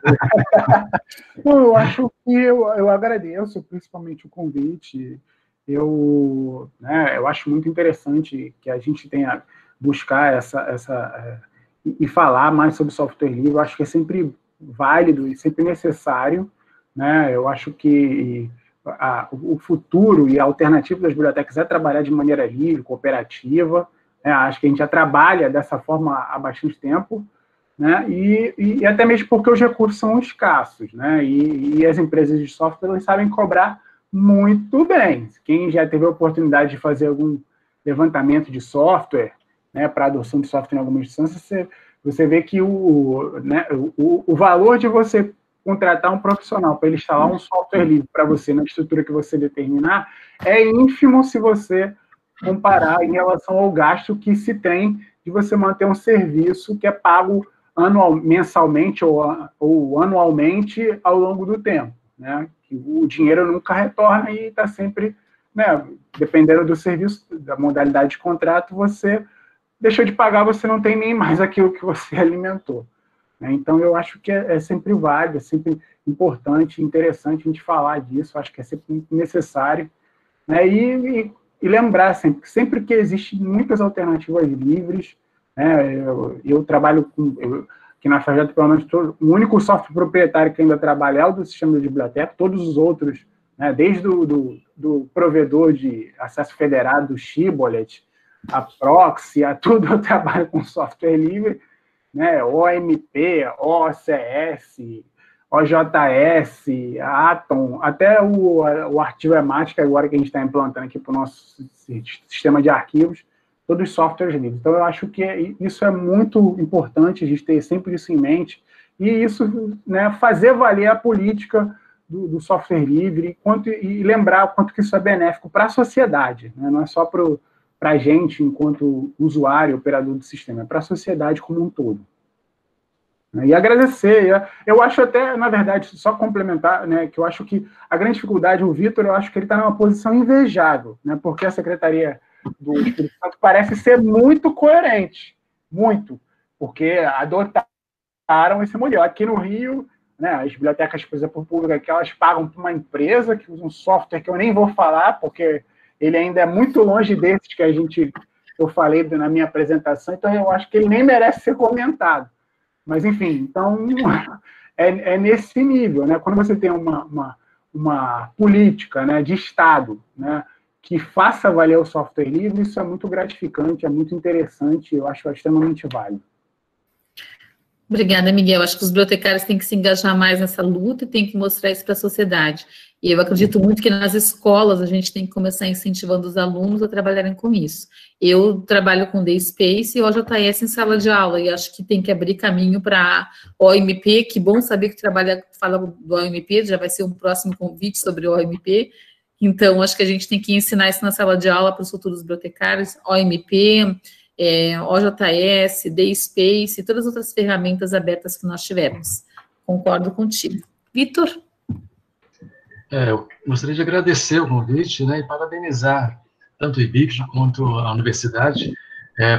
Eu acho que eu agradeço principalmente o convite. Eu acho muito interessante que a gente tenha buscar e falar mais sobre software livre. Eu acho que é sempre válido e sempre necessário, né? Eu acho que o futuro e a alternativa das bibliotecas é trabalhar de maneira livre, cooperativa. Acho que a gente já trabalha dessa forma há bastante tempo, né? E até mesmo porque os recursos são escassos, né? E as empresas de software elas sabem cobrar muito bem. Quem já teve a oportunidade de fazer algum levantamento de software, né, para adoção de software em alguma instância, você vê que o valor de você contratar um profissional para ele instalar um software livre para você na estrutura que você determinar é ínfimo se você comparar em relação ao gasto que se tem de você manter um serviço que é pago mensalmente ou anualmente ao longo do tempo, né? Que o dinheiro nunca retorna e está sempre, né, dependendo do serviço, da modalidade de contrato, você deixou de pagar, você não tem nem mais aquilo que você alimentou, né? Então, eu acho que é sempre válido, é sempre importante, interessante a gente falar disso, acho que é sempre necessário, né? E lembrar sempre que existem muitas alternativas livres, né? Eu trabalho aqui na FAJET, pelo menos, o único software proprietário que ainda trabalha é o do sistema de biblioteca, todos os outros, né, desde do provedor de acesso federado, do Shibboleth, a Proxy, a tudo, eu trabalho com software livre, né, OMP, OCS, OJS, Atom, até o arquivo Ematica, agora que a gente está implantando aqui para o nosso sistema de arquivos, todos os softwares livres. Então, eu acho que isso é muito importante, a gente ter sempre isso em mente, e isso, né, fazer valer a política do software livre, e lembrar o quanto que isso é benéfico para a sociedade, né, não é só para a gente, enquanto usuário, operador do sistema, é para a sociedade como um todo. E agradecer, eu acho até, na verdade, só complementar, né, que eu acho que a grande dificuldade, o Vitor, eu acho que ele está numa posição invejável, né, porque a Secretaria do Espírito Santo parece ser muito coerente, muito, porque adotaram esse modelo. Aqui no Rio, né, as bibliotecas, por exemplo, públicas, que elas pagam para uma empresa que usa um software que eu nem vou falar, porque ele ainda é muito longe desses que eu falei na minha apresentação, então eu acho que ele nem merece ser comentado. Mas, enfim, então, é nesse nível, né? Quando você tem uma política, né, de Estado, né, que faça valer o software livre, isso é muito gratificante, é muito interessante, eu acho extremamente válido. Obrigada, Miguel. Acho que os bibliotecários têm que se engajar mais nessa luta e têm que mostrar isso para a sociedade. E eu acredito muito que nas escolas a gente tem que começar incentivando os alunos a trabalharem com isso. Eu trabalho com DSpace e OJS em sala de aula, e acho que tem que abrir caminho para OMP, que bom saber que fala do OMP, já vai ser um próximo convite sobre o OMP. Então, acho que a gente tem que ensinar isso na sala de aula para os futuros bibliotecários, OMP, OJS, DSpace e todas as outras ferramentas abertas que nós tivemos. Concordo contigo. Vitor? Eu gostaria de agradecer o convite, né, e parabenizar tanto o IBICT quanto a universidade,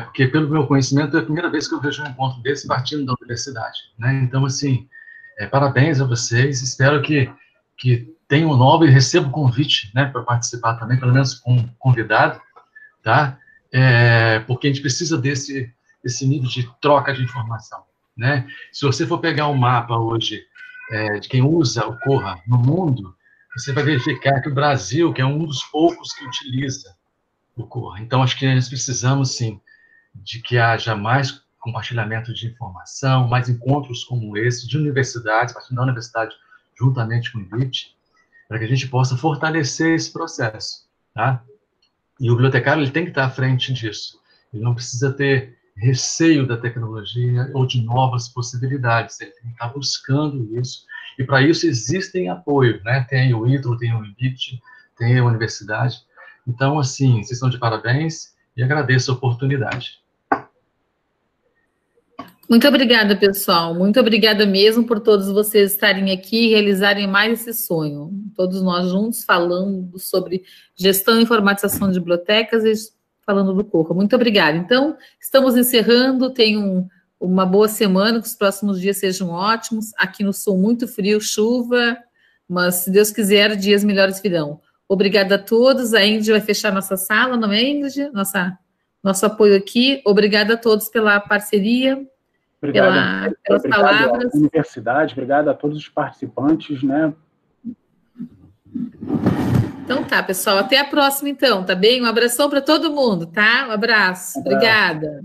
porque, pelo meu conhecimento, é a primeira vez que eu vejo um encontro desse partindo da universidade, né? Então, assim, parabéns a vocês, espero que tenham um novo e recebam o convite, né, para participar também, pelo menos como convidado, tá? Porque a gente precisa desse nível de troca de informação, né? Se você for pegar um mapa hoje de quem usa o Corra no mundo, você vai verificar que o Brasil, que é um dos poucos que utiliza o Corra. Então, acho que nós precisamos, sim, de que haja mais compartilhamento de informação, mais encontros como esse, de universidades, partindo da universidade, juntamente com o IBIT, para que a gente possa fortalecer esse processo, tá? E o bibliotecário, ele tem que estar à frente disso. Ele não precisa ter receio da tecnologia ou de novas possibilidades, ele tem que estar buscando isso, e para isso existem apoio, né? Tem o ITRO, tem o IBIT, tem a universidade. Então, assim, vocês estão de parabéns e agradeço a oportunidade. Muito obrigada, pessoal. Muito obrigada mesmo por todos vocês estarem aqui e realizarem mais esse sonho. Todos nós juntos falando sobre gestão e informatização de bibliotecas e falando do Corra. Muito obrigada. Então, estamos encerrando. Tenham uma boa semana, que os próximos dias sejam ótimos. Aqui no Sul, muito frio, chuva, mas, se Deus quiser, dias melhores virão. Obrigada a todos. A Ingrid vai fechar nossa sala, não é, Ingrid? Nosso apoio aqui. Obrigada a todos pela parceria. Pelas palavras. À universidade, obrigado a todos os participantes, né? Então tá, pessoal, até a próxima então, tá bem? Um abração para todo mundo, tá? Um abraço. Obrigada.